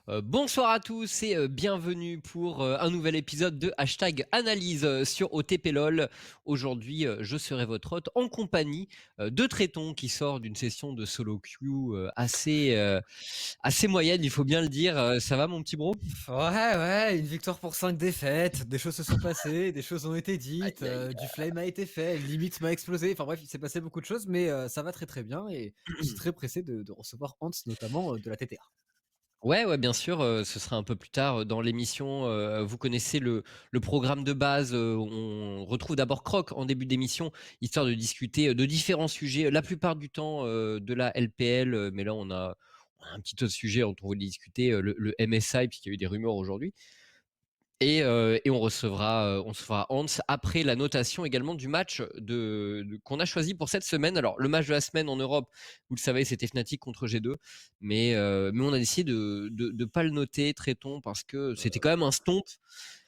Bonsoir à tous et bienvenue pour un nouvel épisode de Hashtag Analyse sur OTPLOL. Aujourd'hui, je serai votre hôte en compagnie de Tréton qui sort d'une session de solo queue assez moyenne, il faut bien le dire. Ça va mon petit bro? Ouais, une victoire pour 5 défaites, des choses se sont passées, des choses ont été dites, Aïe, aïe, du flame a été fait, limite m'a explosé, enfin bref, il s'est passé beaucoup de choses, mais ça va très très bien et je suis aïe. très pressé de recevoir Hans notamment de la TTR. Ouais, bien sûr, ce sera un peu plus tard dans l'émission. Vous connaissez le programme de base. On retrouve d'abord Croc en début d'émission, histoire de discuter de différents sujets, la plupart du temps de la LPL, mais là on a un petit autre sujet dont on voulait discuter, le MSI, puisqu'il y a eu des rumeurs aujourd'hui. Et on recevra Hans après la notation également du match qu'on a choisi pour cette semaine. Alors le match de la semaine en Europe, vous le savez, c'était Fnatic contre G2, mais on a décidé de pas le noter Tréton parce que c'était quand même un stomp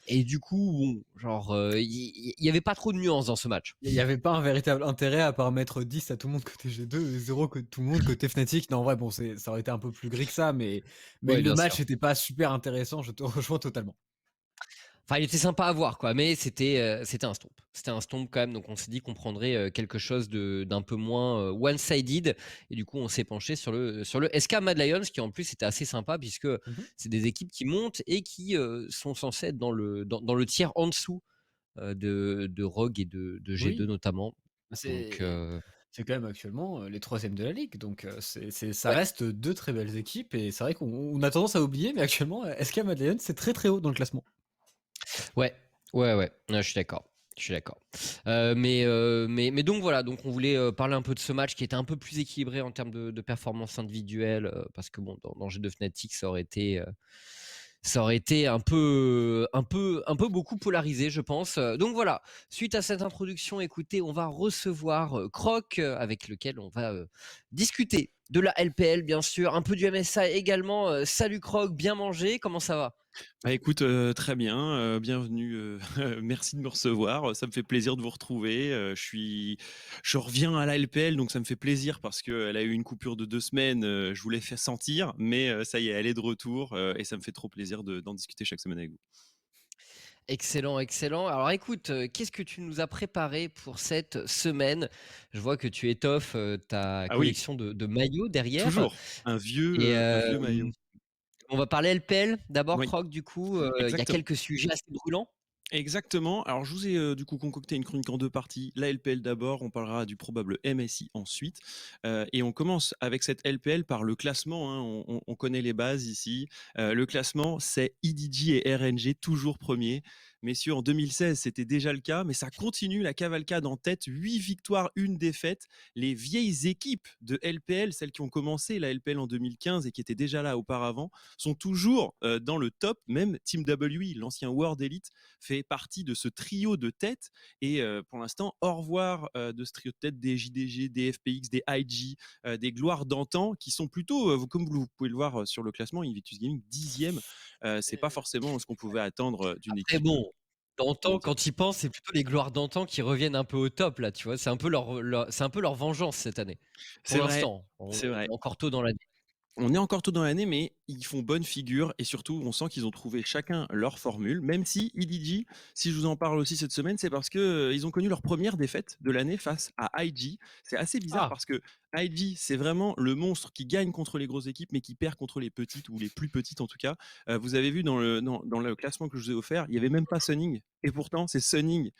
et du coup bon, genre il y avait pas trop de nuances dans ce match. Il n'y avait pas un véritable intérêt à part mettre 10 à tout le monde côté G2 et 0 que tout le monde côté Fnatic. Non, en vrai, bon, ça aurait été un peu plus gris que ça, mais Ouais, le bien match sûr. n'était pas super intéressant, je te rejoins totalement. Enfin, il était sympa à voir, quoi, mais c'était un stomp. C'était un stomp quand même, donc on s'est dit qu'on prendrait quelque chose d'un peu moins one-sided, et du coup on s'est penché sur le SK Mad Lions, qui en plus était assez sympa puisque Mhm. c'est des équipes qui montent et qui sont censées être dans le tiers en dessous de Rogue et de G2 Oui, notamment. Donc c'est c'est quand même actuellement les troisièmes de la ligue, donc ça ouais, reste deux très belles équipes et c'est vrai qu'on a tendance à oublier, mais actuellement SK Madeleine c'est très très haut dans le classement. ouais, ouais, je suis d'accord. Je suis d'accord. Mais donc voilà, donc on voulait parler un peu de ce match qui était un peu plus équilibré en termes de performance individuelle, parce que bon, dans G2 Fnatic, ça aurait été un peu beaucoup polarisé, je pense. Donc voilà, suite à cette introduction, écoutez, on va recevoir Croc, avec lequel on va discuter de la LPL, bien sûr, un peu du MSI également. Salut Croc, bien mangé, comment ça va? Bah écoute, très bien, bienvenue, merci de me recevoir, ça me fait plaisir de vous retrouver, je reviens à la LPL, donc ça me fait plaisir parce qu'elle a eu une coupure de 2 semaines, je vous l'ai fait sentir, mais ça y est, elle est de retour, et ça me fait trop plaisir d'en discuter chaque semaine avec vous. Excellent, excellent. Alors écoute, qu'est-ce que tu nous as préparé pour cette semaine? Je vois que tu étoffes ta Ah oui, collection de maillots derrière. toujours, un vieux, Et un vieux maillot. on va parler LPL d'abord, Oui, Croc, du coup. Il y a exactement. quelques sujets assez brûlants. Exactement. Alors, je vous ai du coup concocté une chronique en 2 parties. La LPL d'abord, on parlera du probable MSI ensuite. Et on commence avec cette LPL par le classement, hein. On connaît les bases ici. Le classement, c'est EDG et RNG toujours premiers. Messieurs, en 2016, c'était déjà le cas, mais ça continue la cavalcade en tête. 8 victoires, une défaite. Les vieilles équipes de LPL, celles qui ont commencé la LPL en 2015 et qui étaient déjà là auparavant, sont toujours dans le top. Même Team WE, l'ancien World Elite, fait partie de ce trio de tête. Et pour l'instant, au revoir de ce trio de tête des JDG, des FPX, des IG, des gloires d'antan, qui sont plutôt, comme vous pouvez le voir sur le classement, Invictus Gaming 10e. C'est pas forcément ce qu'on pouvait attendre d'une Après équipe bon, d'antan, mondiale. quand ils pensent, c'est plutôt les gloires d'antan qui reviennent un peu au top, là, tu vois? C'est un peu leur vengeance cette année, pour C'est vrai, l'instant. On c'est est vrai. encore tôt dans l'année. On est encore tôt dans l'année, mais ils font bonne figure et surtout, on sent qu'ils ont trouvé chacun leur formule. Même si EDG, si je vous en parle aussi cette semaine, c'est parce que ils ont connu leur première défaite de l'année face à IG. C'est assez bizarre Ah! parce que IG, c'est vraiment le monstre qui gagne contre les grosses équipes, mais qui perd contre les petites ou les plus petites en tout cas. Vous avez vu dans le classement que je vous ai offert, il y avait même pas Sunning. Et pourtant, c'est Sunning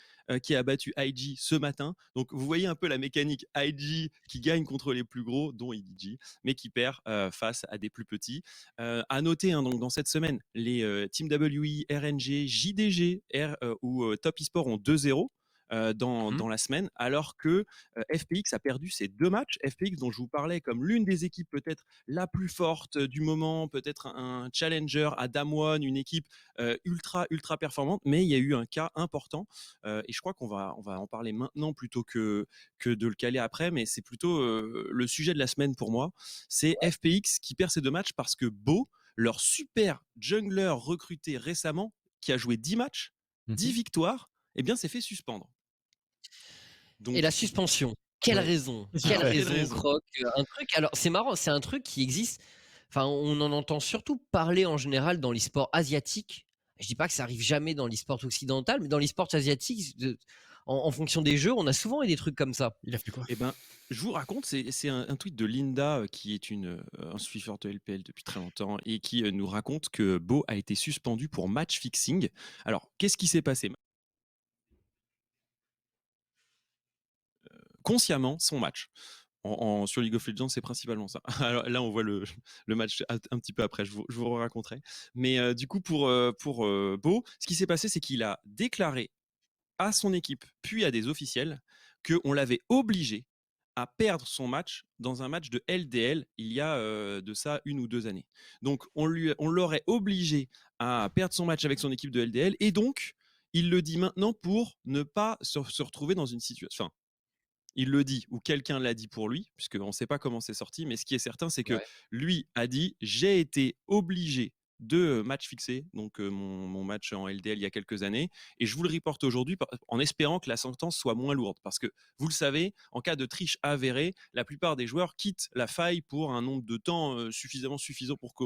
qui a battu IG ce matin. Donc, vous voyez un peu la mécanique IG qui gagne contre les plus gros, dont EDG, mais qui perd face à des plus petits. À noter, hein, donc dans cette semaine, les Team WE, RNG, JDG ou Top Esport ont 2-0 Mmh. dans la semaine, alors que FPX a perdu ses 2 matchs. FPX, dont je vous parlais comme l'une des équipes peut-être la plus forte du moment, peut-être un challenger à Damwon, une équipe ultra performante, mais il y a eu un cas important, et je crois qu'on va en parler maintenant plutôt que de le caler après, mais c'est plutôt le sujet de la semaine pour moi. C'est FPX qui perd ses 2 matchs parce que Beau, leur super jungler recruté récemment, qui a joué 10 matchs, 10 Mhm. victoires, eh bien, s'est fait suspendre. Et la Donc, suspension, quelle Ouais, raison? qu'est-ce qu'il Quelle fait? quelle raison, raison? Croc? Un truc alors c'est marrant, c'est un truc qui existe. enfin, on en entend surtout parler en général dans l'e-sport asiatique. Je dis pas que ça arrive jamais dans l'e-sport occidental, mais dans l'e-sport asiatique, en fonction des jeux, on a souvent eu des trucs comme ça. Il a fait quoi? Eh ben, je vous raconte, c'est un tweet de Linda, qui est un suiveur de LPL depuis très longtemps et qui nous raconte que Beau a été suspendu pour match fixing. Alors, qu'est-ce qui s'est passé? Consciemment, son match. Sur League of Legends, c'est principalement ça. Alors, là, on voit le match un petit peu après, je vous raconterai. Mais du coup, pour Beau, ce qui s'est passé, c'est qu'il a déclaré à son équipe, puis à des officiels, qu'on l'avait obligé à perdre son match dans un match de LDL il y a de ça 1 ou 2 années. Donc on l'aurait obligé à perdre son match avec son équipe de LDL et donc il le dit maintenant pour ne pas se retrouver dans une situation. Enfin, il le dit ou quelqu'un l'a dit pour lui, puisqu'on ne sait pas comment c'est sorti, mais ce qui est certain, c'est que Ouais. lui a dit j'ai été obligé de match fixer, donc mon match en LDL il y a quelques années, et je vous le reporte aujourd'hui en espérant que la sentence soit moins lourde, parce que vous le savez, en cas de triche avérée, la plupart des joueurs quittent la faille pour un nombre de temps suffisamment suffisant pour que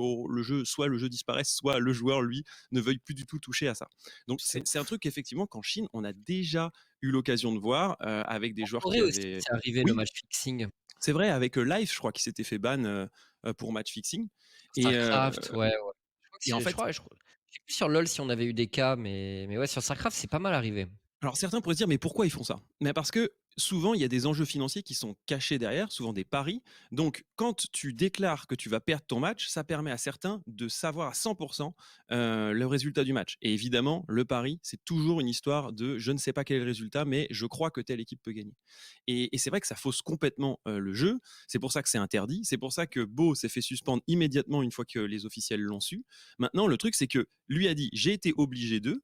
soit le jeu disparaisse, soit le joueur, lui, ne veuille plus du tout toucher à ça. Donc C'est c'est un ouf. truc effectivement qu'en Chine, on a déjà eu l'occasion de voir avec des En joueurs qui Corée aussi, avaient. c'est arrivé le Oui, match fixing. c'est vrai, avec Life, je crois qu'il s'était fait ban pour match fixing. Et, euh, StarCraft, ouais, ouais. Je crois que et en c'est je fait, crois je sais plus sur LoL si on avait eu des cas, mais ouais, sur StarCraft, c'est pas mal arrivé. alors certains pourraient se dire, mais pourquoi ils font ça? Mais parce que souvent, il y a des enjeux financiers qui sont cachés derrière, souvent des paris. Donc, quand tu déclares que tu vas perdre ton match, ça permet à certains de savoir à 100% le résultat du match. Et évidemment, le pari, c'est toujours une histoire de je ne sais pas quel est le résultat, mais je crois que telle équipe peut gagner. Et c'est vrai que ça fausse complètement le jeu. C'est pour ça que c'est interdit. C'est pour ça que Beau s'est fait suspendre immédiatement une fois que les officiels l'ont su. Maintenant, le truc, c'est que lui a dit j'ai été obligé d'eux.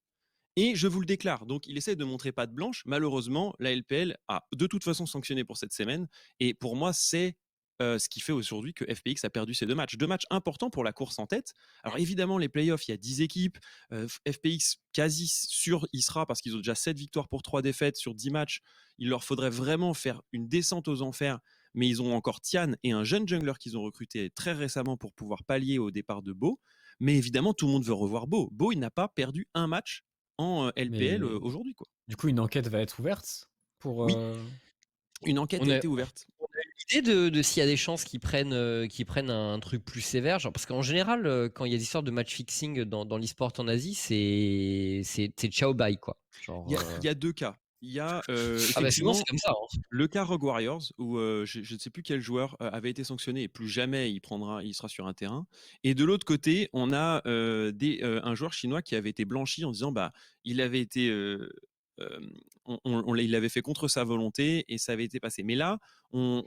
Et je vous le déclare. Donc, il essaie de montrer patte blanche. Malheureusement, la LPL a de toute façon sanctionné pour cette semaine. Et pour moi, c'est ce qui fait aujourd'hui que FPX a perdu ces 2 matchs. 2 matchs importants pour la course en tête. Alors, évidemment, les playoffs, il y a 10 équipes. FPX, quasi sûr, y sera parce qu'ils ont déjà 7 victoires pour 3 défaites sur 10 matchs. Il leur faudrait vraiment faire une descente aux enfers. Mais ils ont encore Tian et un jeune jungler qu'ils ont recruté très récemment pour pouvoir pallier au départ de Beau. Mais évidemment, tout le monde veut revoir Beau. Beau, il n'a pas perdu un match en LPL Mais aujourd'hui, quoi. du coup, une enquête va être ouverte pour. Oui, une enquête On a a été ouverte. on a une idée de s'il y a des chances qu'ils prennent un truc plus sévère, genre parce qu'en général, quand il y a des histoires de match fixing dans l'e-sport en Asie, c'est ciao bye, quoi. Il y Genre, a, il y a 2 cas. Il y a ah bah, souvent c'est effectivement comme ça, hein. le cas Rogue Warriors où je ne sais plus quel joueur avait été sanctionné et plus jamais il sera sur un terrain. Et de l'autre côté, on a un joueur chinois qui avait été blanchi en disant bah il avait été il l'avait fait contre sa volonté et ça avait été passé. Mais là, on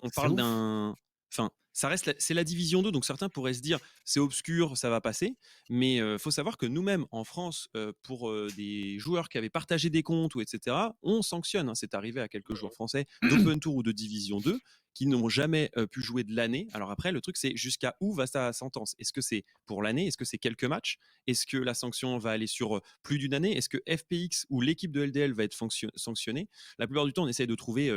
c'est parle ouf. d'un. Enfin, ça reste c'est la division 2, donc certains pourraient se dire c'est obscur, ça va passer. Mais faut savoir que nous-mêmes en France, pour des joueurs qui avaient partagé des comptes ou etc., on sanctionne, hein. C'est arrivé à quelques joueurs français d'Open Tour ou de Division 2 qui n'ont jamais pu jouer de l'année. Alors après, le truc, c'est jusqu'à où va sa sentence? Est-ce que c'est pour l'année? Est-ce que c'est quelques matchs? Est-ce que la sanction va aller sur plus d'une année? Est-ce que FPX ou l'équipe de LDL va être sanctionnée? La plupart du temps, on essaie de trouver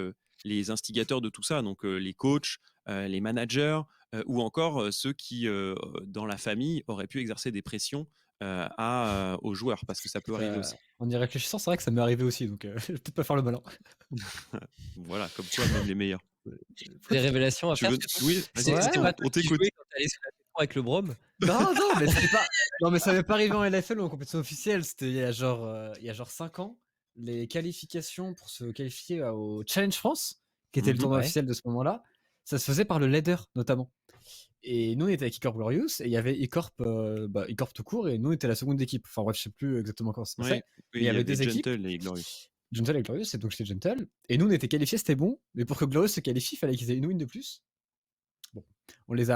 les instigateurs de tout ça, donc les coachs, les managers, ou encore ceux qui, dans la famille, auraient pu exercer des pressions aux joueurs, parce que ça peut arriver aussi. En y réfléchissant, c'est vrai que ça m'est arrivé aussi, donc je vais peut-être pas faire le malin. Voilà, comme quoi, même les meilleurs. Des révélations à Tu faire, veux. c'est tout? Oui, vas-y, Ouais, C'était ouais. pas toi on qui t'écoute. jouais quand tu allais sur la T3 avec le Brome? Non, non, mais c'était pas. Non, mais ça m'est pas arrivé en LFL ou en compétition officielle. C'était il y a genre 5 ans. Les qualifications pour se qualifier au Challenge France, qui était le Mhm. tournoi Ouais. officiel de ce moment-là, ça se faisait par le leader notamment. Et nous, on était avec eCorp Glorious et il y avait eCorp, eCorp tout court et nous, on était la seconde équipe. Enfin bref, je sais plus exactement comment ça se passait. Ouais, oui, Mais il y il y avait avait 2 équipes, Gentle et Glorious. Gentle et Glorious, et donc j'étais Gentle. Et nous, on était qualifiés, c'était bon. Mais pour que Glorious se qualifie, il fallait qu'ils aient une win de plus. Bon, il y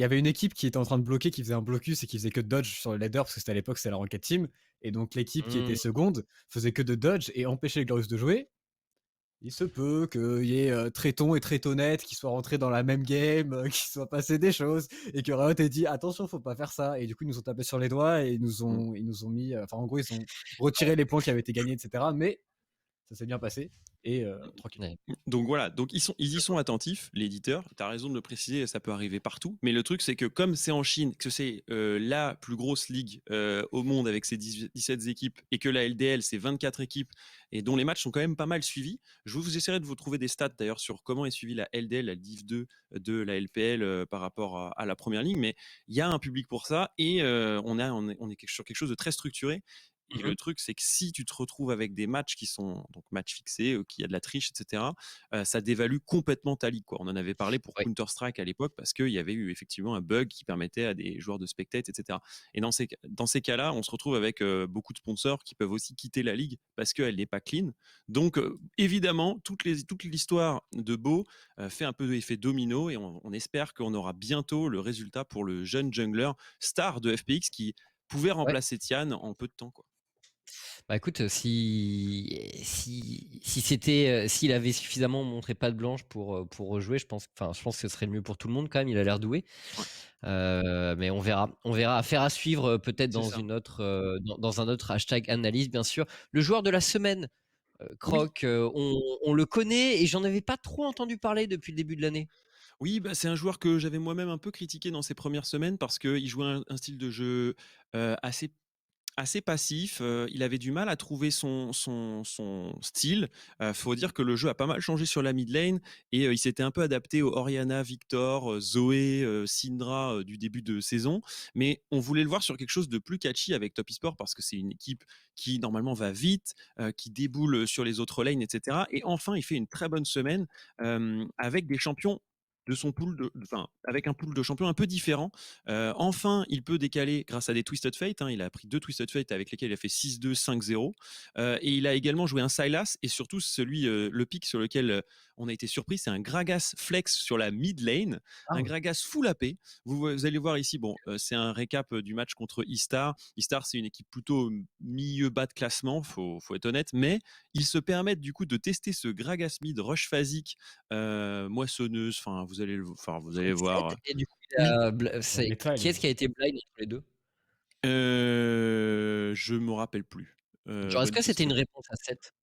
avait une équipe qui était en train de bloquer, qui faisait un blocus et qui faisait que de dodge sur le leader parce que c'était à l'époque, c'était la ranked team. Et donc l'équipe qui était Mmh. seconde faisait que de dodge et empêchait les Glorious de jouer. Il se peut qu'il y ait Tréton et Trétonette qui soient rentrés dans la même game, qu'il soit passé des choses et que Riot ait dit attention, faut pas faire ça. Et du coup, ils nous ont tapé sur les doigts et ils nous ont mis. Enfin, en gros, ils ont retiré les points qui avaient été gagnés, etc. Mais ça s'est bien passé et tranquille. Ouais. Donc voilà, donc ils y sont attentifs, l'éditeur. Tu as raison de le préciser, ça peut arriver partout. Mais le truc, c'est que comme c'est en Chine, que c'est la plus grosse ligue au monde avec ses 17 équipes, et que la LDL, c'est 24 équipes, et dont les matchs sont quand même pas mal suivis, je vous essaierai de vous trouver des stats d'ailleurs sur comment est suivie la LDL, la Div 2 de la LPL par rapport à la première ligue. Mais il y a un public pour ça, et on est sur quelque chose de très structuré. Et Mmh. le truc, c'est que si tu te retrouves avec des matchs qui sont donc matchs fixés, qu'il y a de la triche, etc., ça dévalue complètement ta ligue, quoi. On en avait parlé pour Ouais. Counter-Strike à l'époque parce qu'il y avait eu effectivement un bug qui permettait à des joueurs de spectate, etc. Et dans ces cas-là, on se retrouve avec beaucoup de sponsors qui peuvent aussi quitter la ligue parce qu'elle n'est pas clean. Donc, évidemment, toute l'histoire de Beau fait un peu effet domino, et on espère qu'on aura bientôt le résultat pour le jeune jungler star de FPX qui pouvait Ouais. remplacer Tian en peu de temps, quoi. Bah, écoute, si c'était, s'il avait suffisamment montré patte blanche pour rejouer, je pense que ce serait le mieux pour tout le monde quand même, il a l'air doué. Ouais. Mais on verra. On verra. Affaire à suivre, peut-être C'est dans ça. une autre, dans un autre hashtag analyse, bien sûr. Le joueur de la semaine, Oui. Croc, on le connaît et j'en avais pas trop entendu parler depuis le début de l'année. Oui, bah, c'est un joueur que j'avais moi-même un peu critiqué dans ses premières semaines parce qu'il jouait un style de jeu assez passif. Il avait du mal à trouver son style. Faut dire que le jeu a pas mal changé sur la mid lane, et il s'était un peu adapté aux Orianna, Victor, Zoé, Syndra du début de saison. Mais on voulait le voir sur quelque chose de plus catchy avec Top Esport parce que c'est une équipe qui normalement va vite, qui déboule sur les autres lanes, etc. Et enfin, il fait une très bonne semaine avec des champions de son pool, enfin, avec un pool de champions un peu différent. Enfin, il peut décaler grâce à des Twisted Fate. Il a pris 2 Twisted Fate avec lesquels il a fait 6-2, 5-0. Et il a également joué un Sylas, et surtout celui, le pick sur lequel on a été surpris, c'est un Gragas Flex sur la mid lane, Ah un ouais. Gragas full AP. Vous allez voir ici, bon, c'est un récap du match contre E-Star. E-Star, c'est une équipe plutôt milieu-bas de classement, faut être honnête, mais ils se permettent du coup de tester ce Gragas mid rush phasique, moissonneuse. Enfin, vous allez voir. Et du coup, Oui. Méta, qui elle est-ce qui a été blind entre les deux? Je me rappelle plus. Genre, est-ce Bonne que c'était une question. réponse à 7?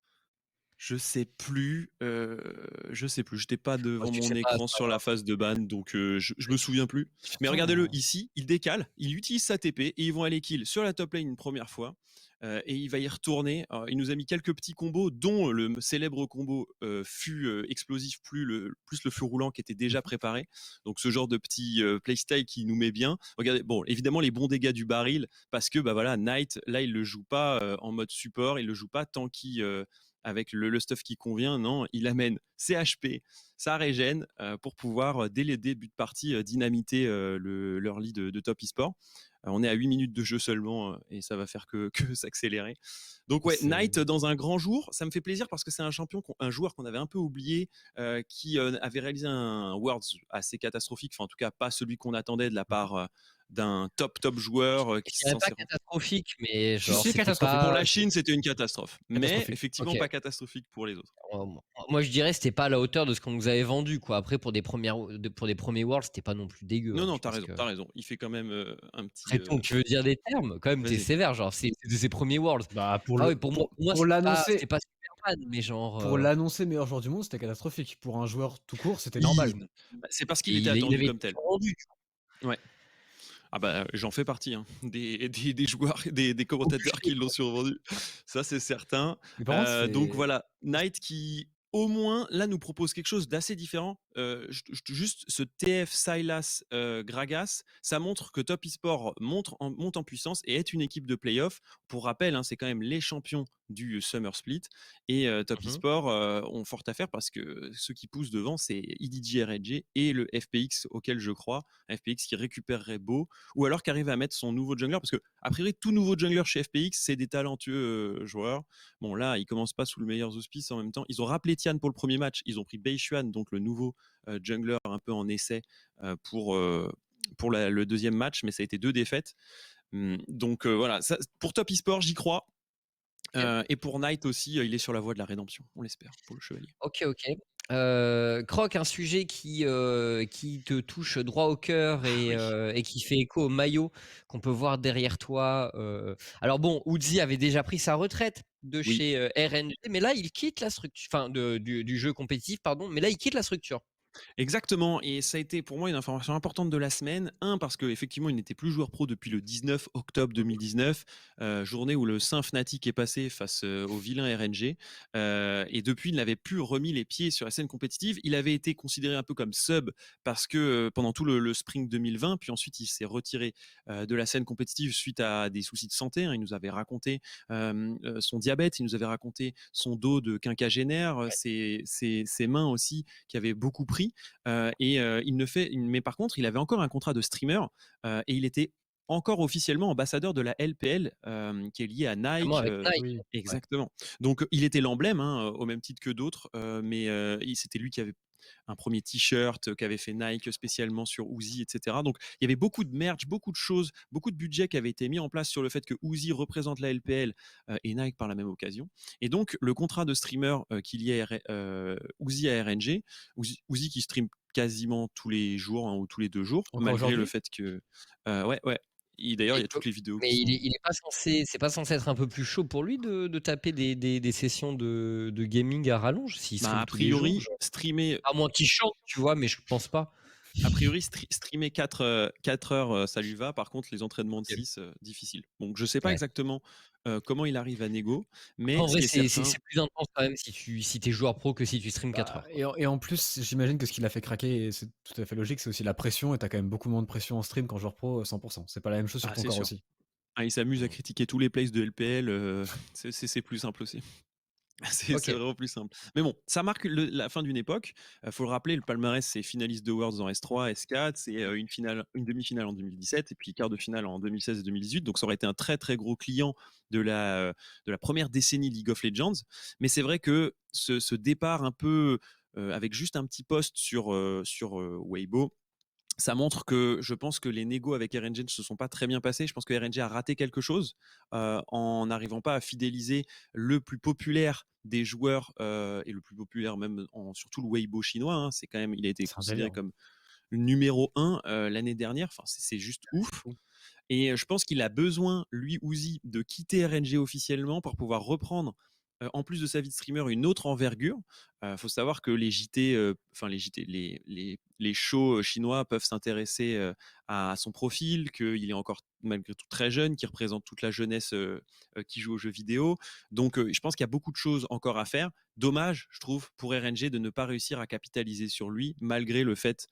Je sais plus, je sais plus. J'étais pas Bon, devant si tu mon sais pas, écran c'est pas sur la grave. phase de ban, donc je me souviens plus. Et Mais regardez-le pourtant, ici, il décale, il utilise sa TP et ils vont aller kill sur la top lane une première fois, et il va y retourner. Il nous a mis quelques petits combos, dont le célèbre combo fût explosif plus le feu roulant qui était déjà préparé. Donc ce genre de petit playstyle qui nous met bien. Regardez, bon, évidemment les bons dégâts du baril parce que bah voilà, Knight là il le joue pas en mode support, il le joue pas tant qu'il avec le stuff qui convient. Non, il amène ses HP, ça régène pour pouvoir, dès les débuts de partie, dynamiter l'early de Top Esport. On est à 8 minutes de jeu seulement, et ça va faire que s'accélérer. Donc ouais, c'est Knight dans un grand jour, ça me fait plaisir parce que c'est un joueur qu'on avait un peu oublié, qui avait réalisé un Worlds assez catastrophique, enfin en tout cas pas celui qu'on attendait de la part d'un top joueur Je qui s'est dirais pas censé catastrophique, mais si, genre si, c'était catastrophique. pour pas la Chine, c'était une catastrophe, mais Catastrophique. effectivement OK. pas catastrophique pour les autres. Moi je dirais c'était pas à la hauteur de ce qu'on nous avait vendu, quoi. Après pour des premiers Worlds, c'était pas non plus dégueu, Non, hein. non, Je pense que t'as raison. Il fait quand même un petit. Arrêtons, tu veux dire des termes? Quand même, tu es Vas-y. sévère, genre c'est de ses premiers Worlds. Bah, Ah oui, pour moi pour c'était l'annoncer pas Superman, mais genre, pour l'annoncer meilleur joueur du monde, c'était catastrophique. Pour un joueur tout court, c'était Oui, normal. non. Bah, c'est parce qu'il était il attendu avait comme été tel. survendu. Ouais. Ah bah, j'en fais partie, hein, des joueurs, des Au plus commentateurs qui l'ont survendu. Ça, c'est certain. Mais par contre, Donc c'est voilà, Knight qui, au moins, là, nous propose quelque chose d'assez différent. Juste ce TF Sylas Gragas, ça montre que Top Esport monte en puissance et est une équipe de playoff. Pour rappel, hein, c'est quand même les champions du Summer Split. Et Top Mmh. Esport ont fort à faire parce que ceux qui poussent devant, c'est EDG RNG et le FPX auquel je crois. FPX qui récupérerait Beau, ou alors qui arrive à mettre son nouveau jungler, parce que a priori tout nouveau jungler chez FPX c'est des talentueux joueurs. Bon là ils commencent pas sous le meilleur auspice. En même temps ils ont rappelé Tian pour le premier match, ils ont pris Beishuan, donc le nouveau jungler un peu en essai pour le deuxième match, mais ça a été 2 défaites. Donc voilà, ça, pour Top Esport j'y crois. OK. Et pour Knight aussi, il est sur la voie de la rédemption, on l'espère, pour le chevalier. OK, OK. Croc, un sujet qui te touche droit au cœur Ah oui. et qui fait écho au maillot qu'on peut voir derrière toi. Alors bon, Uzi avait déjà pris sa retraite de Oui. chez RNG, mais là il quitte la structure, enfin du jeu compétitif, pardon, mais là il quitte la structure. Exactement, et ça a été pour moi une information importante de la semaine. Un, parce qu'effectivement, il n'était plus joueur pro depuis le 19 octobre 2019, journée où le Saint Fnatic est passé face au vilain RNG. Et depuis, il n'avait plus remis les pieds sur la scène compétitive. Il avait été considéré un peu comme sub parce que pendant tout le Spring 2020, puis ensuite il s'est retiré de la scène compétitive suite à des soucis de santé, hein. Il nous avait raconté son diabète, il nous avait raconté son dos de quinquagénaire, ses mains aussi qui avaient beaucoup pris. Mais par contre, il avait encore un contrat de streamer et il était encore officiellement ambassadeur de la LPL qui est liée à Notamment Nike. avec Nike. Oui. Ouais. Exactement. Donc il était l'emblème, hein, au même titre que d'autres, mais c'était lui qui avait un premier t-shirt qu'avait fait Nike spécialement sur Uzi, etc. Donc il y avait beaucoup de merch, beaucoup de choses, beaucoup de budget qui avait été mis en place sur le fait que Uzi représente la LPL et Nike par la même occasion. Et donc le contrat de streamer qu'il y a Uzi à RNG, Uzi qui stream quasiment tous les jours, hein, ou tous les 2 jours, Encore malgré le aujourd'hui? fait que ouais, ouais. D'ailleurs, il y Et a toutes les vidéos mais qui sont. il est pas censé, c'est pas censé être un peu plus chaud pour lui de taper des sessions de gaming à rallonge s'il Bah, stream a tous les jours, priori, genre? streamer À moins qu'il chante, tu vois? Mais je pense pas. A priori, streamer 4 heures, ça lui va. Par contre, les entraînements de OK. 6, difficile. Donc je sais pas Ouais. exactement, comment il arrive à négo, Après mais en ce vrai, qui est c'est certain. c'est plus intense quand même si tu es joueur pro que si tu stream 4 Bah, heures, quoi. et en plus, j'imagine que ce qui l'a fait craquer, et c'est tout à fait logique, c'est aussi la pression, et tu as quand même beaucoup moins de pression en stream qu'en joueur pro, 100. C'est pas la même chose sur Ah, ton c'est corps sûr. aussi. Ah, il s'amuse à Mmh. critiquer tous les plays de LPL, c'est plus simple aussi. C'est OK. vraiment plus simple. Mais bon, ça marque la fin d'une époque. Faut le rappeler, le palmarès, c'est finaliste de Worlds en S3, S4, c'est une demi-finale en 2017 et puis quart de finale en 2016 et 2018. Donc ça aurait été un très très gros client de la première décennie League of Legends. Mais c'est vrai que ce départ un peu avec juste un petit post sur Weibo, ça montre que je pense que les négos avec RNG ne se sont pas très bien passés. Je pense que RNG a raté quelque chose en n'arrivant pas à fidéliser le plus populaire des joueurs et le plus populaire même surtout le Weibo chinois, hein. C'est quand même, il a été C'est un considéré délire. comme le numéro 1 l'année dernière. Enfin, c'est juste C'est ouf. fou. Et je pense qu'il a besoin, lui, Uzi, de quitter RNG officiellement pour pouvoir reprendre, en plus de sa vie de streamer, une autre envergure. Faut savoir que les JT, enfin les JT, les shows chinois peuvent s'intéresser à son profil, qu'il est encore malgré tout très jeune, qu'il représente toute la jeunesse qui joue aux jeux vidéo. Donc je pense qu'il y a beaucoup de choses encore à faire. Dommage, je trouve, pour RNG de ne pas réussir à capitaliser sur lui, malgré le fait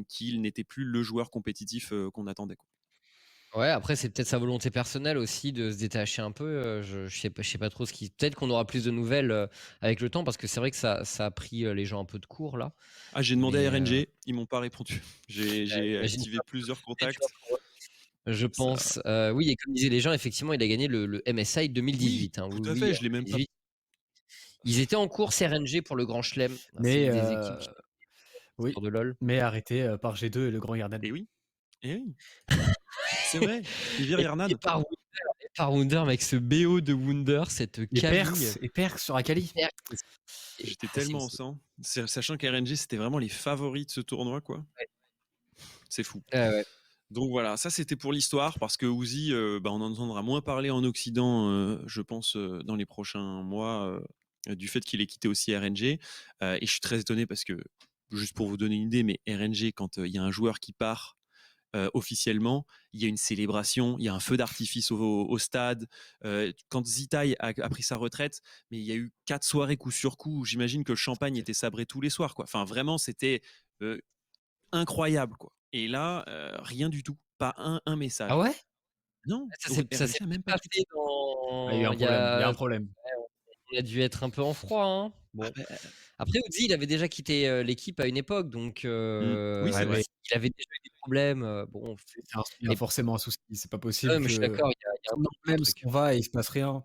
qu'il n'était plus le joueur compétitif qu'on attendait, quoi. Ouais, après c'est peut-être sa volonté personnelle aussi de se détacher un peu, je sais pas trop ce qui, peut-être qu'on aura plus de nouvelles, avec le temps parce que c'est vrai que ça a pris, les gens un peu de court là. Ah, j'ai demandé à Mais, RNG, ils m'ont pas répondu. J'ai j'imagine que activé c'est un peu plusieurs compliqué, tu vois, contacts. pour eux, je Ça pense. Oui et comme disaient les gens, effectivement, il a gagné le MSI Oui, 2018, hein. tout Oui, à oui, fait, je l'ai même pas. 2018. Ils étaient en course RNG pour le Grand Chelem. C'est Mais une des équipes qui oui, sort de LoL. mais arrêté, par G2 et le Grand Yarden. Et oui, et oui, c'est vrai, ils virent Et Yarnan. par Wunder, mec, ce BO de Wunder, cette Et cabine Perse sur Akali. hyper J'étais c'est tellement en sang, sachant qu'RNG, c'était vraiment les favoris de ce tournoi, quoi. C'est fou. ouais, ouais. Donc voilà, ça c'était pour l'histoire, parce que Uzi, bah, on en entendra moins parler en Occident, je pense, dans les prochains mois, du fait qu'il ait quitté aussi RNG. Et je suis très étonné parce que, juste pour vous donner une idée, mais RNG, quand il y a un joueur qui part officiellement, il y a une célébration, il y a un feu d'artifice au stade. Quand Zitai a pris sa retraite, mais il y a eu 4 soirées coup sur coup. J'imagine que le champagne était sabré tous les soirs, quoi. Enfin, vraiment, c'était euh, incroyable, quoi. Et là, rien du tout. Pas un Ah message. ouais? Non, Ça s'est RNG a même peut-être pas tweeté. passé Ah, il y a eu dans un il y problème, il y a a un problème. on a dû être un peu en froid, hein. Ah Bon. bah, Après Uzi, il avait déjà quitté, l'équipe à une époque, donc oui, c'est Ouais, vrai. mais il avait déjà eu des problèmes, bon il y a et forcément un souci. C'est pas ouais, possible mais je suis que d'accord, il y a un tout le monde truc, il y a un même truc. s'en va et il se passe rien.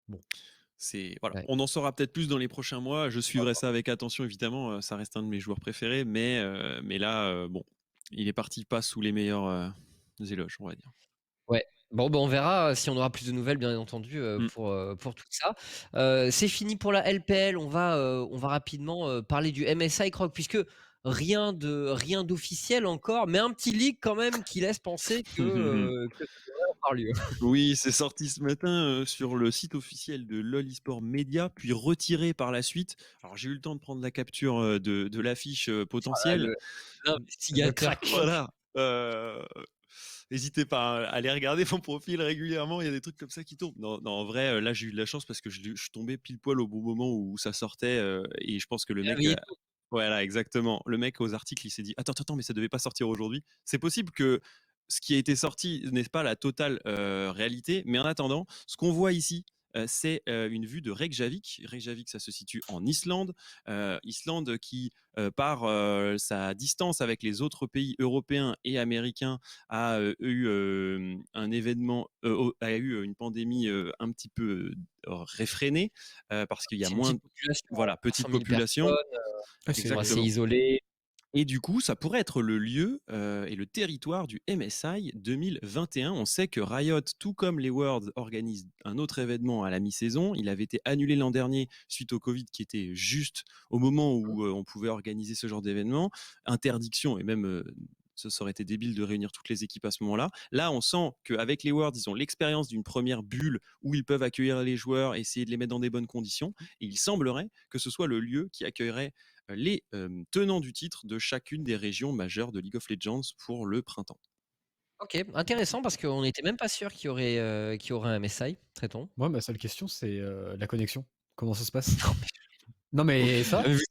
Bon, Voilà. Ouais. On en saura peut-être plus dans les prochains mois. Je on va suivrai voir. ça avec attention, évidemment. Ça reste un de mes joueurs préférés, mais là, bon, il est parti pas sous les meilleurs éloges, on va dire. Ouais. Bon, ben, on verra si on aura plus de nouvelles, bien entendu, Mmh. pour tout ça. C'est fini pour la LPL. On va rapidement parler du MSI Croc, puisque rien d'officiel encore, mais un petit leak quand même qui laisse penser que ça devrait avoir lieu. Oui, c'est sorti ce matin, sur le site officiel de LoL Esports Media, puis retiré par la suite. Alors j'ai eu le temps de prendre la capture, de l'affiche, Ah, potentielle. Le l'investigateur crack. Croc. Voilà, hésitez pas à aller regarder mon profil régulièrement, il y a des trucs comme ça qui tombent. Non, non, en vrai, là, j'ai eu de la chance parce que je suis tombé pile poil au bon moment où ça sortait, et je pense que le Il a mec, réveillé tout. voilà, exactement. Le mec aux articles, il s'est dit: «Attends, attends, mais ça devait pas sortir aujourd'hui». C'est possible que ce qui a été sorti n'est pas la totale, réalité, mais en attendant, ce qu'on voit ici, c'est, une vue de Reykjavik. Reykjavik, ça se situe en Islande, Islande qui, par, sa distance avec les autres pays européens et américains, a, eu, un événement, a eu une pandémie, un petit peu, réfrénée, parce qu'il y a C'est une moins, petite population, voilà, petite 300 000 population. personnes, Ah, ils sont assez Exactement. isolés. Et du coup, ça pourrait être le lieu, et le territoire du MSI 2021. On sait que Riot, tout comme les Worlds, organise un autre événement à la mi-saison. Il avait été annulé l'an dernier suite au Covid, qui était juste au moment où, on pouvait organiser ce genre d'événement. Interdiction, et même, ça aurait été débile de réunir toutes les équipes à ce moment-là. Là, on sent qu'avec les Worlds, ils ont l'expérience d'une première bulle où ils peuvent accueillir les joueurs, essayer de les mettre dans des bonnes conditions. Et il semblerait que ce soit le lieu qui accueillerait les tenants du titre de chacune des régions majeures de League of Legends pour le printemps. OK, intéressant parce qu'on n'était même pas sûr qu'il y aurait un MSI, traitons. Moi, ma seule question, c'est la connexion. Comment ça se passe? Non, mais Non, mais ça. je posais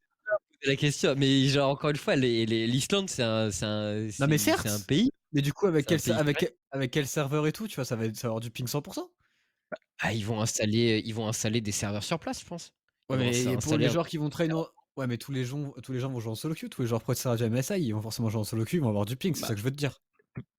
la question, mais genre encore une fois, l'Islande, Non, mais c'est un certes. pays, Mais du coup, avec c'est un quel, pays fermé. avec quel serveur et tout, tu vois, ça va avoir du ping 100%. Ah, ils vont installer des serveurs sur place, je pense. Ouais, Ils vont mais pour installer les un joueurs qui vont traîner. Ouais, mais tous les gens vont jouer en solo queue. Tous les joueurs pro de Serra MSI, ils vont forcément jouer en solo queue, ils vont avoir du ping, c'est Bah, ça que je veux te dire.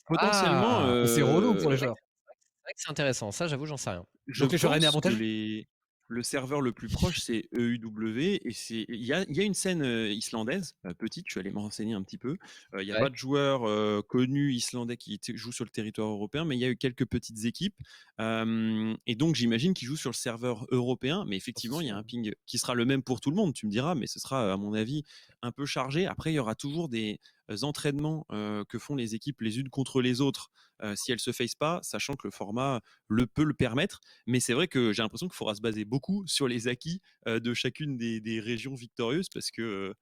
potentiellement, Ah! Et c'est relou pour les joueurs. C'est vrai que c'est intéressant. Ça, j'avoue, j'en sais rien. je Donc les joueurs aînés pense que avantagés? le serveur le plus proche, c'est EUW, et il y a une scène, islandaise, petite. Je suis allé me renseigner un petit peu. Il y a Ouais. pas de joueurs, connus islandais qui jouent sur le territoire européen, mais il y a eu quelques petites équipes, et donc j'imagine qu'ils jouent sur le serveur européen. Mais Oh, c'est effectivement, il y a sûr. un ping qui sera le même pour tout le monde, tu me diras, mais ce sera, à mon avis, un peu chargé. Après, il y aura toujours des, entraînements, que font les équipes les unes contre les autres, si elles se facent pas, sachant que le format peut le permettre. Mais c'est vrai que j'ai l'impression qu'il faudra se baser beaucoup sur les acquis, de chacune des régions victorieuses, parce que,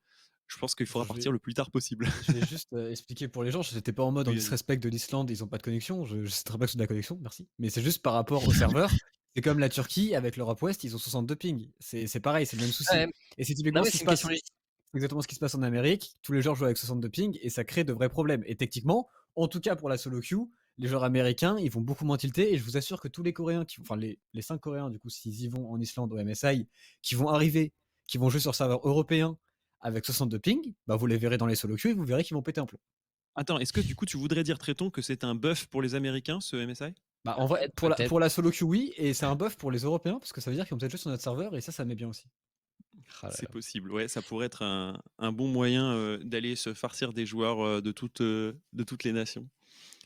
je pense qu'il faudra Je partir vais, le plus tard possible. je vais juste expliquer pour les gens. Je n'étais pas en mode en Oui, vas-y. disrespect de l'Islande, ils ont pas de connexion. Je sais très bien que c'est de la connexion, merci. Mais c'est juste par rapport au serveur. C'est comme la Turquie avec l'Europe Ouest, ils ont 62 ping. C'est pareil, c'est le même souci. Ouais. Et c'est Non, typiquement mais ce qui c'est se une question passe. légitime. C'est exactement ce qui se passe en Amérique. Tous les joueurs jouent avec 62 ping et ça crée de vrais problèmes. Et techniquement, en tout cas pour la solo queue, les joueurs américains, ils vont beaucoup moins tilter. Et je vous assure que tous les Coréens, enfin les 5 Coréens, du coup, s'ils y vont en Islande au MSI, qui vont arriver, qui vont jouer sur serveur européen avec 62 ping, bah vous les verrez dans les solo queues et vous verrez qu'ils vont péter un plomb. Attends, est-ce que du coup tu voudrais dire, Tréton, que c'est un buff pour les Américains, ce MSI? Bah en vrai, Peut-être. pour la solo queue, oui, et c'est un buff pour les Européens parce que ça veut dire qu'ils vont peut-être jouer sur notre serveur et ça met bien aussi. Ah là C'est là. possible, ouais, ça pourrait être un bon moyen, d'aller se farcir des joueurs, de toutes les nations.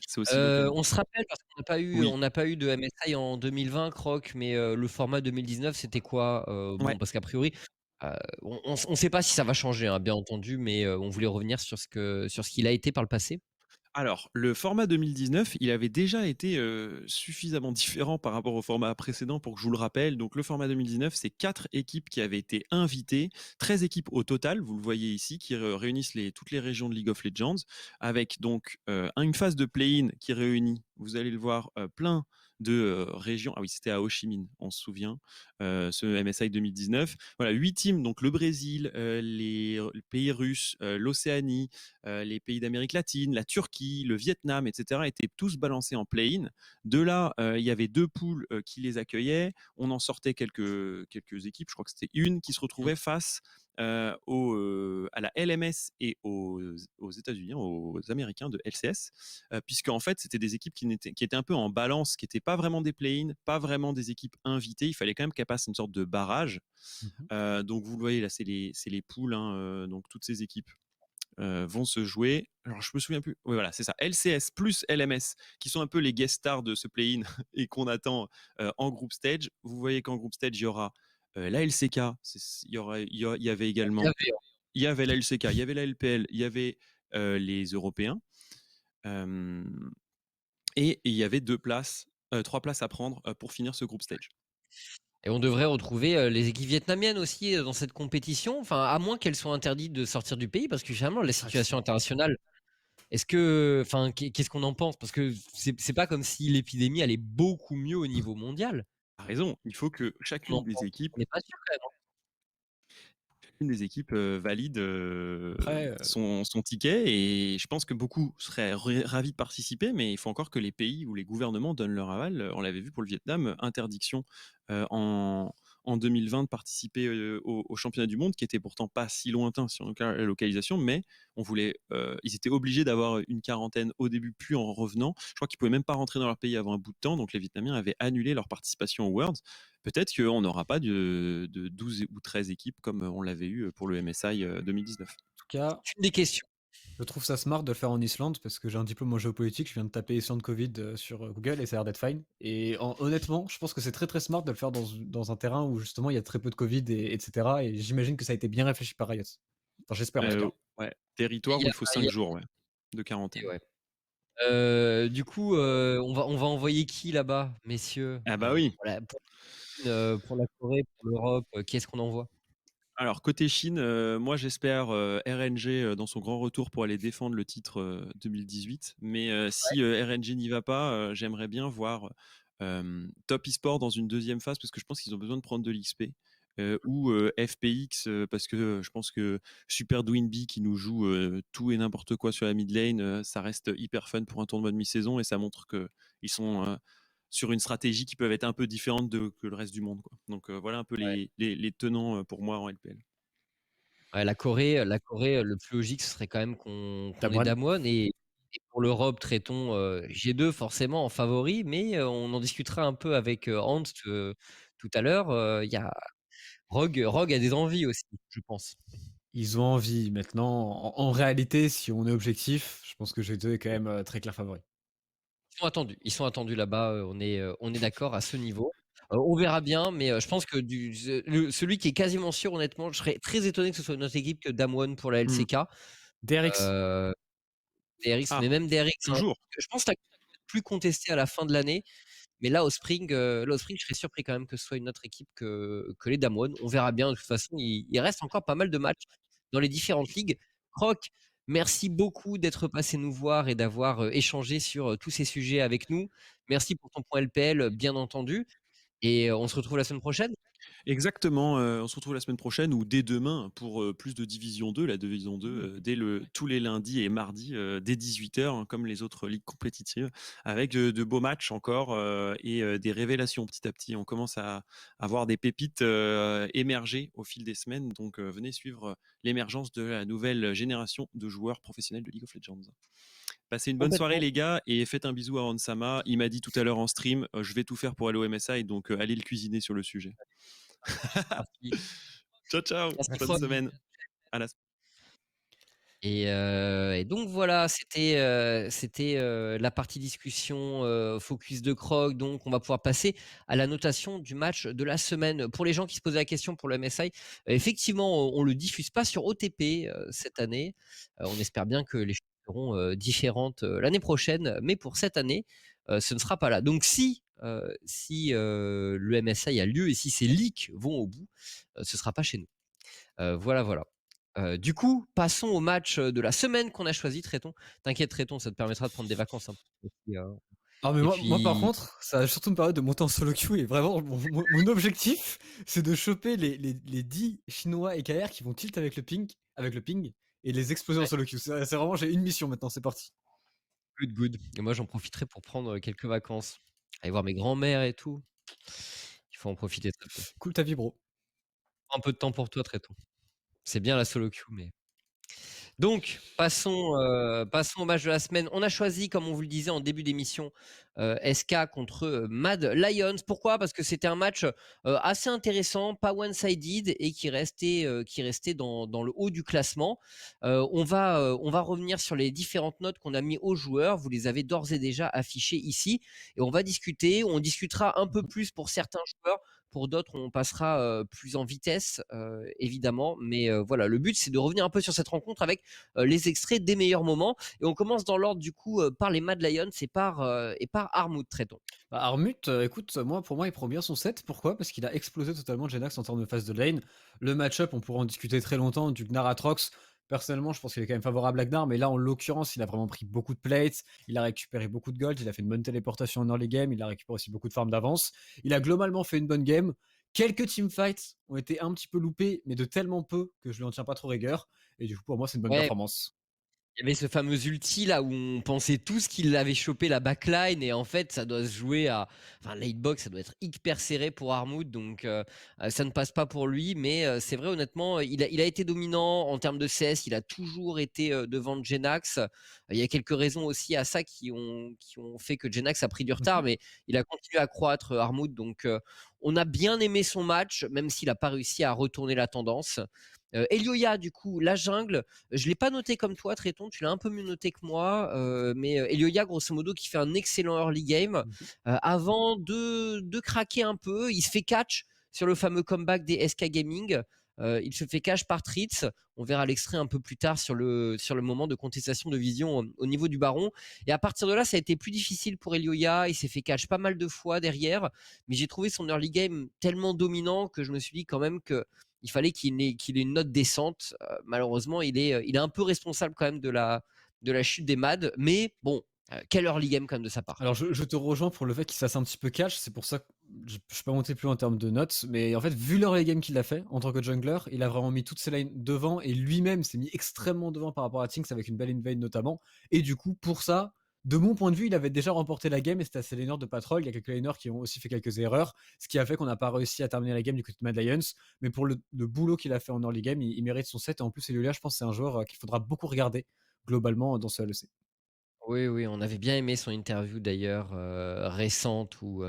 C'est aussi l'occasion. On se rappelle parce Oui, on n'a pas eu de MSI en 2020, Croc, mais le format 2019, c'était quoi? ouais. Bon, parce qu'a priori, on sait pas si ça va changer, hein, bien entendu, mais on voulait revenir sur ce qu'il a été par le passé. Alors, le format 2019, il avait déjà été, suffisamment différent par rapport au format précédent pour que je vous le rappelle. Donc le format 2019, c'est 4 équipes qui avaient été invitées, 13 équipes au total, vous le voyez ici, qui réunissent toutes les régions de League of Legends, avec donc, une phase de play-in qui réunit, vous allez le voir, plein de, régions. Ah oui, c'était à Ho Chi Minh, on se souvient, ce MSI 2019. Voilà, 8 teams, donc le Brésil, les pays russes, l'Océanie, les pays d'Amérique latine, la Turquie, le Vietnam, etc., étaient tous balancés en play-in. De là, il y avait 2 poules, qui les accueillaient. On en sortait quelques équipes, je crois que c'était une, qui se Mmh. retrouvait face, à la LMS et aux États-Unis, aux Américains de LCS, puisque en fait, c'était des équipes qui étaient un peu en balance, qui n'étaient pas vraiment des play-in, pas vraiment des équipes invitées. Il fallait quand même qu'elles passent une sorte de barrage. Mhm. Donc vous le voyez là, c'est les poules, hein, donc toutes ces équipes vont se jouer. Alors, je me souviens plus. Oui, voilà, c'est ça. LCS plus LMS, qui sont un peu les guest stars de ce play-in et qu'on attend en group stage. Vous voyez qu'en group stage, il y aura la LCK. Il y avait Il y également. avait, Il y avait la LCK, il y avait la LPL, il y avait les Européens. Et il y avait 3 places à prendre pour finir ce group stage. et on devrait retrouver les équipes vietnamiennes aussi dans cette compétition, enfin, à moins qu'elles soient interdites de sortir du pays, parce que finalement, la situation internationale, est-ce que, enfin, qu'est-ce qu'on en pense? Parce que c'est pas comme si l'épidémie allait beaucoup mieux au niveau mondial. Tu as raison, il faut que On en chacune des pense. équipes On n'est pas sûr quand même, hein. valide Après, son ticket, et je pense que beaucoup seraient ravis de participer, mais il faut encore que les pays ou les gouvernements donnent leur aval. On l'avait vu pour le Vietnam, interdiction en 2020 de participer au championnat du monde, qui était pourtant pas si lointain sur la localisation, mais ils étaient obligés d'avoir une quarantaine au début, puis en revenant. Je crois qu'ils pouvaient même pas rentrer dans leur pays avant un bout de temps, donc les Vietnamiens avaient annulé leur participation au Worlds. Peut-être qu'on n'aura pas de 12 ou 13 équipes comme on l'avait eu pour le MSI 2019. en tout cas, C'est une des questions. je trouve ça smart de le faire en Islande parce que j'ai un diplôme en géopolitique. Je viens de taper Islande Covid sur Google et ça a l'air d'être fine. Et honnêtement, je pense que c'est très très smart de le faire dans un terrain où justement il y a très peu de Covid, etc. Et j'imagine que ça a été bien réfléchi par Riot. Enfin, j'espère en tout cas. Ouais, territoire Il où y il a, faut il 5 y a- jours de quarantaine. ouais. Du coup, on va envoyer qui là-bas, messieurs? Ah bah oui. Pour la Corée, pour l'Europe, qui est-ce qu'on envoie? Alors côté Chine, moi j'espère RNG dans son grand retour pour aller défendre le titre 2018. Mais si RNG n'y va pas, j'aimerais bien voir Top eSport dans une deuxième phase, parce que je pense qu'ils ont besoin de prendre de l'XP. Ou FPX, parce que je pense que Super Dwinby qui nous joue tout et n'importe quoi sur la mid lane, ça reste hyper fun pour un tournoi de mi-saison, et ça montre qu'ils sont sur une stratégie qui peut être un peu différente que le reste du monde, quoi. Donc voilà un peu Ouais. les tenants pour moi en LPL. Ouais, la Corée, le plus logique, ce serait quand même qu'on ait Damwon. Damwon, et pour l'Europe, traitons G2 forcément en favori, mais on en discutera un peu avec Hans tout à l'heure. Il y a Rogue a des envies aussi, je pense. Ils ont envie. Maintenant, en réalité, si on est objectif, je pense que G2 est quand même très clair favori. Ils sont attendus là-bas, on est d'accord à ce niveau. On verra bien, mais je pense que celui qui est quasiment sûr, honnêtement, je serais très étonné que ce soit une autre équipe que Damwon pour la Hmm. LCK. DRX. Euh, DRX, Ah, mais même DRX, hein. toujours. Je pense que la cote va être plus contestée à la fin de l'année, mais là, au Spring, je serais surpris quand même que ce soit une autre équipe que les Damwon. On verra bien. De toute façon, il reste encore pas mal de matchs dans les différentes ligues. Croc, merci beaucoup d'être passé nous voir et d'avoir échangé sur tous ces sujets avec nous. Merci pour ton point LPL, bien entendu. Et on se retrouve la semaine prochaine. Exactement. On se retrouve la semaine prochaine ou dès demain pour plus de Division 2. La Division 2, tous les lundis et mardis dès 18h, hein, comme les autres ligues compétitives, avec de beaux matchs encore et des révélations petit à petit. On commence à avoir des pépites émerger au fil des semaines. Donc venez suivre l'émergence de la nouvelle génération de joueurs professionnels de League of Legends. Passez une bonne soirée Complètement. les gars, et faites un bisou à Hansama. Il m'a dit tout à l'heure en stream, je vais tout faire pour aller au MSI, donc allez le cuisiner sur le sujet. Merci. Ciao ciao, Merci, bonne Croc. Merci. semaine. À la Et donc voilà, c'était la partie discussion focus de Croc. Donc on va pouvoir passer à la notation du match de la semaine. Pour les gens qui se posaient la question pour le MSI, effectivement, on le diffuse pas sur OTP cette année. On espère bien que les choses seront différentes l'année prochaine, mais pour cette année, ce ne sera pas là. Donc si le MSI a lieu et si ces leaks vont au bout, ce sera pas chez nous. Voilà, voilà. Du coup, passons au match de la semaine qu'on a choisi, Tréton. T'inquiète, Tréton, ça te permettra de prendre des vacances un peu aussi, hein. Ah mais Et moi par puis, contre, ça va surtout me permettre de monter en solo queue et vraiment mon objectif c'est de choper les 10 Chinois EKR qui vont tilt avec le ping et les exploser en ouais, solo queue. C'est vraiment, j'ai une mission maintenant, c'est parti. good, good. Et moi, j'en profiterai pour prendre quelques vacances. Aller voir mes grands-mères et tout. Il faut en profiter, Tréton. Cool ta vie bro. Prends un peu de temps pour toi, Tréton. C'est bien la solo queue, mais Donc, passons au match de la semaine. On a choisi, comme on vous le disait en début d'émission, SK contre Mad Lions. Pourquoi? Parce que c'était un match assez intéressant, pas one-sided et qui restait dans le haut du classement. On va revenir sur les différentes notes qu'on a mis aux joueurs. Vous les avez d'ores et déjà affichées ici. Et on va discuter. On discutera un peu plus pour certains joueurs. Pour d'autres, on passera plus en vitesse, évidemment. Mais voilà, le but, c'est de revenir un peu sur cette rencontre avec les extraits des meilleurs moments. Et on commence dans l'ordre du coup par les Mad Lions et par Armut Traitons. Bah, Armut, écoute, moi, pour moi, il prend bien son set. Pourquoi? Parce qu'il a explosé totalement Genax en termes de phase de lane. Le match-up, on pourra en discuter très longtemps, du Gnar Atrox. Personnellement, je pense qu'il est quand même favorable à Gnar, mais là, en l'occurrence, il a vraiment pris beaucoup de plates, il a récupéré beaucoup de gold, il a fait une bonne téléportation en early game, il a récupéré aussi beaucoup de farm d'avance. Il a globalement fait une bonne game. Quelques teamfights ont été un petit peu loupés, mais de tellement peu que je lui en tiens pas trop rigueur. Et du coup, pour moi, c'est une bonne Ouais, performance. il y avait ce fameux ulti là où on pensait tous qu'il avait chopé la backline et en fait ça doit se jouer à, enfin latebox ça doit être hyper serré pour Armut donc ça ne passe pas pour lui mais c'est vrai honnêtement il a été dominant en termes de CS, il a toujours été devant Genax. Il y a quelques raisons aussi à ça qui ont fait que Genax a pris du retard mais il a continué à croître Armut donc on a bien aimé son match même s'il n'a pas réussi à retourner la tendance. Elioya du coup la jungle, je l'ai pas noté comme toi, Tréton, tu l'as un peu mieux noté que moi, mais Elioya, grosso modo, qui fait un excellent early game, Mhm. avant de craquer un peu, il se fait catch sur le fameux comeback des SK Gaming. Il se fait catch par Tritz. On verra l'extrait un peu plus tard sur le moment de contestation de vision au niveau du baron. Et à partir de là, ça a été plus difficile pour Elioya. Il s'est fait catch pas mal de fois derrière. Mais j'ai trouvé son early game tellement dominant que je me suis dit quand même que il fallait qu'il ait une note décente. Malheureusement, il est un peu responsable quand même de la chute des MAD. Mais bon, quel early game quand même de sa part. Alors, je te rejoins pour le fait qu'il se fasse un petit peu catch, c'est pour ça que je peux pas monter plus en termes de notes, mais en fait, vu l'early game qu'il a fait en tant que jungler, il a vraiment mis toutes ses lanes devant et lui-même s'est mis extrêmement devant par rapport à Tinks avec une belle invade notamment. Et du coup, pour ça, de mon point de vue, il avait déjà remporté la game et c'était à ses laners de patrol. Il y a quelques laners qui ont aussi fait quelques erreurs, ce qui a fait qu'on n'a pas réussi à terminer la game du côté de Mad Lions. Mais pour le boulot qu'il a fait en early game, il mérite son set et en plus, Elulia, je pense que c'est un joueur qu'il faudra beaucoup regarder globalement dans ce LEC. Oui, oui, on avait bien aimé son interview d'ailleurs récente où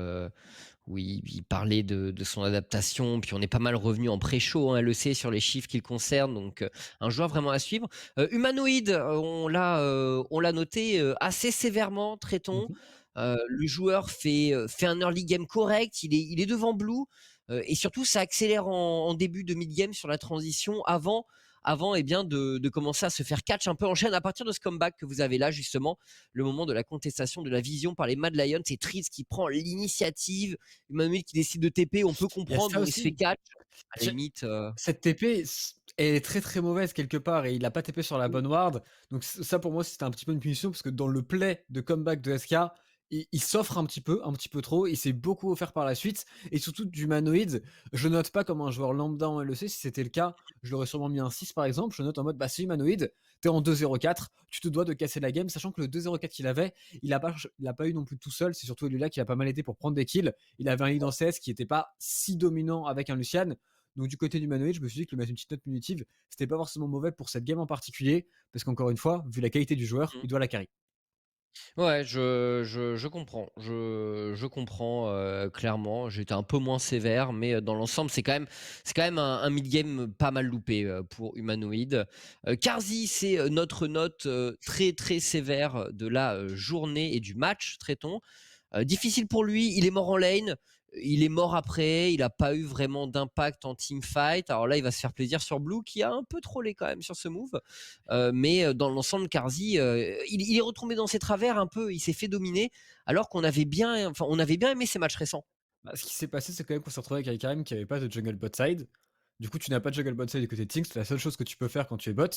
il parlait de son adaptation. Puis on est pas mal revenu en pré-show, hein, elle le sait, sur les chiffres qu'il concerne. Donc un joueur vraiment à suivre. Humanoïde, on l'a noté assez sévèrement, traitons. Mhm. Le joueur fait un early game correct. Il est devant Blue. Et surtout, ça accélère en début de mid-game sur la transition avant eh bien, de commencer à se faire catch un peu en chaîne à partir de ce comeback que vous avez là, justement, le moment de la contestation de la vision par les Mad Lions. C'est Tritz qui prend l'initiative, Humanoid qui décide de TP, on peut Il y a comprendre, ça bon, il se fait aussi. catch, à la limite. Cette TP, elle est très très mauvaise quelque part et il a pas TP sur la bonne ward. Donc ça pour moi c'était un petit peu une punition parce que dans le play de comeback de SK, il s'offre un petit peu trop. Il s'est beaucoup offert par la suite et surtout d'humanoïde. Je note pas comme un joueur lambda en LEC. Si c'était le cas, je l'aurais sûrement mis un 6 par exemple. Je note en mode bah c'est humanoïde, t'es en 2-0-4, tu te dois de casser la game, sachant que le 2-0-4 qu'il avait, il a pas eu non plus tout seul. C'est surtout lui là qui a pas mal aidé pour prendre des kills. Il avait un lead en CS qui était pas si dominant avec un Lucian. Donc du côté d'humanoïde, je me suis dit que lui mettre une petite note punitive, c'était pas forcément mauvais pour cette game en particulier, parce qu'encore une fois, vu la qualité du joueur, il doit la carry. Ouais, je comprends. Je comprends clairement. J'étais un peu moins sévère, mais dans l'ensemble, c'est quand même un mid-game pas mal loupé pour Humanoid. Karzi, c'est notre note très très sévère de la journée et du match, traitons. Difficile pour lui, il est mort en lane, il est mort après, il n'a pas eu vraiment d'impact en teamfight. Alors là, il va se faire plaisir sur Blue, qui a un peu trollé quand même sur ce move. Mais dans l'ensemble, Karzi, il est retombé dans ses travers un peu, il s'est fait dominer, alors on avait bien aimé ses matchs récents. Bah, ce qui s'est passé, c'est quand même qu'on s'est retrouvé avec Ikarim qui avait pas de jungle bot side. Du coup, tu n'as pas de jungle bot side du côté de Tinks. La seule chose que tu peux faire quand tu es bot,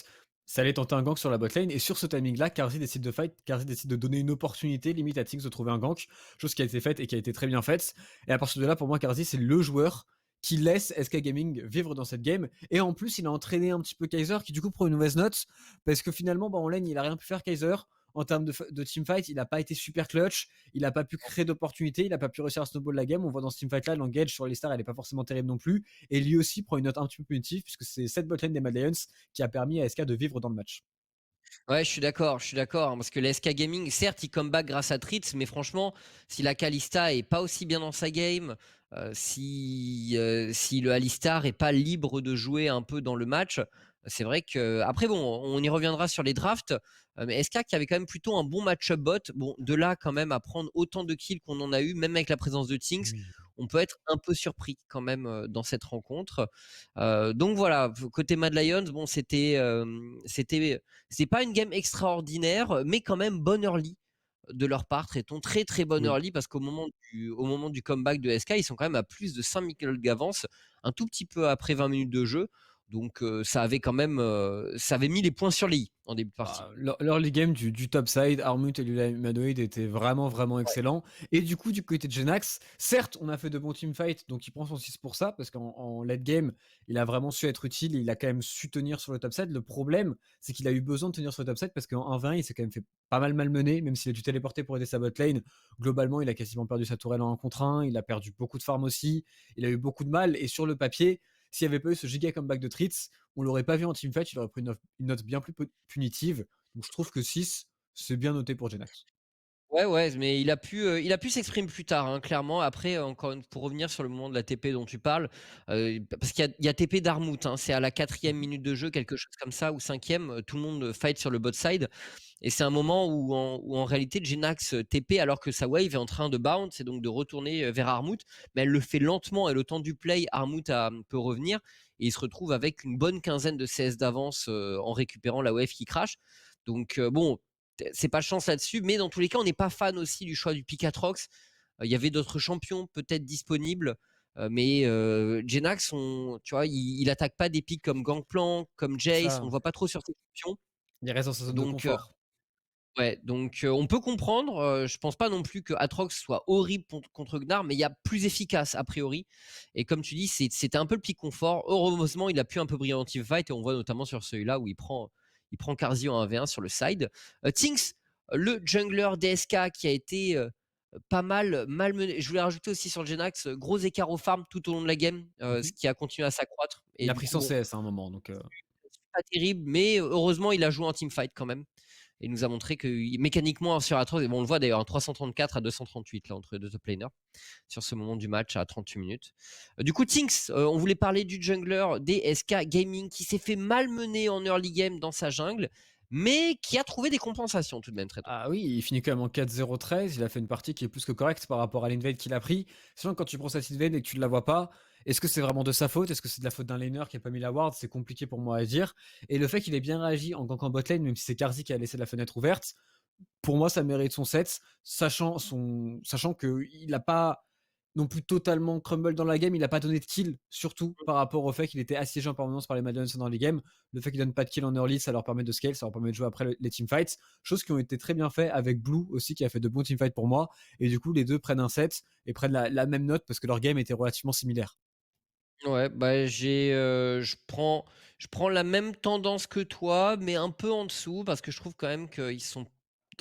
c'est aller tenter un gank sur la bot lane. Et sur ce timing-là, Karzi décide de fight. Karzi décide de donner une opportunité limite à Tinks de trouver un gank. Chose qui a été faite et qui a été très bien faite. Et à partir de là, pour moi, Karzi, c'est le joueur qui laisse SK Gaming vivre dans cette game. Et en plus, il a entraîné un petit peu Kaiser qui, du coup, prend une mauvaise note. Parce que finalement, bah, en lane, il a rien pu faire, Kaiser. En termes de teamfight, il n'a pas été super clutch. Il n'a pas pu créer d'opportunités, il n'a pas pu réussir à snowball la game. On voit dans ce teamfight là, l'engage sur les stars, elle est pas forcément terrible non plus. Et lui aussi prend une note un petit peu punitive, puisque c'est cette botlane des Mad Lions qui a permis à SK de vivre dans le match. Ouais, je suis d'accord, hein, parce que l'SK Gaming, certes, il come back grâce à Tritz, mais franchement, si la Kalista est pas aussi bien dans sa game, si le Alistar est pas libre de jouer un peu dans le match, c'est vrai que après bon, on y reviendra sur les drafts, mais SK qui avait quand même plutôt un bon match-up bot, bon, de là quand même à prendre autant de kills qu'on en a eu, même avec la présence de Tinks, Oui. on peut être un peu surpris quand même dans cette rencontre. Donc voilà, côté Mad Lions, bon, c'était pas une game extraordinaire, mais quand même bonne early de leur part, traitons très très bonne Oui. early parce au moment du comeback de SK, ils sont quand même à plus de 5000 d'avance, un tout petit peu après 20 minutes de jeu. Donc ça avait quand même, ça avait mis les points sur les i en début de partie. Bah, l'early game du top side, Armut et Lula Humanoid étaient vraiment, vraiment Ouais. excellents. Et du coup, du côté de Genax, certes, on a fait de bons teamfights, donc il prend son 6 pour ça, parce qu'en late game, il a vraiment su être utile, et il a quand même su tenir sur le top side. Le problème, c'est qu'il a eu besoin de tenir sur le top side, parce qu'en 1v1, il s'est quand même fait pas mal malmener, même s'il a dû téléporter pour aider sa bot lane. Globalement, il a quasiment perdu sa tourelle en 1 contre 1, il a perdu beaucoup de farm aussi, il a eu beaucoup de mal, et sur le papier, s'il n'y avait pas eu ce giga comeback de Tritz, on l'aurait pas vu en teamfight, il aurait pris une note bien plus punitive. Donc je trouve que 6, c'est bien noté pour Genax. Ouais, ouais, mais il a pu s'exprimer plus tard, hein, clairement. Après, encore pour revenir sur le moment de la TP dont tu parles, parce qu'il y a TP d'Armut, hein, c'est à la 4e Mhm. minute de jeu, quelque chose comme ça, ou 5e, tout le monde fight sur le bot side. Et c'est un moment où en réalité Genax TP alors que sa wave est en train de bounce et donc de retourner vers Armut, mais elle le fait lentement et le temps du play, Armut peut revenir et il se retrouve avec une bonne quinzaine de CS d'avance en récupérant la wave qui crash. Donc bon, c'est pas chance là-dessus, mais dans tous les cas, on n'est pas fan aussi du choix du Picatrox. Il y avait d'autres champions peut-être disponibles, mais Genax, tu vois, il attaque pas des pics comme Gangplank, comme C'est Jace, on ça. le voit pas trop sur ces options. Il reste dans sa zone de Donc confort. ouais, donc on peut comprendre. Je pense pas non plus que Atrox soit horrible contre Gnar, mais il y a plus efficace a priori. Et comme tu dis, c'était un peu le pic confort. Heureusement, il a pu un peu briller en teamfight et on voit notamment sur celui-là où il prend Carzio en 1v1 sur le side. Tinks, le jungler DSK qui a été pas mal malmené. Je voulais rajouter aussi sur le Genax, gros écart au farm tout au long de la game, ce Mhm. qui a continué à s'accroître. Il Et a du pris coup, 100 bon, CS à un moment, donc pas terrible, mais heureusement, il a joué en teamfight quand même. Et il nous a montré que mécaniquement sur Atrox, bon, on le voit d'ailleurs en 334 à 238 là, entre les deux top laners sur ce moment du match à 38 minutes. Du coup, Tinks, on voulait parler du jungler DSK Gaming qui s'est fait malmener en early game dans sa jungle, mais qui a trouvé des compensations tout de même très tôt. ah oui, il finit quand même en 4-0-13. Il a fait une partie qui est plus que correcte par rapport à l'invade qu'il a pris. Sinon, quand tu prends cette invade et que tu ne la vois pas, est-ce que c'est vraiment de sa faute? Est-ce que c'est de la faute d'un laner qui a pas mis la ward? C'est compliqué pour moi à dire. Et le fait qu'il ait bien réagi en gankant botlane, même si c'est Karzi qui a laissé la fenêtre ouverte, pour moi, ça mérite son set, sachant qu'il n'a pas non plus totalement crumble dans la game, il n'a pas donné de kill, surtout par rapport au fait qu'il était assiégé en permanence par les Madden dans les games. Le fait qu'il donne pas de kill en early, ça leur permet de scale, ça leur permet de jouer après les teamfights. Choses qui ont été très bien fait avec Blue aussi, qui a fait de bons teamfights pour moi. Et du coup, les deux prennent un set et prennent la même note parce que leur game était relativement similaire. Ouais, bah je prends la même tendance que toi, mais un peu en dessous, parce que je trouve quand même qu'ils sont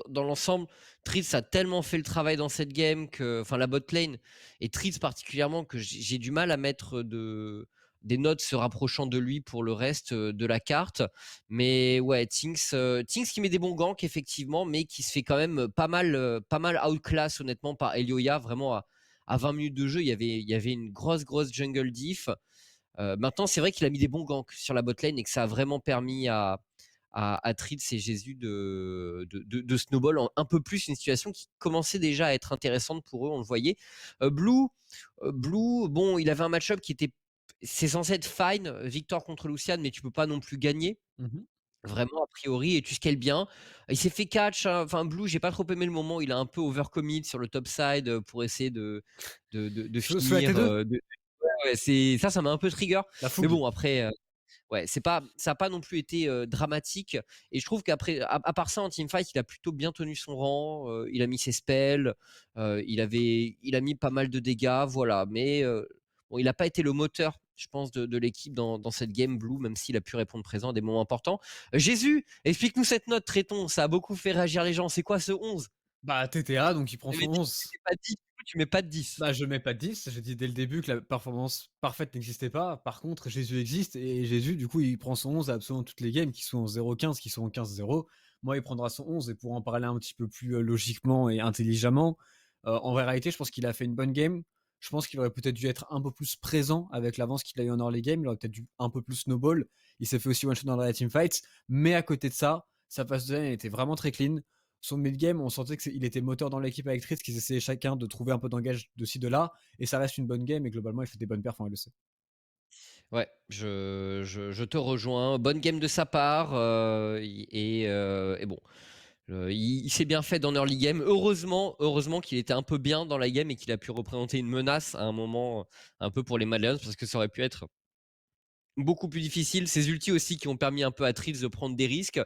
dans l'ensemble, Tritz a tellement fait le travail dans cette game que, enfin la bot lane et Tritz particulièrement que j'ai du mal à mettre des notes se rapprochant de lui pour le reste de la carte. Mais ouais, Tinks qui met des bons ganks effectivement, mais qui se fait quand même pas mal outclass honnêtement par Elioya. Vraiment à 20 minutes de jeu, il y avait une grosse jungle diff. Maintenant, c'est vrai qu'il a mis des bons ganks sur la bot lane et que ça a vraiment permis à Tritz et Jésus de snowball un peu plus une situation qui commençait déjà à être intéressante pour eux, on le voyait. Blue, bon, il avait un match-up qui était, c'est censé être fine, victoire contre Lucian, mais tu peux pas non plus gagner. Mhm. Vraiment, a priori, et tu scales bien. Il s'est fait catch, hein. Enfin, Blue, j'ai pas trop aimé le moment. Il a un peu overcommit sur le top side pour essayer de Sous la finir. T2, Ouais, ça m'a un peu trigger. la Mais fougue. bon, après, ouais, ça a pas non plus été dramatique. Et je trouve qu'après, à part ça, en teamfight, il a plutôt bien tenu son rang. Il a mis ses spells. Il a mis pas mal de dégâts. Voilà. Mais bon, il n'a pas été le moteur, je pense, de l'équipe dans cette game Blue, même s'il a pu répondre présent à des moments importants. Jésus, explique-nous cette note, traitons. Ça a beaucoup fait réagir les gens. C'est quoi ce 11? Bah, TTA, donc il prend J'avais son dit que 11. c'était pas 10. tu mets pas de 10. Bah, je mets pas de 10, j'ai dit dès le début que la performance parfaite n'existait pas. Par contre, Jésus existe et Jésus, du coup, il prend son 11 à absolument toutes les games, qui sont en 0-15, qui sont en 15-0. Moi, il prendra son 11 et pour en parler un petit peu plus logiquement et intelligemment, en réalité, je pense qu'il a fait une bonne game. Je pense qu'il aurait peut-être dû être un peu plus présent avec l'avance qu'il a eu en early game. Il aurait peut-être dû un peu plus snowball. Il s'est fait aussi one shot dans la teamfight. Mais à côté de ça, sa phase de lane était vraiment très clean. Son mid-game, on sentait qu'il était moteur dans l'équipe avec Tritz, qu'ils essayaient chacun de trouver un peu d'engage de ci, de là, et ça reste une bonne game, et globalement, il fait des bonnes perfs en LEC. Ouais, je te rejoins. Bonne game de sa part. Et bon, il s'est bien fait dans early game. Heureusement qu'il était un peu bien dans la game et qu'il a pu représenter une menace à un moment un peu pour les Mad Lions, parce que ça aurait pu être beaucoup plus difficile. Ces ultis aussi qui ont permis un peu à Tritz de prendre des risques.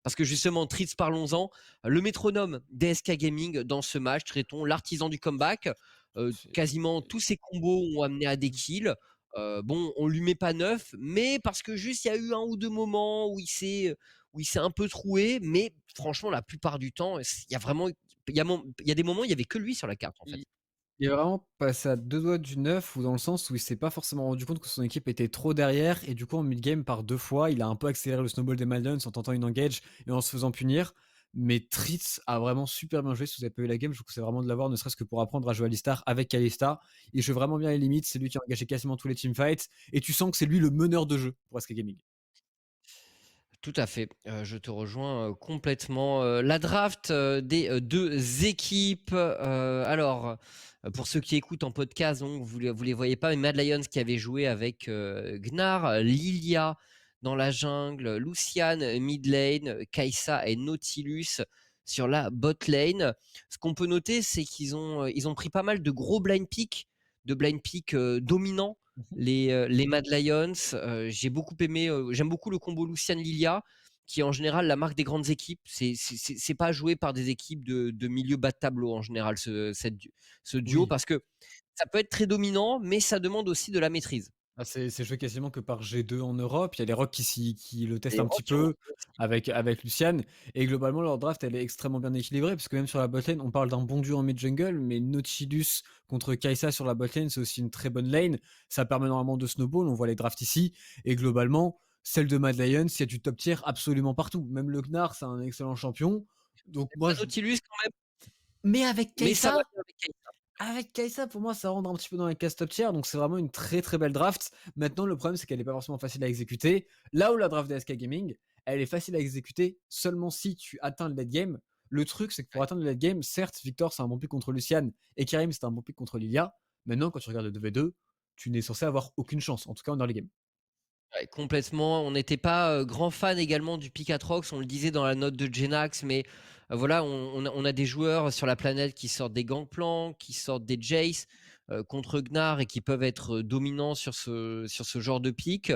Parce que justement, Tritz, parlons-en, le métronome DSK Gaming dans ce match, traitons l'artisan du comeback. C'est- Quasiment tous ses combos ont amené à des kills. Bon, on lui met pas 9, mais parce que juste il y a eu un ou deux moments où il s'est un peu troué. Mais franchement, la plupart du temps, il y a vraiment, il y a des moments où il y avait que lui sur la carte en fait. Il il est vraiment passé à deux doigts du neuf, ou dans le sens où il s'est pas forcément rendu compte que son équipe était trop derrière, et du coup, en mid-game, par deux fois, il a un peu accéléré le snowball des Malions en tentant une engage et en se faisant punir. Mais Tritz a vraiment super bien joué. Si vous avez pas eu la game, je vous conseille vraiment de l'avoir, ne serait-ce que pour apprendre à jouer Alistar avec Kalista. Il joue vraiment bien les limites, c'est lui qui a engagé quasiment tous les teamfights, et tu sens que c'est lui le meneur de jeu pour SK Gaming. Tout à fait, je te rejoins complètement. La draft des deux équipes. Alors, pour ceux qui écoutent en podcast, donc, vous les voyez pas, mais Mad Lions qui avait joué avec Gnar, Lilia dans la jungle, Lucian mid lane, Kai'Sa et Nautilus sur la bot lane. Ce qu'on peut noter, c'est ils ont pris pas mal de gros blind pick, dominants les Mad Lions. J'ai beaucoup aimé, j'aime beaucoup le combo Lucian Lilia, qui est en général la marque des grandes équipes. C'est pas joué par des équipes de milieu bas de tableau en général, ce duo, Oui, parce que ça peut être très dominant, mais ça demande aussi de la maîtrise. ah, c'est joué quasiment que par G2 en Europe. Il y a les Rocs qui le testent Les un petit Rocs, ils ont- peu avec Lucian. Et globalement, leur draft, elle est extrêmement bien équilibrée. Parce que même sur la botlane, on parle d'un bon duo en mid-jungle. Mais Nautilus contre Kai'Sa sur la botlane, c'est aussi une très bonne lane. Ça permet normalement de snowball. On voit les drafts ici. Et globalement, celle de Mad Lions, il y a du top tier absolument partout. Même le Gnar, c'est un excellent champion. Donc moi, Pas Nautilus quand même, mais avec mais ça va Kai'Sa, bien avec Kai'Sa. pour moi, ça rentre un petit peu dans les cases top tier, donc c'est vraiment une très très belle draft. Maintenant, le problème, c'est qu'elle n'est pas forcément facile à exécuter. Là où la draft de SK Gaming, elle est facile à exécuter seulement si tu atteins le late game. Le truc, c'est que pour atteindre le late game, certes, Victor, c'est un bon pick contre Lucian, et Karim, c'est un bon pick contre Lilia. Maintenant, quand tu regardes le 2v2, tu n'es censé avoir aucune chance, en tout cas en early game. Ouais, complètement. On n'était pas grand fan également du pick Atrox, on le disait dans la note de Genax, mais voilà, on a des joueurs sur la planète qui sortent des Gangplank, qui sortent des Jace contre Gnar et qui peuvent être dominants sur ce genre de pick.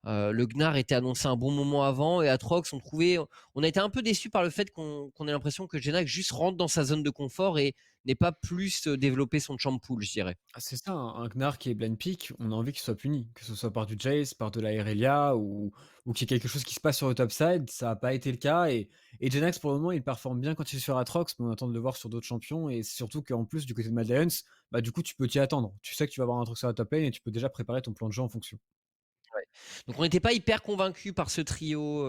Le Gnar était annoncé un bon moment avant et Atrox, on a été un peu déçus par le fait qu'on ait l'impression que Genax juste rentre dans sa zone de confort et n'est pas plus développé son champ pool, je dirais. Ah, c'est ça, un Gnar qui est blind pick, on a envie qu'il soit puni, que ce soit par du Jace, par de la Irelia, ou qu'il y ait quelque chose qui se passe sur le top side. Ça n'a pas été le cas, et Genax pour le moment il performe bien quand il est sur Atrox, mais on attend de le voir sur d'autres champions, et surtout qu'en plus du côté de Mad Lions, bah du coup tu peux t'y attendre. Tu sais que tu vas avoir un truc sur la top lane et tu peux déjà préparer ton plan de jeu en fonction. Ouais. Donc on n'était pas hyper convaincus par ce trio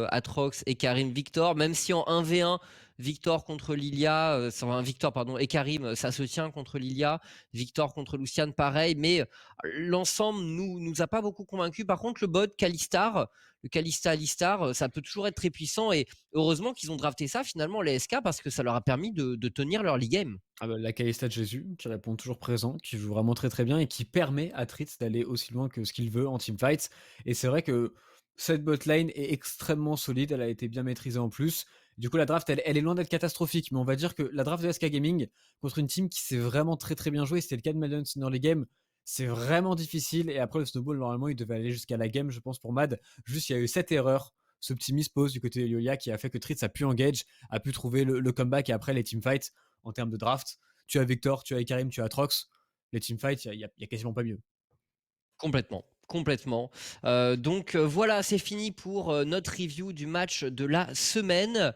Atrox et Karim Victor, même si en 1v1 Victor contre Lilia, enfin Victor pardon et Karim, ça se tient contre Lilia, Victor contre Lucian pareil, mais l'ensemble nous a pas beaucoup convaincus. Par contre le bot Kalistar, le Kalista Alistar, ça peut toujours être très puissant et heureusement qu'ils ont drafté ça finalement les SK parce que ça leur a permis de tenir leur league game. Ah bah, la Kalista de Jésus, qui répond toujours présent, qui joue vraiment très très bien et qui permet à Tritz d'aller aussi loin que ce qu'il veut en teamfight. Et c'est vrai que cette bot lane est extrêmement solide, elle a été bien maîtrisée en plus. Du coup, la draft, elle est loin d'être catastrophique, mais on va dire que la draft de SK Gaming contre une team qui s'est vraiment très très bien jouée, c'était le cas de Madden dans les games, c'est vraiment difficile. Et après, le snowball, normalement, il devait aller jusqu'à la game, je pense, pour Mad. Juste, il y a eu cette erreur, ce petit mispose du côté de Yolia qui a fait que Tritz a pu engage, a pu trouver le comeback et après les teamfights en termes de draft. Tu as Victor, tu as Karim, tu as Trox. Les teamfights, il y a quasiment pas mieux. Complètement. Complètement. Donc voilà, c'est fini pour notre review du match de la semaine.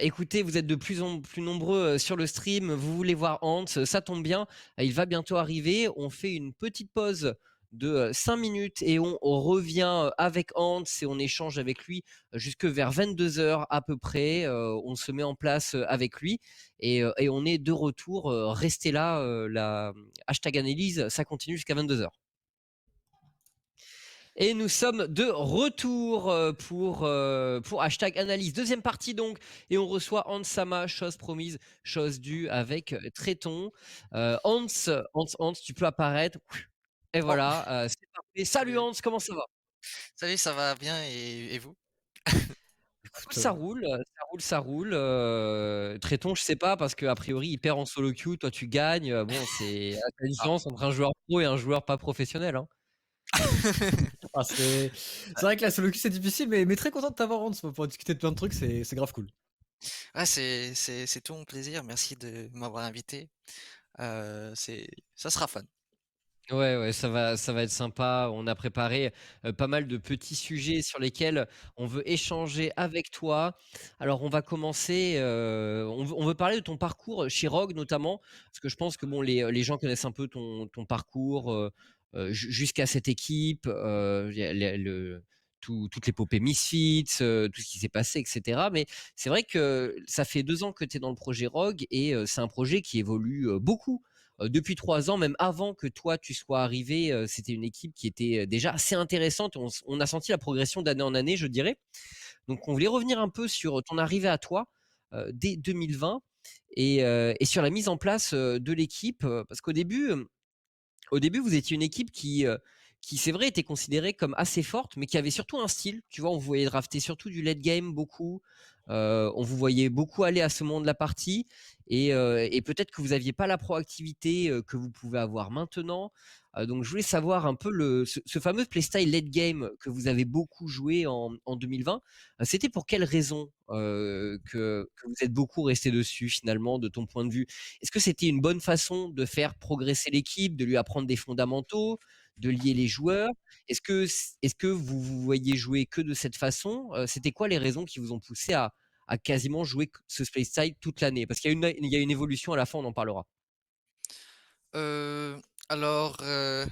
Écoutez, vous êtes de plus en plus nombreux sur le stream. Vous voulez voir Hans, ça tombe bien. Il va bientôt arriver. On fait une petite pause de 5 minutes et on revient avec Hans et on échange avec lui jusque vers 22 h à peu près. On se met en place avec lui et on est de retour. Restez là, la hashtag analyse, ça continue jusqu'à 22 h. Et nous sommes de retour pour hashtag analyse. Deuxième partie donc. Et on reçoit Hans Sama, chose promise, chose due avec Tréton. Hans, Hans, tu peux apparaître. Et Oh, voilà, c'est parfait. Salut salut. Hans, comment ça va? Salut, ça va bien et vous? Écoute, Ça roule, ça roule, ça roule. Tréton, je sais pas, parce qu'a priori, il perd en solo queue, toi tu gagnes. Bon, c'est la Ah. différence entre un joueur pro et un joueur pas professionnel, hein. c'est vrai que la solo queue c'est difficile, mais très content de t'avoir Hans pour discuter de plein de trucs, c'est grave cool. Ouais, c'est tout mon plaisir. Merci de m'avoir invité. Ça sera fun. Ouais, ouais, ça va être sympa. On a préparé pas mal de petits sujets sur lesquels on veut échanger avec toi. Alors, on va commencer. On veut parler de ton parcours chez Rogue notamment, parce que je pense que bon, les gens connaissent un peu ton parcours jusqu'à cette équipe, toute l'épopée Misfits, tout ce qui s'est passé, etc. Mais c'est vrai que ça fait 2 ans que tu es dans le projet Rogue et c'est un projet qui évolue beaucoup depuis 3 ans, même avant que toi tu sois arrivé, c'était une équipe qui était déjà assez intéressante. On a senti la progression d'année en année, je dirais. Donc on voulait revenir un peu sur ton arrivée à toi dès 2020 et sur la mise en place de l'équipe, parce qu'au début, vous étiez une équipe qui c'est vrai, était considérée comme assez forte, mais qui avait surtout un style. Tu vois, on vous voyait drafter surtout du late game beaucoup. On vous voyait beaucoup aller à ce moment de la partie. Et peut-être que vous n'aviez pas la proactivité que vous pouvez avoir maintenant. Donc, je voulais savoir un peu ce fameux playstyle late game que vous avez beaucoup joué en 2020. C'était pour quelle raison que vous êtes beaucoup resté dessus, finalement, de ton point de vue? Est-ce que c'était une bonne façon de faire progresser l'équipe, de lui apprendre des fondamentaux, de lier les joueurs? Est-ce que vous voyez jouer que de cette façon? C'était quoi les raisons qui vous ont poussé à quasiment jouer ce space style toute l'année? Parce qu'il y a une évolution à la fin, on en parlera. Euh,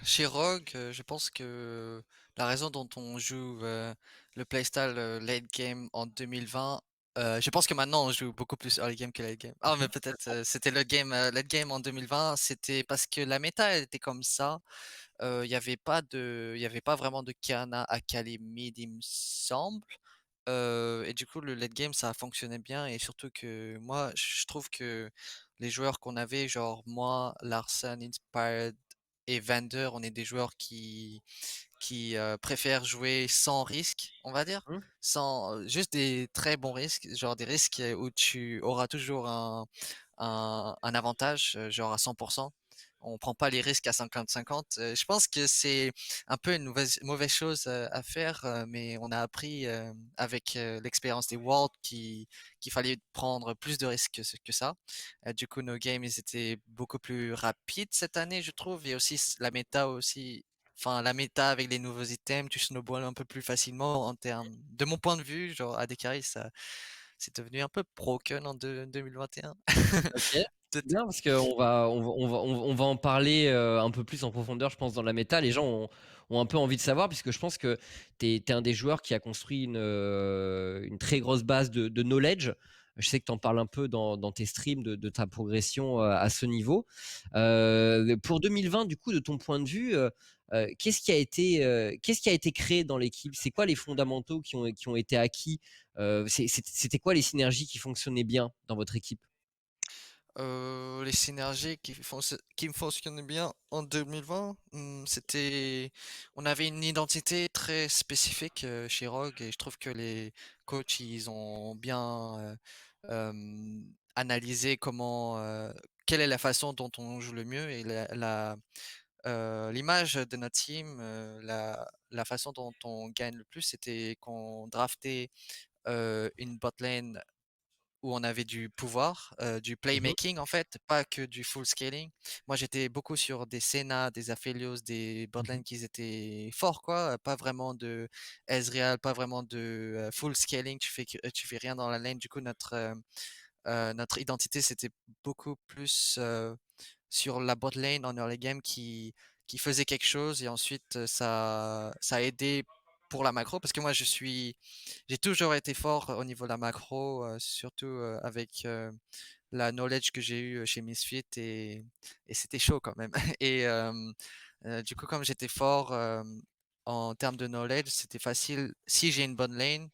chez Rogue, je pense que la raison dont on joue le playstyle late game en 2020, je pense que maintenant on joue beaucoup plus early game que late game. Ah, mais peut-être c'était late game en 2020, c'était parce que la méta elle était comme ça. Il y avait pas vraiment de Kiana à mid, il me semble. Et du coup, le late game, ça fonctionnait bien. Et surtout que moi, je trouve que les joueurs qu'on avait, genre moi, Larson, Inspired et Vander, on est des joueurs qui préfèrent jouer sans risque, on va dire. Mmh. Sans, juste des très bons risques, genre des risques où tu auras toujours un avantage, genre à 100%. On prend pas les risques à 50-50. Je pense que c'est un peu une mauvaise chose à faire, mais on a appris avec l'expérience des Worlds qu'il fallait prendre plus de risques que ça. Du coup, nos games, ils étaient beaucoup plus rapides cette année, je trouve, et aussi la méta aussi. Enfin, la méta avec les nouveaux items, tu snowballs un peu plus facilement en termes, de mon point de vue, genre AD Carry, ça, c'est devenu un peu broken en 2021. OK. C'est bien parce qu'on va en parler un peu plus en profondeur, je pense, dans la méta. Les gens ont un peu envie de savoir, puisque je pense que tu es un des joueurs qui a construit une très grosse base de knowledge. Je sais que tu en parles un peu dans tes streams de ta progression à ce niveau. Pour 2020, du coup, de ton point de vue, qu'est-ce qui a été créé dans l'équipe? C'est quoi les fondamentaux qui ont été acquis? C'était quoi les synergies qui fonctionnaient bien dans votre équipe? Les synergies qui me fonctionnaient bien en 2020, on avait une identité très spécifique chez Rogue et je trouve que les coachs, ils ont bien analysé quelle est la façon dont on joue le mieux et l'image de notre team, la façon dont on gagne le plus, c'était qu'on draftait une botlane où on avait du pouvoir, du Mhm. playmaking en fait, pas que du full scaling. Moi, j'étais beaucoup sur des Senna, des Aphelios, des Mhm. botlane qui étaient forts quoi, pas vraiment de Ezreal, pas vraiment de, full scaling. Tu fais rien dans la lane. Du coup, notre identité, c'était beaucoup plus, sur la bot lane en early game qui faisait quelque chose et ensuite ça a aidé pour la macro parce que moi j'ai toujours été fort au niveau de la macro, surtout avec la knowledge que j'ai eue chez Misfit et c'était chaud quand même. Et du coup, comme j'étais fort en termes de knowledge, c'était facile si j'ai une bonne lane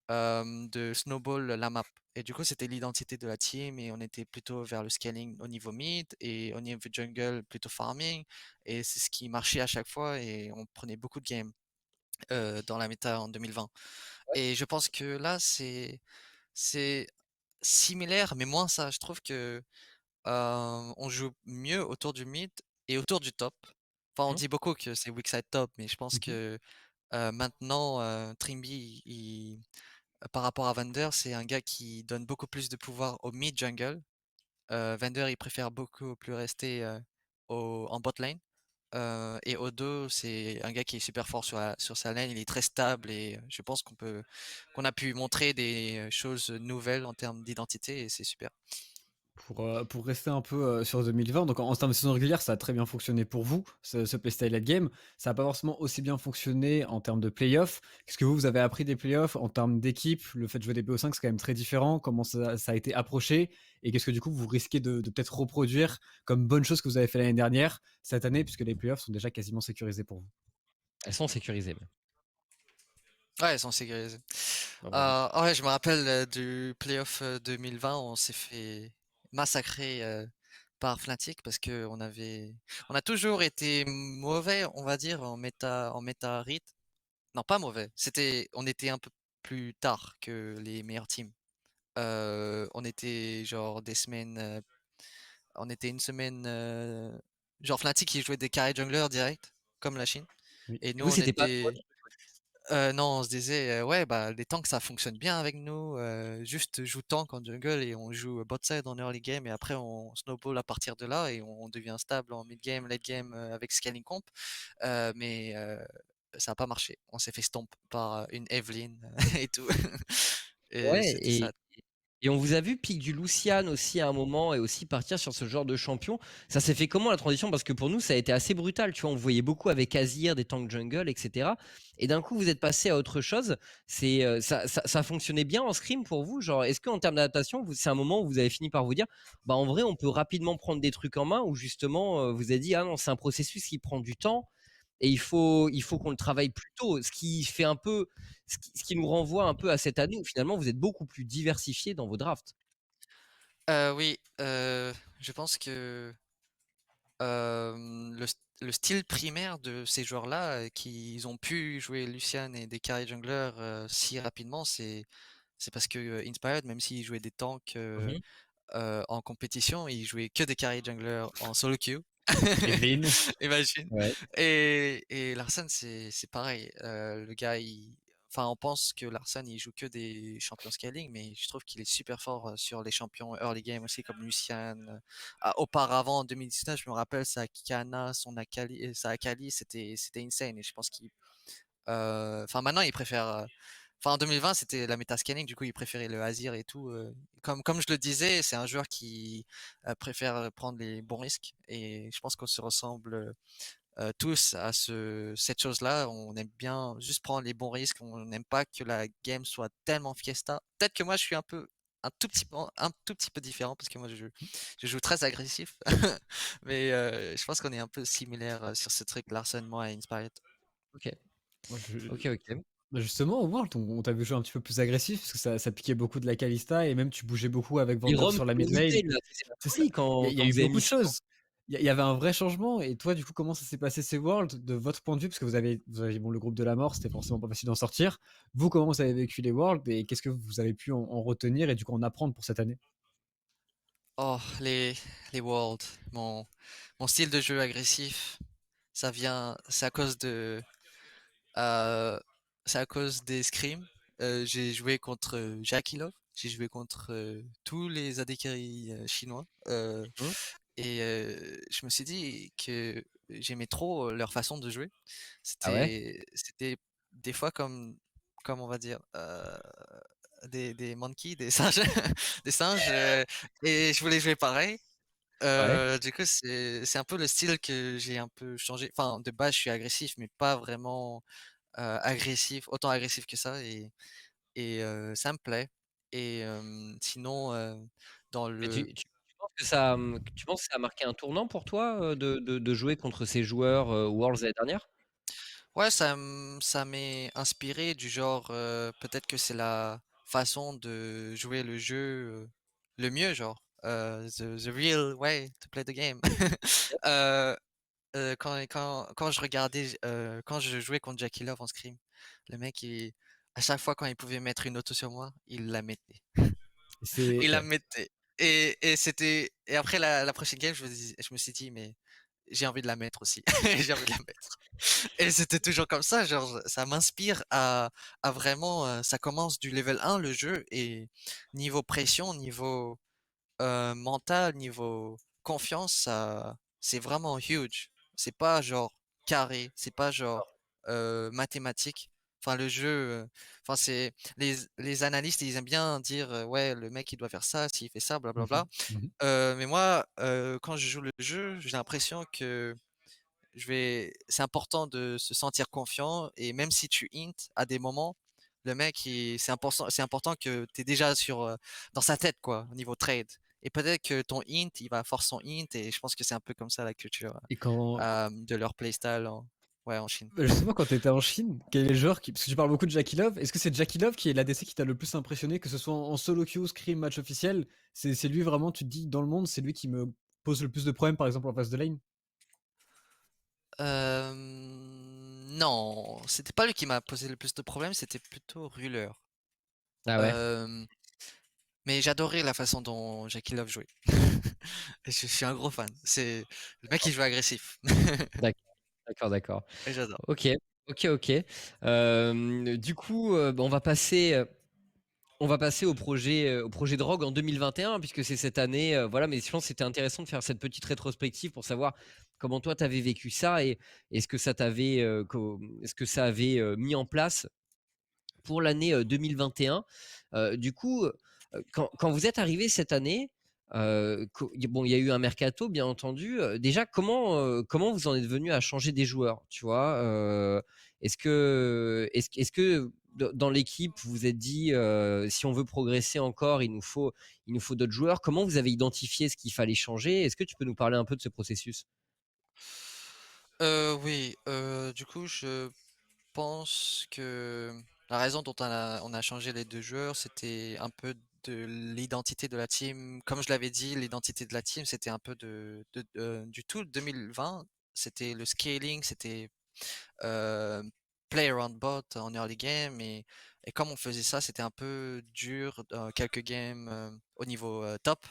de snowball la map. Et du coup, c'était l'identité de la team et on était plutôt vers le scaling au niveau mid et au niveau jungle plutôt farming. Et c'est ce qui marchait à chaque fois et on prenait beaucoup de games dans la méta en 2020. Et je pense que là, c'est similaire, mais moins ça. Je trouve que on joue mieux autour du mid et autour du top. Enfin, on Mhm. dit beaucoup que c'est weak side top, mais je pense Mhm. que maintenant, Trimby, par rapport à Vander, c'est un gars qui donne beaucoup plus de pouvoir au mid jungle. Vander, il préfère beaucoup plus rester en bot lane. Et Odo, c'est un gars qui est super fort sur sa lane, il est très stable et je pense qu'on a pu montrer des choses nouvelles en termes d'identité et c'est super. Pour rester un peu sur 2020, donc en termes de saison régulière, ça a très bien fonctionné pour vous, ce playstyle late game. Ça n'a pas forcément aussi bien fonctionné en termes de playoffs. Qu'est-ce que vous avez appris des playoffs en termes d'équipe? Le fait de jouer des BO5, c'est quand même très différent. Comment ça a été approché? Et qu'est-ce que du coup vous risquez de peut-être reproduire comme bonne chose que vous avez fait l'année dernière, cette année, puisque les playoffs sont déjà quasiment sécurisés pour vous? Elles sont sécurisées même. Ouais, ils sont sécurisés. Ah, bravo. Ouais, je me rappelle du playoff 2020, on s'est fait massacrer par Fnatic parce que on a toujours été mauvais, on va dire, en méta ryth. Non, pas mauvais. On était un peu plus tard que les meilleures teams. On était genre on était une semaine, genre Fnatic qui jouait des carry jungler direct, comme la Chine. Oui. Et Et nous, vous, on c'était pas trop était, non, on se disait, ouais, bah, les tanks, ça fonctionne bien avec nous. Juste joue tank en jungle et on joue bot side en early game et après on snowball à partir de là et on devient stable en mid game, late game avec scaling comp. Mais ça n'a pas marché. On s'est fait stomp par une Evelyn et tout. Et ouais, c'était ça. et on vous a vu pique du Lucian aussi à un moment et aussi partir sur ce genre de champion. Ça s'est fait comment la transition? Parce que pour nous, ça a été assez brutal. Tu vois, on vous voyait beaucoup avec Azir, des tanks jungle, etc. Et d'un coup, vous êtes passé à autre chose. Ça fonctionnait bien en scrim pour vous? Genre, est-ce qu'en termes d'adaptation, c'est un moment où vous avez fini par vous dire, bah en vrai, on peut rapidement prendre des trucs en main ou justement, vous avez dit, ah non, c'est un processus qui prend du temps et il faut qu'on le travaille plus tôt. Ce qui fait un peu, ce qui nous renvoie un peu à cette année où finalement vous êtes beaucoup plus diversifié dans vos drafts. Oui, je pense que le style primaire de ces joueurs-là, qu'ils ont pu jouer Lucian et des carry junglers si rapidement, c'est parce que Inspired, même s'ils jouaient des tanks Mhm. en compétition, ils jouaient que des carry junglers en solo queue. Evelyn. Imagine. Ouais. Et Larsen, c'est pareil. Le gars, enfin, on pense que Larsen, il joue que des champions scaling, mais je trouve qu'il est super fort sur les champions early game aussi, comme Lucian. Auparavant, en 2019, je me rappelle, sa Kiana, sa Akali, c'était insane. Et je pense enfin, maintenant, il préfère. Enfin, en 2020, c'était la méta scanning, du coup, il préférait le Azir et tout. Comme je le disais, c'est un joueur qui préfère prendre les bons risques. Et je pense qu'on se ressemble tous à cette chose-là. On aime bien juste prendre les bons risques. On n'aime pas que la game soit tellement fiesta. Peut-être que moi, je suis un tout petit peu différent parce que moi, je joue très agressif. Mais je pense qu'on est un peu similaire sur ce truc, Larsen, moi et Inspired. Ok, Moi, ok, ok. bah, justement, au World, on t'a vu jouer un petit peu plus agressif parce que ça piquait beaucoup de la Kalista et même tu bougeais beaucoup avec Les Vander Roms sur la mid lane. Unité, là, c'est la C'est ça. folie Il y, a quand, il y a quand eu vous avez beaucoup mis de ça. choses. Il y avait un vrai changement. Et toi, du coup, comment ça s'est passé ces Worlds de votre point de vue? Parce que vous aviez bon, le groupe de la mort, c'était forcément pas facile d'en sortir. Vous, comment vous avez vécu les Worlds et qu'est-ce que vous avez pu en retenir et du coup en apprendre pour cette année? Oh, les Worlds, mon style de jeu agressif, c'est à cause euh, c'est à cause des scrims. J'ai joué contre Jackie Love. j'ai joué contre tous les AD carry chinois. Mmh. Et je me suis dit que j'aimais trop leur façon de jouer. Ah ouais? C'était des fois comme on va dire, des monkeys, des singes, des singes, et je voulais jouer pareil. Ouais. Du coup, c'est un peu le style que j'ai un peu changé. Enfin, de base, je suis agressif, mais pas vraiment agressif, autant agressif que ça, et ça me plaît. Et sinon, dans Mais le tu penses que ça, tu penses que ça a marqué un tournant pour toi, de jouer contre ces joueurs, Worlds l'année dernière? Ouais, ça m'est inspiré du genre, peut-être que c'est la façon de jouer le jeu, le mieux genre, the real way to play the game. Heu quand je regardais, quand je jouais contre Jackie Love en scrim, le mec à chaque fois quand il pouvait mettre une auto sur moi, il la mettait. C'est Il la ouais. mettait, et après la prochaine game, je me suis dit: «Mais j'ai envie de la mettre aussi, j'ai envie de la mettre». Et c'était toujours comme ça, genre, ça m'inspire à vraiment, ça commence du level 1 le jeu, et niveau pression, niveau, mental, niveau confiance, ça c'est vraiment huge. C'est pas genre carré, c'est pas genre, mathématique. Enfin le jeu, enfin c'est les analystes, ils aiment bien dire, «Ouais, le mec il doit faire ça, s'il fait ça, Mmh blablabla». mh. Mmh. Mais moi, quand je joue le jeu, j'ai l'impression que c'est important de se sentir confiant, et même si tu int à des moments, le mec, c'est important que tu es déjà dans sa tête, quoi, au niveau trade. Et peut-être que ton int, il va force son int, et je pense que c'est un peu comme ça la culture Et quand de leur playstyle ouais, en Chine. bah, justement, quand tu étais en Chine, quel est le joueur qui parce que tu parles beaucoup de Jackie Love, est-ce que c'est Jackie Love qui est l'ADC qui t'a le plus impressionné, que ce soit en solo queue, scrim, match officiel? C'est lui vraiment, tu te dis: «Dans le monde, c'est lui qui me pose le plus de problèmes», par exemple, en phase de lane? Non, c'était pas lui qui m'a posé le plus de problèmes, c'était plutôt Ruler. Ah ouais? Euh, mais j'adorais la façon dont Jackie Love jouait. Je suis un gros fan. C'est le mec qui joue agressif. D'accord, d'accord, d'accord. Et j'adore. OK, OK, OK. Du coup, bah, on va passer au projet de Rogue en 2021, puisque c'est cette année, voilà. Mais je pense que c'était intéressant de faire cette petite rétrospective pour savoir comment toi tu avais vécu ça, et est-ce que ça t'avait, est-ce que ça avait mis en place pour l'année 2021. Du coup, quand vous êtes arrivé cette année, bon, il y a eu un mercato, bien entendu. Déjà, comment vous en êtes venu à changer des joueurs, tu vois? Est-ce que dans l'équipe, vous vous êtes dit, si on veut progresser encore, il nous faut d'autres joueurs. Comment vous avez identifié ce qu'il fallait changer? Est-ce que tu peux nous parler un peu de ce processus? Oui, du coup, je pense que la raison dont on a changé les 2 joueurs, c'était un peu de l'identité de la team. Comme je l'avais dit, l'identité de la team, c'était un peu du tout 2020, c'était le scaling, c'était, heu, play around bot en early game, et comme on faisait ça, c'était un peu dur, quelques games, au niveau, top.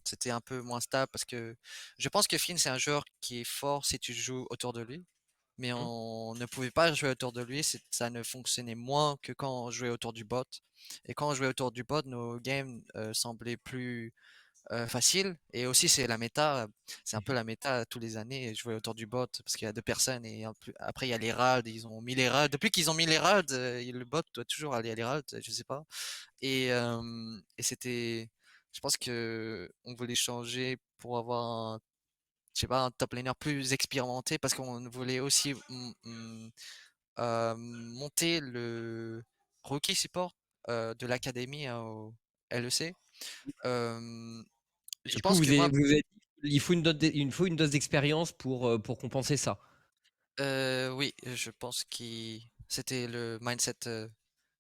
C'était un peu moins stable parce que je pense que Finn, c'est un joueur qui est fort si tu joues autour de lui, mais Mmh. on ne pouvait pas jouer autour de lui, ça ne fonctionnait moins que quand on jouait autour du bot. Et quand on jouait autour du bot, nos games semblaient plus faciles. Et aussi, c'est la méta, c'est un peu Mmh. la méta tous les années, jouer autour du bot parce qu'il y a deux personnes, et après il y a les ralds, ils ont mis les ralds. Depuis qu'ils ont mis les ralds, le bot doit toujours aller à les ralds, je sais pas. Et c'était, je pense que on voulait changer pour avoir je sais pas, un top laner plus expérimenté, parce qu'on voulait aussi monter le rookie support de l'académie au LEC. Euh, Et je du coup, pense que moi, vous avez dit, il faut une dose d'expérience pour compenser ça. oui, je pense que c'était le mindset,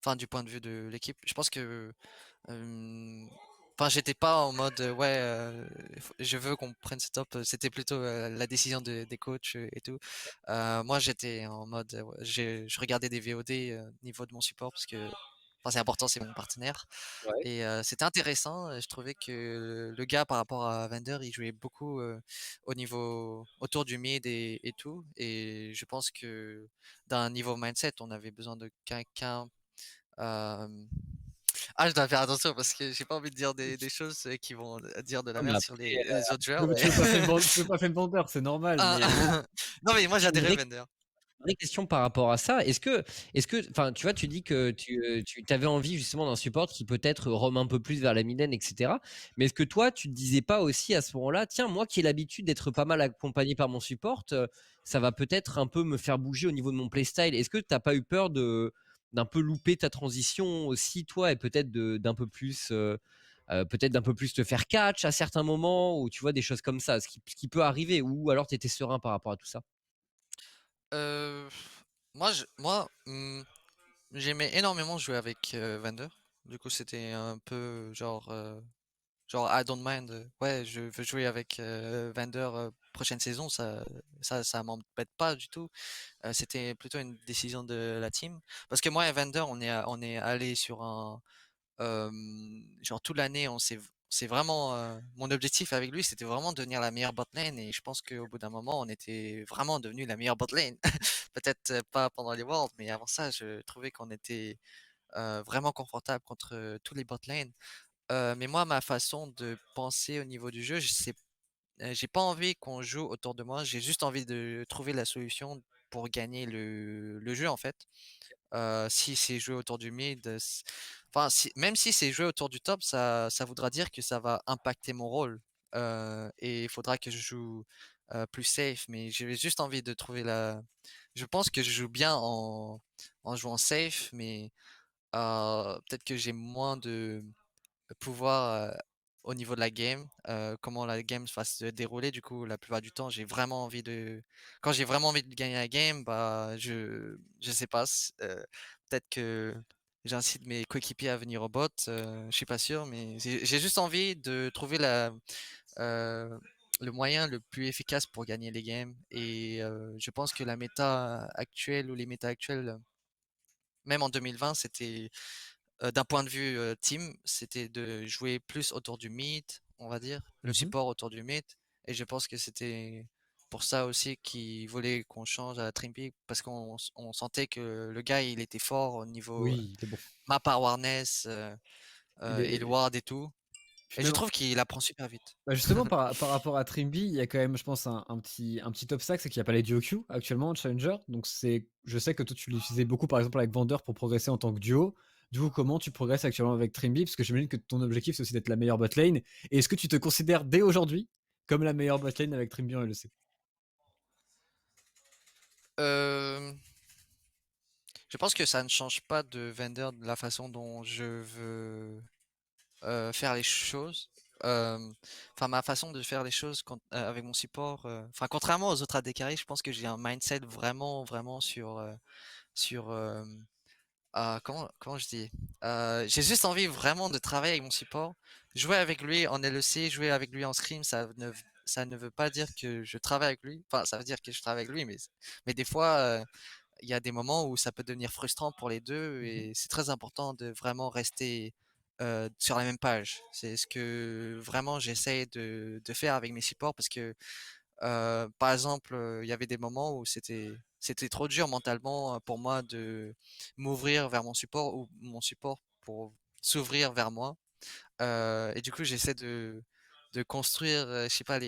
enfin du point de vue de l'équipe. Je pense que enfin, j'étais pas en mode ouais, je veux qu'on prenne ce top. C'était plutôt la décision des coachs et tout. Moi, j'étais en mode, ouais, je regardais des VOD niveau de mon support parce que, enfin, c'est important, c'est mon partenaire. Ouais. Et c'était intéressant. Je trouvais que le gars, par rapport à Vander, il jouait beaucoup au niveau autour du mid et tout. Et je pense que d'un niveau mindset, on avait besoin de quelqu'un. euh, Ah, je dois faire attention parce que j'ai pas envie de dire des choses qui vont dire de la Non, mais merde sur après, les autres joueurs. Non, mais Mais... tu veux pas faire tu veux pas faire le vendeur, c'est normal, Ah, mais non, mais moi j'ai une j'adorais vraie Vender. vraie question par rapport à ça. Enfin, tu vois, tu dis que tu avais envie justement d'un support qui peut-être roam un peu plus vers la midlane, etc. Mais est-ce que toi, tu te disais pas aussi à ce moment-là, tiens, moi qui ai l'habitude d'être pas mal accompagné par mon support, ça va peut-être un peu me faire bouger au niveau de mon playstyle. Est-ce que t'as pas eu peur d'un peu louper ta transition aussi, toi, et peut-être d'un peu plus, peut-être d'un peu plus te faire catch à certains moments, ou tu vois des choses comme ça, ce qui peut arriver, ou alors t'étais serein par rapport à tout ça. Euh, j'aimais énormément jouer avec Vander. Du coup, c'était un peu genre I don't mind. Ouais, je veux jouer avec Vander prochaine saison. Ça m'embête pas du tout. C'était plutôt une décision de la team. Parce que moi et Vander, on est allé sur un genre toute l'année, c'est vraiment mon objectif avec lui, c'était vraiment devenir la meilleure botlane et je pense qu'au bout d'un moment, on était vraiment devenu la meilleure botlane. Peut-être pas pendant les Worlds, mais avant ça, je trouvais qu'on était vraiment confortable contre tous les botlanes. Mais moi, ma façon de penser au niveau du jeu, j'ai pas envie qu'on joue autour de moi, j'ai juste envie de trouver la solution pour gagner le jeu en fait. Si c'est joué autour du mid, enfin, même si c'est joué autour du top, ça voudra dire que ça va impacter mon rôle. Et il faudra que je joue plus safe. Mais j'ai juste envie de trouver la. Je pense que je joue bien en jouant safe, mais peut-être que j'ai moins de pouvoir au niveau de la game, comment la game va se dérouler. Du coup, la plupart du temps, quand j'ai vraiment envie de gagner la game, bah, je sais pas, peut-être que j'incite mes coéquipiers à venir au bot, je suis pas sûr, mais j'ai juste envie de trouver euh, le moyen le plus efficace pour gagner les games. Et je pense que la méta actuelle ou les méta actuelles, même en 2020, c'était d'un point de vue team, c'était de jouer plus autour du mid, on va dire, le Mmh. support autour du mid. Et je pense que c'était pour ça aussi qu'ils voulaient qu'on change à Trimpy, parce on sentait que le gars, il était fort au niveau Oui, il est bon. map awareness Il et le est ward et tout. puis Et je même trouve qu'il apprend super vite. bah, justement par rapport à Trimby, il y a quand même, je pense, un petit obstacle, c'est qu'il y a pas les duo queues actuellement en challenger. Donc je sais que toi tu l'utilisais beaucoup par exemple avec Vander pour progresser en tant que duo. Du coup, comment tu progresses actuellement avec Trimby? Parce que j'imagine que ton objectif c'est aussi d'être la meilleure botlane. Et est-ce que tu te considères dès aujourd'hui comme la meilleure botlane avec Trimby en LEC? Euh, je pense que ça ne change pas de Vendor de la façon dont je veux faire les choses. Euh, Enfin, ma façon de faire les choses avec mon support. Enfin, contrairement aux autres AD carry, je pense que j'ai un mindset vraiment sur. Comment je dis? J'ai juste envie vraiment de travailler avec mon support. Jouer avec lui en LEC, jouer avec lui en scrim, ça ne veut pas dire que je travaille avec lui. Enfin, ça veut dire que je travaille avec lui, mais des fois, il y a des moments où ça peut devenir frustrant pour les deux Mmh. et c'est très important de vraiment rester sur la même page. C'est ce que vraiment j'essaie de faire avec mes supports parce que, par exemple, il y avait des moments où c'était trop dur mentalement pour moi de m'ouvrir vers mon support ou mon support pour s'ouvrir vers moi. Et du coup, j'essaie de construire, je sais pas,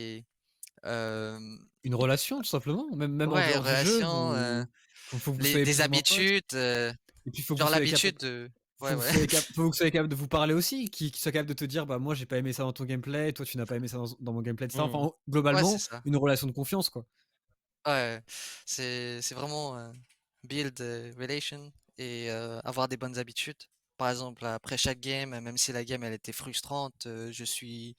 euh, Une relation tout simplement? Même en ouais, dehors du jeu, relations, faut que vous soyez des plus ou moins potes. habitudes. Et puis faut que vous Genre soyez capable l'habitude de faut ouais, que vous ouais. soyez capable de vous parler aussi, qui soit capable de te dire: «Bah, moi, j'ai pas aimé ça dans ton gameplay, toi, tu n'as pas aimé ça dans mon gameplay», et cetera. Enfin, Mmh. Ouais, c'est globalement, ça. une relation de confiance, quoi. Ouais, c'est vraiment, build, relation et avoir des bonnes habitudes. Par exemple, après chaque game, même si la game elle était frustrante, je suis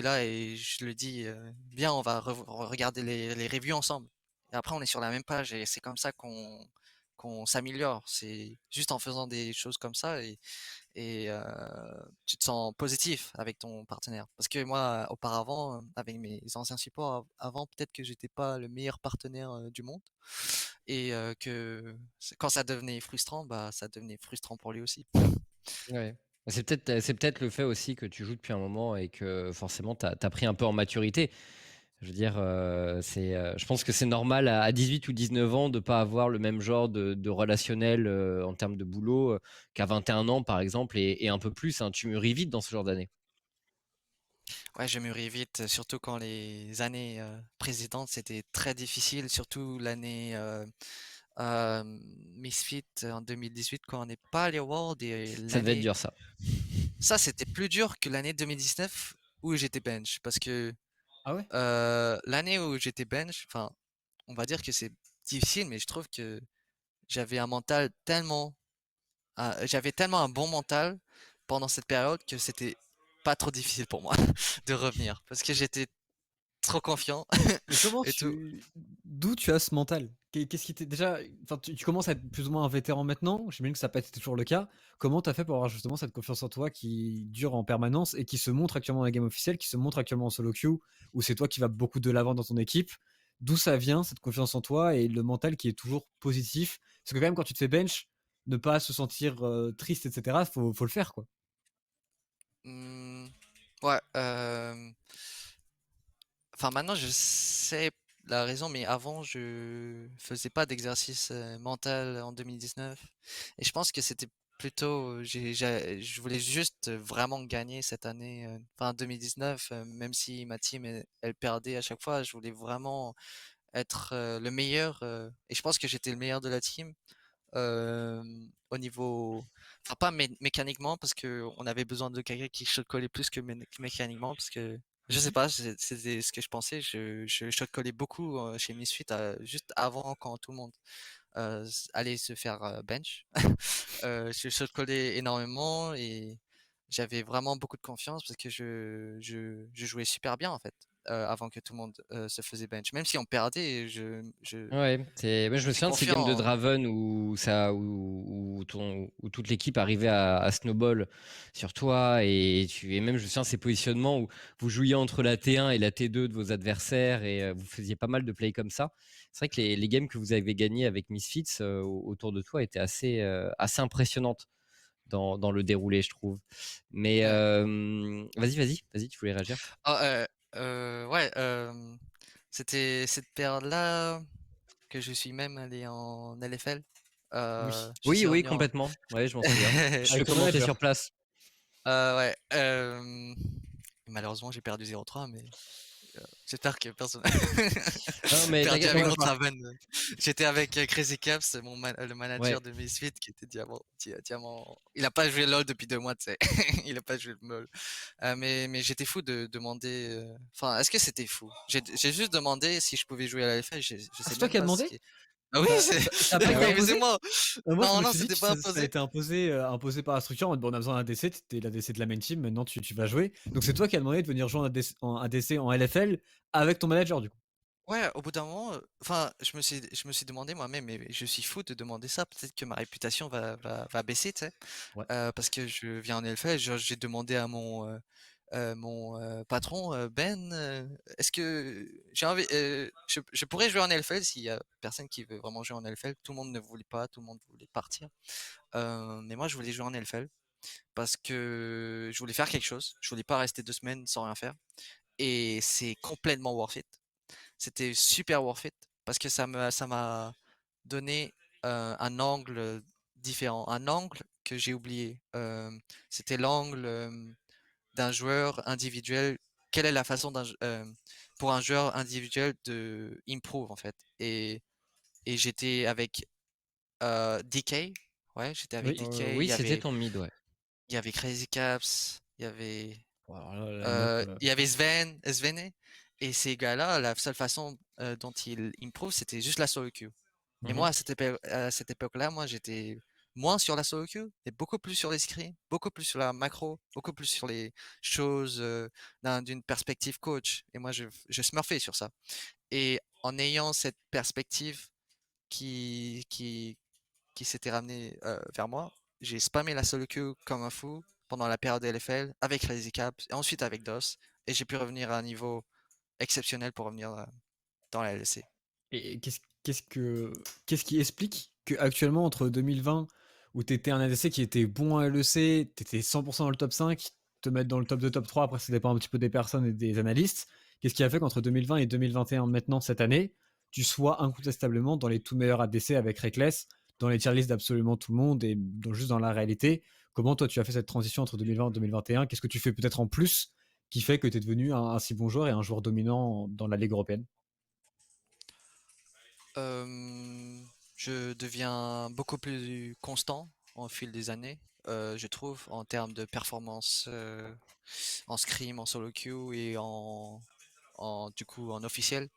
là et je le dis, «Viens, on va regarder les reviews ensemble» et après on est sur la même page et c'est comme ça qu'on s'améliore. C'est juste en faisant des choses comme ça et tu te sens positif avec ton partenaire. Parce que moi, auparavant, avec mes anciens supports, avant, peut-être que j'étais pas le meilleur partenaire du monde et que quand ça devenait frustrant, bah ça devenait frustrant pour lui aussi. Ouais. C'est peut-être le fait aussi que tu joues depuis un moment et que forcément tu as pris un peu en maturité. Je veux dire, je pense que c'est normal à 18 ou 19 ans de pas avoir le même genre de relationnel en termes de boulot qu'à 21 ans, par exemple, et un peu plus. Hein. Tu mûris vite dans ce genre d'année. Ouais, je mûris vite, surtout quand les années précédentes, c'était très difficile, surtout l'année euh, Misfit en 2018 quand on n'est pas allé au World et Ça devait être l'année. dur, ça. Ça, c'était plus dur que l'année 2019 où j'étais bench parce que Ah ouais? l'année où j'étais bench, enfin, on va dire que c'est difficile, mais je trouve que j'avais un mental tellement, j'avais tellement un bon mental pendant cette période que c'était pas trop difficile pour moi de revenir parce que j'étais trop confiant Mais comment et tout. d'où tu as ce mental? Qu'est-ce qui t'est déjà, enfin, tu commences à être plus ou moins un vétéran maintenant. J'imagine que ça n'a pas été toujours le cas. Comment t'as fait pour avoir justement cette confiance en toi qui dure en permanence et qui se montre actuellement dans la game officielle, qui se montre actuellement en solo queue, où c'est toi qui vas beaucoup de l'avant dans ton équipe? D'où ça vient cette confiance en toi et le mental qui est toujours positif? Parce que quand même, quand tu te fais bench, ne pas se sentir triste, etc. Faut le faire, quoi. Hmm, ouais. Enfin, maintenant, je sais la raison, mais avant, je faisais pas d'exercice mental en 2019. Et je pense que c'était plutôt, je voulais juste vraiment gagner cette année, enfin 2019, même si ma team, elle perdait à chaque fois, je voulais vraiment être le meilleur. Et je pense que j'étais le meilleur de la team au niveau, enfin pas mécaniquement parce que on avait besoin de quelqu'un qui shot-collait plus que mécaniquement parce que je sais Mhm. pas, c'était ce que je pensais. Je shot-collais beaucoup chez Misfit juste avant quand tout le monde allait se faire bench. Je shot-collais énormément et j'avais vraiment beaucoup de confiance parce que je jouais super bien en fait. Avant que tout le monde se faisait bench. Même si on perdait, Ouais, moi, je me j'étais souviens de ces games de confiant. Draven où toute l'équipe arrivait à snowball sur toi et même je me souviens de ces positionnements où vous jouiez entre la T1 et la T2 de vos adversaires et vous faisiez pas mal de plays comme ça. C'est vrai que les games que vous avez gagnés avec Misfits autour de toi étaient assez impressionnantes dans le déroulé, je trouve. Mais Ouais. vas-y, tu voulais réagir? Ah, ouais, c'était cette période-là que je suis même allé en LFL. Oui, Je Oui, suis oui, revenu en. complètement. Ouais, je m'en souviens. Je te avec ton commentais sur manager. place. Ouais. Malheureusement, j'ai perdu 0-3, mais j'espère que personne. Non, mais Perdu t'inquiète, avec moi. T'inquiète notre pas. Raven. J'étais avec Crazy Caps, le Ouais. manager de Misfit, qui était diamant. Il a pas joué LoL depuis 2 mois, tu sais. Il a pas joué le LoL. Mais j'étais fou de demander. Enfin, est-ce que c'était fou? J'ai juste demandé si je pouvais jouer à la FL. Je Ah, sais c'est toi même qui as pas ce demandé? qui. Ah oui, c'est. Ça a pas été Ah ouais? Oui, mais c'est imposé? moi. Moi, je Non, me non, suis dit c'était que pas ça a imposé. été imposé par instruction en mode, bon, on a besoin d'un ADC, t'étais l'ADC de la main team, maintenant tu vas jouer. Donc c'est toi qui as demandé de venir jouer en ADC en LFL avec ton manager, du coup. Ouais, au bout d'un moment, enfin, je me suis demandé moi-même, mais je suis fou de demander ça. Peut-être que ma réputation va baisser, tu sais. Ouais. Parce que je viens en LFL, j'ai demandé à mon patron, Ben, est-ce que j'ai envie, je pourrais jouer en LFL s'il y a personne qui veut vraiment jouer en LFL. Tout le monde ne voulait pas, tout le monde voulait partir. Mais moi, je voulais jouer en LFL parce que je voulais faire quelque chose. Je voulais pas rester 2 semaines sans rien faire. Et c'est complètement worth it. C'était super worth it parce que ça m'a donné un angle différent, un angle que j'ai oublié. C'était l'angle d'un joueur individuel. Quelle est la façon pour un joueur individuel de improve en fait? Et j'étais avec DK. Ouais, j'étais avec Oui. DK. Il Oui, y c'était avait ton mid, ouais. il y avait Crazy Caps. Bon, alors là, line-up, Il y avait Svene, et ces gars-là, la seule façon dont ils improve, c'était juste la solo queue. Et moi, Mhm. à cette époque-là, moi, j'étais moins sur la solo queue et beaucoup plus sur les screens, beaucoup plus sur la macro, beaucoup plus sur les choses d'une perspective coach. Et moi, je smurfais sur ça. Et en ayant cette perspective qui s'était ramenée vers moi, j'ai spammé la solo queue comme un fou pendant la période LFL avec Crazy Caps et ensuite avec DOS. Et j'ai pu revenir à un niveau exceptionnel pour revenir dans la LEC. Et qu'est-ce qui explique que actuellement entre 2020 où t'étais un ADC qui était bon à LEC, t'étais 100% dans le top 5, te mettre dans le top 2, top 3, après ça dépend un petit peu des personnes et des analystes, Qu'est-ce qui a fait qu'entre 2020 et 2021, maintenant, cette année, tu sois incontestablement dans les tout meilleurs ADC avec Reckless, dans les tier lists d'absolument tout le monde et juste dans la réalité? Comment toi tu as fait cette transition entre 2020 et 2021? Qu'est-ce que tu fais peut-être en plus qui fait que tu es devenu un si bon joueur et un joueur dominant dans la Ligue européenne? Je deviens beaucoup plus constant au fil des années, je trouve, en termes de performance, en scrim, en solo queue et du coup, en officiel.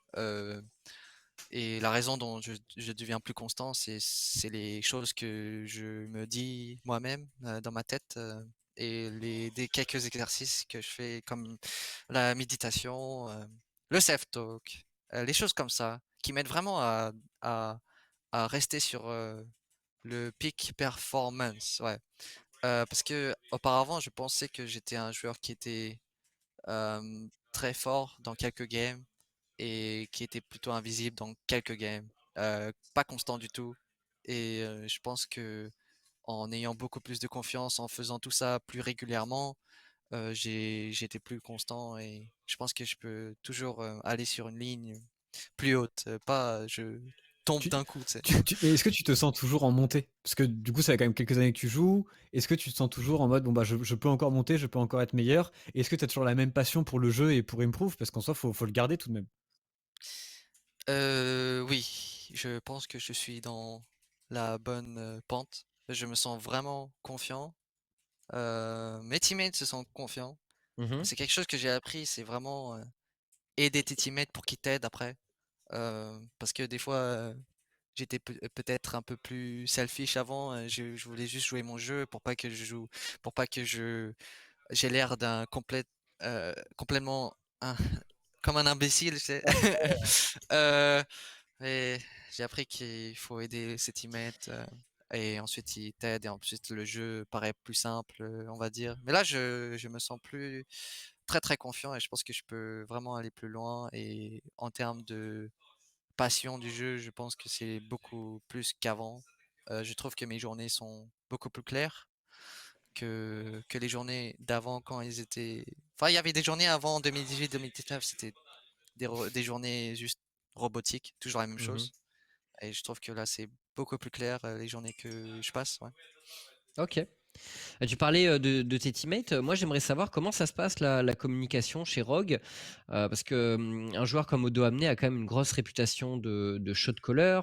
Et la raison dont je deviens plus constant, c'est les choses que je me dis moi-même dans ma tête et des quelques exercices que je fais comme la méditation, le self-talk, les choses comme ça qui m'aident vraiment à, à rester sur le peak performance. Ouais. Parce que auparavant, je pensais que j'étais un joueur qui était très fort dans quelques games et qui était plutôt invisible dans quelques games, pas constant du tout. Et je pense que en ayant beaucoup plus de confiance, en faisant tout ça plus régulièrement, j'ai été plus constant et je pense que je peux toujours aller sur une ligne plus haute, pas je tombe Tu, d'un coup, tu sais. et est-ce que tu te sens toujours en montée? Parce que du coup, ça fait quand même quelques années que tu joues. Est-ce que tu te sens toujours en mode, bon, bah, je peux encore monter, je peux encore être meilleur? Et est-ce que tu as toujours la même passion pour le jeu et pour Improve? Parce qu'en soi, faut le garder tout de même. Oui, je pense que je suis dans la bonne pente. Je me sens vraiment confiant. Mes teammates se sentent confiants. Mmh. C'est quelque chose que j'ai appris, c'est vraiment aider tes teammates pour qu'ils t'aident après. Parce que des fois, j'étais peut-être un peu plus selfish avant. Je voulais juste jouer mon jeu pour pas que je joue, pour pas que j'ai l'air d'un complètement un- comme un imbécile, tu sais. Euh, mais j'ai appris qu'il faut aider ses teammates et ensuite ils t'aident et ensuite le jeu paraît plus simple, on va dire. Mais là, je me sens plus très très confiant et je pense que je peux vraiment aller plus loin. Et en termes de passion du jeu, je pense que c'est beaucoup plus qu'avant. Je trouve que mes journées sont beaucoup plus claires que les journées d'avant quand ils étaient. Enfin, il y avait des journées avant 2018-2019, c'était des journées juste robotiques, toujours la même Mmh. chose. Et je trouve que là, c'est beaucoup plus clair les journées que je passe. Ouais. OK. Tu parlais de tes teammates. Moi, j'aimerais savoir comment ça se passe la communication chez Rogue, parce que un joueur comme Odo Amné a quand même une grosse réputation de shot caller.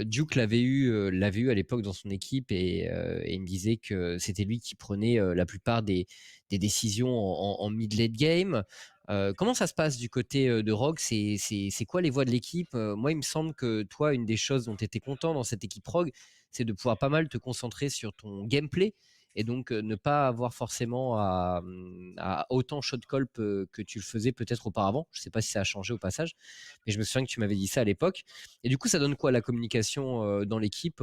Duke l'avait eu à l'époque dans son équipe et il me disait que c'était lui qui prenait la plupart des décisions en mid-late game. Comment ça se passe du côté de Rogue? C'est quoi les voix de l'équipe? Moi, il me semble que toi, une des choses dont tu étais content dans cette équipe Rogue, c'est de pouvoir pas mal te concentrer sur ton gameplay et donc ne pas avoir forcément à autant shot call que tu le faisais peut-être auparavant. Je ne sais pas si ça a changé au passage, mais je me souviens que tu m'avais dit ça à l'époque. Et du coup, ça donne quoi la communication dans l'équipe?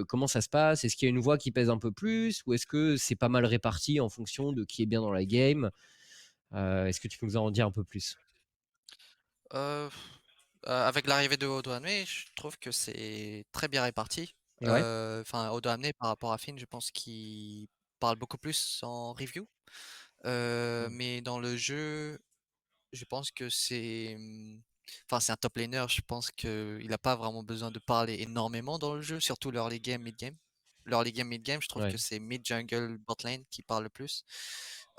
Comment ça se passe? Est-ce qu'il y a une voix qui pèse un peu plus ou est-ce que c'est pas mal réparti en fonction de qui est bien dans la game? Est-ce que tu peux nous en dire un peu plus? Euh, avec l'arrivée de Odo Amé, je trouve que c'est très bien réparti. Ouais. Enfin, Odo Amé par rapport à Finn, je pense qu'il parle beaucoup plus en review. Mm. Mais dans le jeu, je pense que enfin, c'est un top laner. Je pense qu'il n'a pas vraiment besoin de parler énormément dans le jeu, surtout l'early game, mid game. L'early game, mid game, je trouve que Ouais. c'est mid jungle, bot lane qui parle le plus.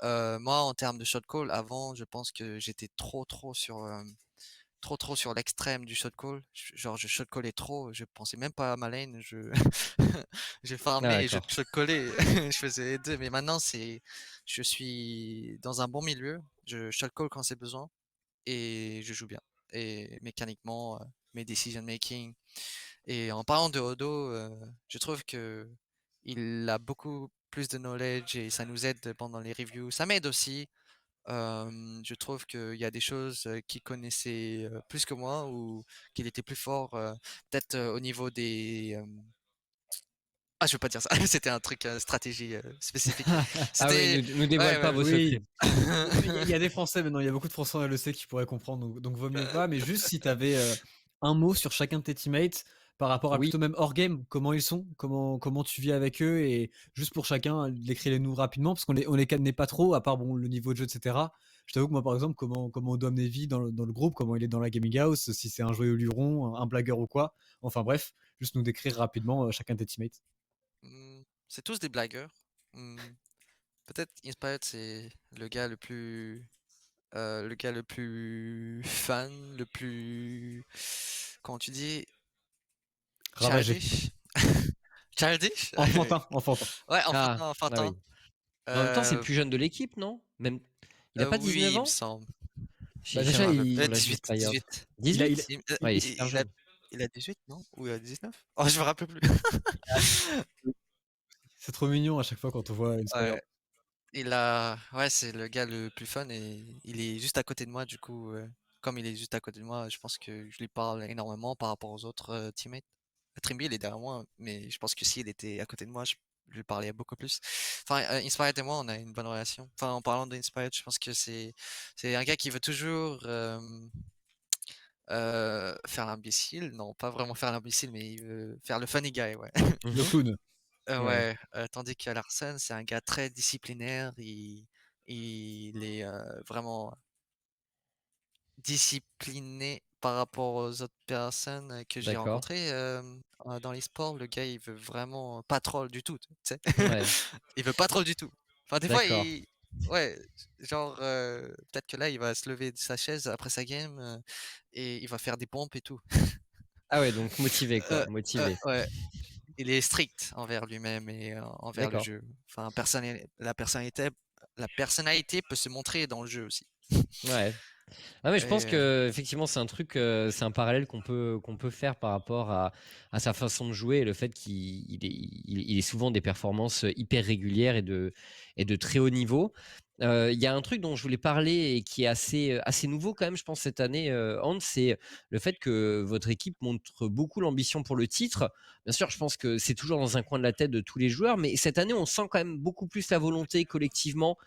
Moi, en termes de shot call, avant, je pense que j'étais trop sur l'extrême du shot call. Genre, je shot callais trop. Je pensais même pas à ma lane. Je Ah, farmais et je d'accord. shot callais. Je faisais les deux. Mais maintenant, je suis dans un bon milieu. Je shot call quand c'est besoin et je joue bien. Et mécaniquement, mes decision making. Et en parlant de Odo, je trouve que il a beaucoup plus de knowledge et ça nous aide pendant les reviews. Ça m'aide aussi. Je trouve qu'il y a des choses qu'il connaissait plus que moi ou qu'il était plus fort, peut-être au niveau des. Ah, je veux pas dire ça. C'était un truc stratégie spécifique. Ah oui, C'était. nous dévoile Ouais, pas ouais. vos secrets. Oui. Il y a des Français maintenant, il y a beaucoup de Français en LEC qui pourraient comprendre, donc vaut mieux pas. Mais juste si tu avais un mot sur chacun de tes teammates par rapport à Oui. plutôt même hors game, comment ils sont, comment tu vis avec eux, et juste pour chacun, décrivez-les nous rapidement, parce qu'on les connaît pas trop, à part bon, le niveau de jeu, etc. Je t'avoue que moi, par exemple, comment on doit mener vie dans le groupe, comment il est dans la gaming house, si c'est un joyeux luron, un blagueur ou quoi. Enfin bref, juste nous décrire rapidement chacun de tes teammates. C'est tous des blagueurs. Hmm, Peut-être Inspired, c'est le gars le plus fun, le plus, comment tu dis, Ravagé. childish. Childish? Enfantin, enfantin. Ouais, Ah, enfantin, ah enfantin. oui. Mais en même temps, c'est le Euh, plus jeune de l'équipe, non? Même, il a pas oui, 19 il me ans? semble. Bah Je déjà, me rappelle plus il, pour l'âge 18, d'Inspired. 18. il a, 18? Ouais, il est super Il a, jeune. il a 18, non? Ou il a 19? Oh, je me rappelle plus. c'est trop mignon à chaque fois quand on voit Inspired. Ouais, ouais, c'est le gars le plus fun et il est juste à côté de moi, du coup, comme il est juste à côté de moi, je pense que je lui parle énormément par rapport aux autres teammates. Trimby, il est derrière moi, mais je pense que s'il était à côté de moi, je lui parlais beaucoup plus. Enfin, Inspired et moi, on a une bonne relation. Enfin, en parlant d'Inspired, je pense que c'est un gars qui veut toujours faire l'imbécile. Non, pas vraiment faire l'imbécile, mais il veut faire le funny guy, ouais. Le Mhm. clown. Ouais, Ouais, tandis que Larsen, c'est un gars très disciplinaire. Il est vraiment discipliné par rapport aux autres personnes que j'ai d'accord. rencontrées dans les sports. Le gars, il veut vraiment pas troll du tout, tu sais. Ouais, Il veut pas troll du tout. Enfin, des fois, d'accord. ouais, genre, peut-être que là, il va se lever de sa chaise après sa game et il va faire des pompes et tout. Ah ouais, donc motivé, quoi, Euh, motivé. ouais, il est strict envers lui-même et envers le D'accord. jeu. Enfin, la personnalité peut se montrer dans le jeu aussi. Ouais. Ah mais je pense Et, que effectivement c'est un truc, c'est un parallèle qu'on peut faire par rapport à sa façon de jouer et le fait qu'il ait souvent des performances hyper régulières et de très haut niveau. Il y a un truc dont je voulais parler et qui est assez nouveau quand même, je pense, cette année, Hans, c'est le fait que votre équipe montre beaucoup l'ambition pour le titre. Bien sûr, je pense que c'est toujours dans un coin de la tête de tous les joueurs, mais cette année, on sent quand même beaucoup plus la volonté collectivement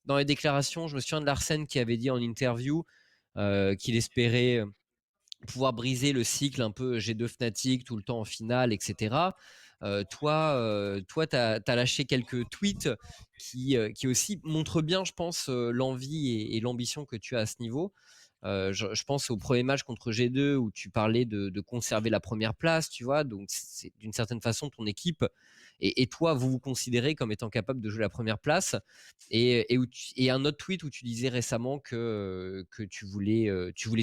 dans les déclarations. Je me souviens de Larsen qui avait dit en interview qu'il espérait pouvoir briser le cycle un peu G2 Fnatic tout le temps en finale, etc. Toi, tu as lâché quelques tweets qui aussi montrent bien, je pense, l'envie et l'ambition que tu as à ce niveau. Je pense au premier match contre G2 où tu parlais de conserver la première place, tu vois. Donc, c'est d'une certaine façon ton équipe et toi, vous vous considérez comme étant capable de jouer la première place. Et un autre tweet où tu disais récemment que tu voulais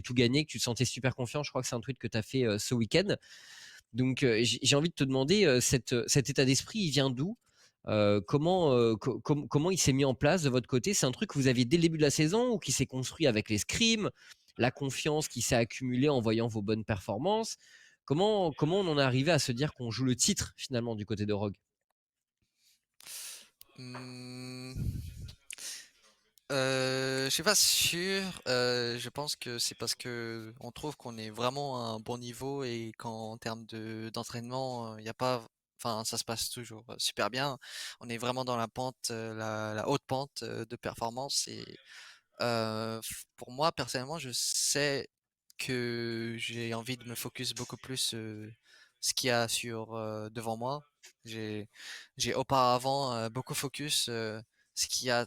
tout gagner, que tu te sentais super confiant. Je crois que c'est un tweet que tu as fait ce week-end. Donc, j'ai envie de te demander, cet état d'esprit, il vient d'où? Comment il s'est mis en place de votre côté? C'est un truc que vous aviez dès le début de la saison ou qui s'est construit avec les scrims, la confiance qui s'est accumulée en voyant vos bonnes performances? Comment on en est arrivé à se dire qu'on joue le titre finalement du côté de Rogue? hmm, je suis pas sûr. Je pense que c'est parce que on trouve qu'on est vraiment à un bon niveau et qu'en termes d'entraînement, il y a pas, enfin, ça se passe toujours super bien. On est vraiment dans la pente, la haute pente de performance et pour moi personnellement, je sais que j'ai envie de me focus beaucoup plus ce qu'il y a sur devant moi. J'ai j'ai auparavant beaucoup focus ce qu'il y a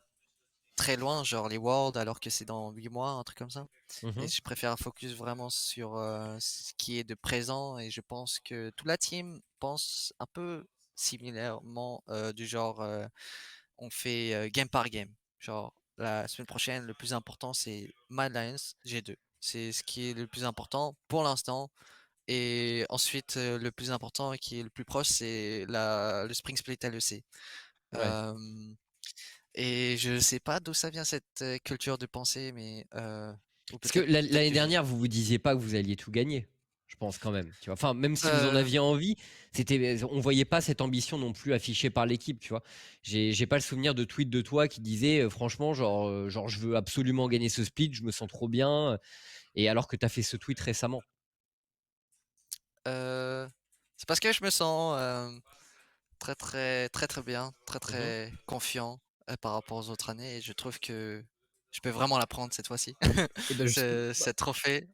très loin, genre les Worlds, alors que c'est dans 8 mois, un truc comme ça. Et Mhm. je préfère focus vraiment sur ce qui est de présent. Et je pense que toute la team pense un peu similairement, du genre, on fait game par game. Genre, la semaine prochaine, le plus important, c'est Mad Lions G2. C'est ce qui est le plus important pour l'instant. Et ensuite, le plus important et qui est le plus proche, c'est le Spring Split LEC. Ouais. Et je sais pas d'où ça vient cette culture de pensée, mais ou Parce que peut-être l'année que je. dernière, vous vous disiez pas que vous alliez tout gagner. Je pense quand même. Tu vois. Enfin, même si vous en Euh, aviez envie, on voyait pas cette ambition non plus affichée par l'équipe. Tu vois. J'ai pas le souvenir de tweet de toi qui disait franchement, genre, je veux absolument gagner ce split, je me sens trop bien. Et alors que tu as fait ce tweet récemment. c'est parce que je me sens très très très très bien, très Mhm. très confiant par rapport aux autres années, et je trouve que je peux vraiment la prendre cette fois-ci. Et ben justement, Ce bah, trophée.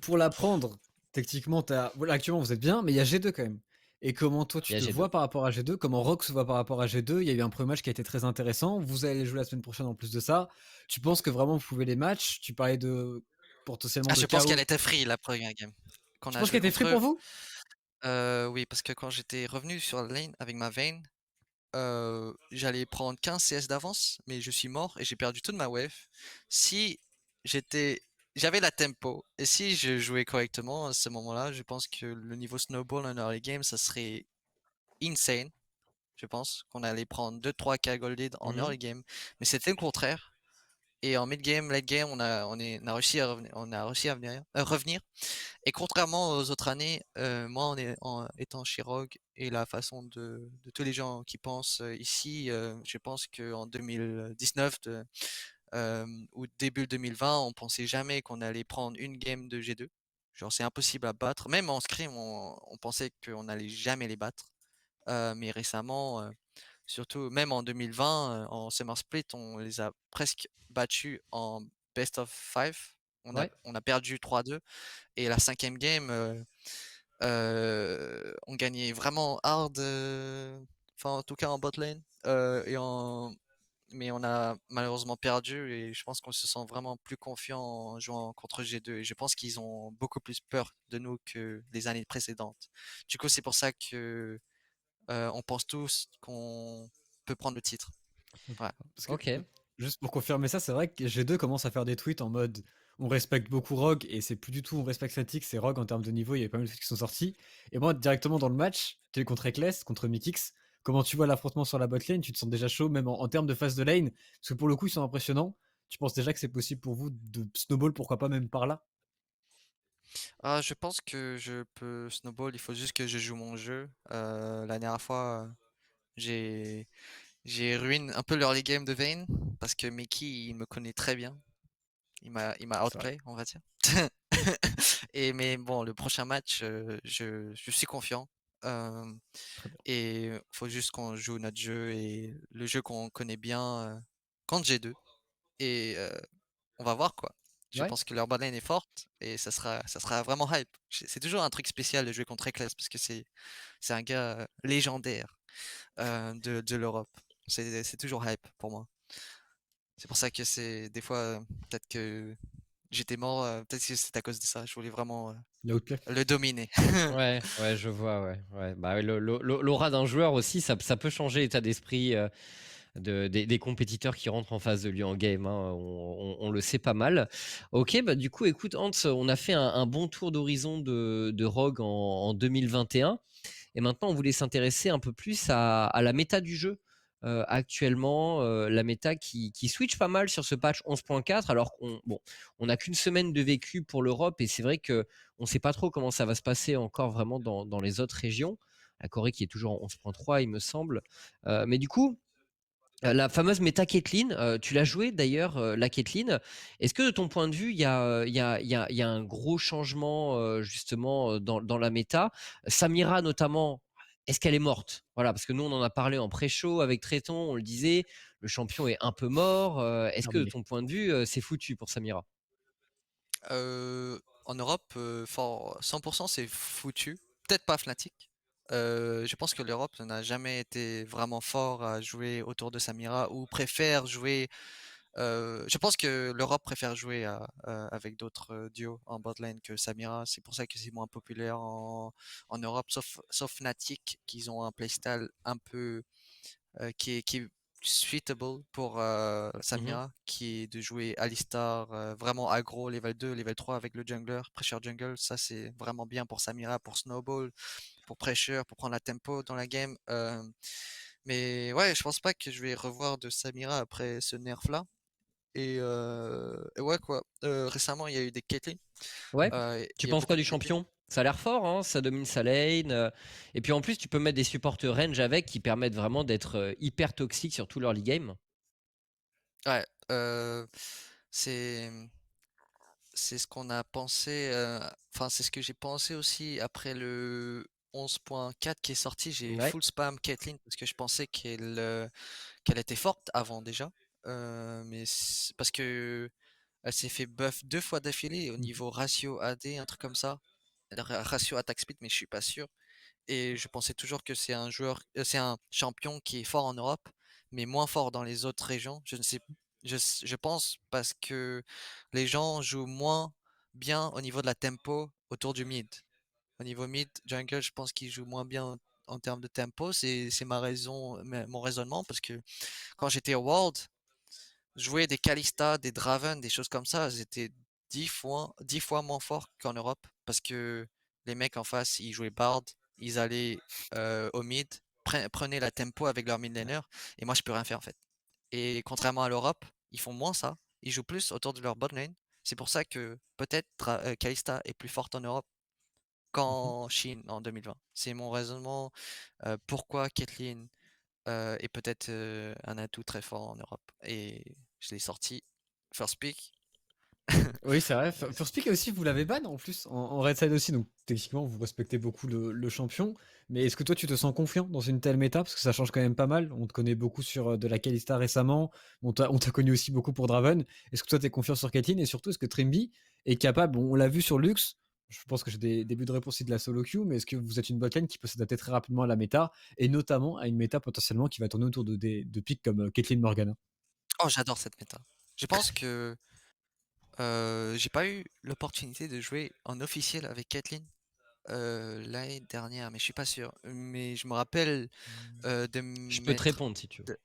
pour l'apprendre, techniquement, voilà, actuellement vous êtes bien, mais il y a G2 quand même. Et comment toi tu Et à te G2. vois par rapport à G2? Comment Rock se voit par rapport à G2? Il y a eu un premier match qui a été très intéressant. Vous allez jouer la semaine prochaine en plus de ça. Tu penses que vraiment vous pouvez les matchs? Tu parlais de potentiellement Ah, de je pense qu'elle chaos. était free la première game qu'on Tu a penses joué qu'elle était free contre pour eux. vous? Oui, parce que quand j'étais revenu sur la lane avec ma Vayne, j'allais prendre 15 CS d'avance, mais je suis mort et j'ai perdu toute ma wave. Si j'étais, j'avais la tempo et si je jouais correctement à ce moment-là, je pense que le niveau snowball en early game, ça serait insane. Je pense qu'on allait prendre 2-3 k golded en Mhm. early game, mais c'était le contraire. Et en mid game, late game, on a réussi à revenir, revenir. Et contrairement aux autres années, moi, étant chez Rogue et la façon de tous les gens qui pensent ici, je pense qu'en 2019 ou début 2020, on pensait jamais qu'on allait prendre une game de G2. Genre, c'est impossible à battre. Même en scrim, on pensait qu'on n'allait jamais les battre. Mais récemment, surtout même en 2020, en Summer Split, on les a presque battus en Best of 5. Ouais. On a perdu 3-2. Et la cinquième game, on gagnait vraiment hard, enfin en tout cas en bot lane. Mais on a malheureusement perdu et je pense qu'on se sent vraiment plus confiant en jouant contre G2. Et je pense qu'ils ont beaucoup plus peur de nous que les années précédentes. Du coup, c'est pour ça que on pense tous qu'on peut prendre le titre. Ouais. Parce que, Ok. juste pour confirmer ça, c'est vrai que G2 commence à faire des tweets en mode on respecte beaucoup Rogue et c'est plus du tout on respecte Fnatic, c'est Rogue en termes de niveau. Il y avait pas mal de tweets qui sont sortis. Et moi, directement dans le match, tu es contre Ekles, contre Mikix. Comment tu vois l'affrontement sur la bot lane? Tu te sens déjà chaud, même en termes de phase de lane? Parce que pour le coup, ils sont impressionnants. Tu penses déjà que c'est possible pour vous de snowball, pourquoi pas même par là? Ah, je pense que je peux snowball, il faut juste que je joue mon jeu. La dernière fois, j'ai j'ai ruiné un peu l'early game de Vayne parce que Mickey, il me connaît très bien. Il m'a C'est vrai. outplay, on va dire. Mais bon, le prochain match, je suis confiant. Euh, Très bien. et faut juste qu'on joue notre jeu et le jeu qu'on connaît bien contre G2. Et on va voir quoi. Je Ouais. pense que leur lane est forte et ça sera vraiment hype. C'est toujours un truc spécial de jouer contre Eklas parce que c'est un gars légendaire de l'Europe. C'est toujours hype pour moi. C'est pour ça que c'est des fois peut-être que j'étais mort, peut-être que c'est à cause de ça. Je voulais vraiment Le outplay. le dominer. Ouais, ouais, je vois, ouais, ouais. Bah, ouais, l'aura d'un joueur aussi, ça peut changer l'état d'esprit des compétiteurs qui rentrent en face de lui en game, hein. On le sait pas mal. Ok, bah du coup, écoute, Hans, on a fait un bon tour d'horizon de Rogue en 2021. Et maintenant, on voulait s'intéresser un peu plus à la méta du jeu. Actuellement, la méta qui switch pas mal sur ce patch 11.4, alors qu'on bon, on n'a qu'une semaine de vécu pour l'Europe et c'est vrai que on sait pas trop comment ça va se passer encore vraiment dans les autres régions. La Corée qui est toujours en 11.3, il me semble. Mais du coup, la fameuse méta Caitlyn, tu l'as joué d'ailleurs, la Caitlyn. Est-ce que de ton point de vue, il y a un gros changement justement dans la méta? Samira notamment, est-ce qu'elle est morte? Voilà, parce que nous on en a parlé en pré-show avec Tréton, on le disait, le champion est un peu mort. Est-ce que de Terminé. ton point de vue, c'est foutu pour Samira? En Europe, 100% c'est foutu. Peut-être pas Fnatic. Je pense que l'Europe n'a jamais été vraiment fort à jouer autour de Samira ou préfère jouer. Je pense que l'Europe préfère jouer avec d'autres duos en bot lane que Samira. C'est pour ça que c'est moins populaire en Europe, sauf Fnatic, qui ont un playstyle un peu qui est suitable pour Mhm. Samira, qui est de jouer Alistar vraiment aggro, level 2, level 3 avec le jungler, pressure jungle. Ça, c'est vraiment bien pour Samira, pour Snowball, pour pressure, pour prendre la tempo dans la game. Mais ouais, je pense pas que je vais revoir de Samira après ce nerf-là. Et ouais, quoi. Récemment, il y a eu des Caitlyn. Ouais. Tu Il y a penses quoi beaucoup du de Caitlyn. champion? Ça a l'air fort, hein, ça domine sa lane. Et puis en plus, tu peux mettre des supports range avec qui permettent vraiment d'être hyper toxiques sur tout leur league game. Ouais, c'est c'est ce qu'on a pensé, enfin, c'est ce que j'ai pensé aussi après le 11.4 qui est sorti. J'ai Ouais. full spam Caitlyn parce que je pensais qu'elle était forte avant déjà. Parce que elle s'est fait buff 2 fois d'affilée au Mhm. niveau ratio AD, un truc comme ça. Ratio attack speed, mais je suis pas sûr. et je pensais toujours que c'est un champion qui est fort en Europe, mais moins fort dans les autres régions. Je ne sais, je pense parce que les gens jouent moins bien au niveau de la tempo autour du mid. Au niveau mid, jungle, je pense qu'il joue moins bien en termes de tempo. C'est ma raison, mon raisonnement, parce que quand j'étais au World, jouer des Kalista, des Draven, des choses comme ça, c'était 10 fois moins fort qu'en Europe, parce que les mecs en face, ils jouaient Bard, ils allaient au mid, prenaient la tempo avec leur mid laner, et moi je peux rien faire en fait. Et contrairement à l'Europe, ils font moins ça, ils jouent plus autour de leur bot lane. C'est pour ça que peut-être Kalista est plus forte en Europe qu'en Chine en 2020. C'est mon raisonnement pourquoi Caitlyn est peut-être un atout très fort en Europe. Et je l'ai sorti first pick. Oui, c'est vrai. First Pick aussi, vous l'avez ban en plus, en Red Side aussi, donc techniquement, vous respectez beaucoup le champion. Mais est-ce que toi, tu te sens confiant dans une telle méta? Parce que ça change quand même pas mal. On te connaît beaucoup sur de la Kalista récemment. On t'a connu aussi beaucoup pour Draven. Est-ce que toi, tu es confiant sur Caitlyn? Et surtout, est-ce que Trimby est capable, on l'a vu sur Lux, je pense que j'ai des débuts de réponse de la solo queue, mais est-ce que vous êtes une botlane qui peut s'adapter très rapidement à la méta, et notamment à une méta potentiellement qui va tourner autour de pics comme Caitlyn Morgana? Oh, j'adore cette méta. Je pense que j'ai pas eu l'opportunité de jouer en officiel avec Caitlyn l'année dernière, mais je suis pas sûr. Mais je me rappelle de Je peux te mettre. répondre si tu veux,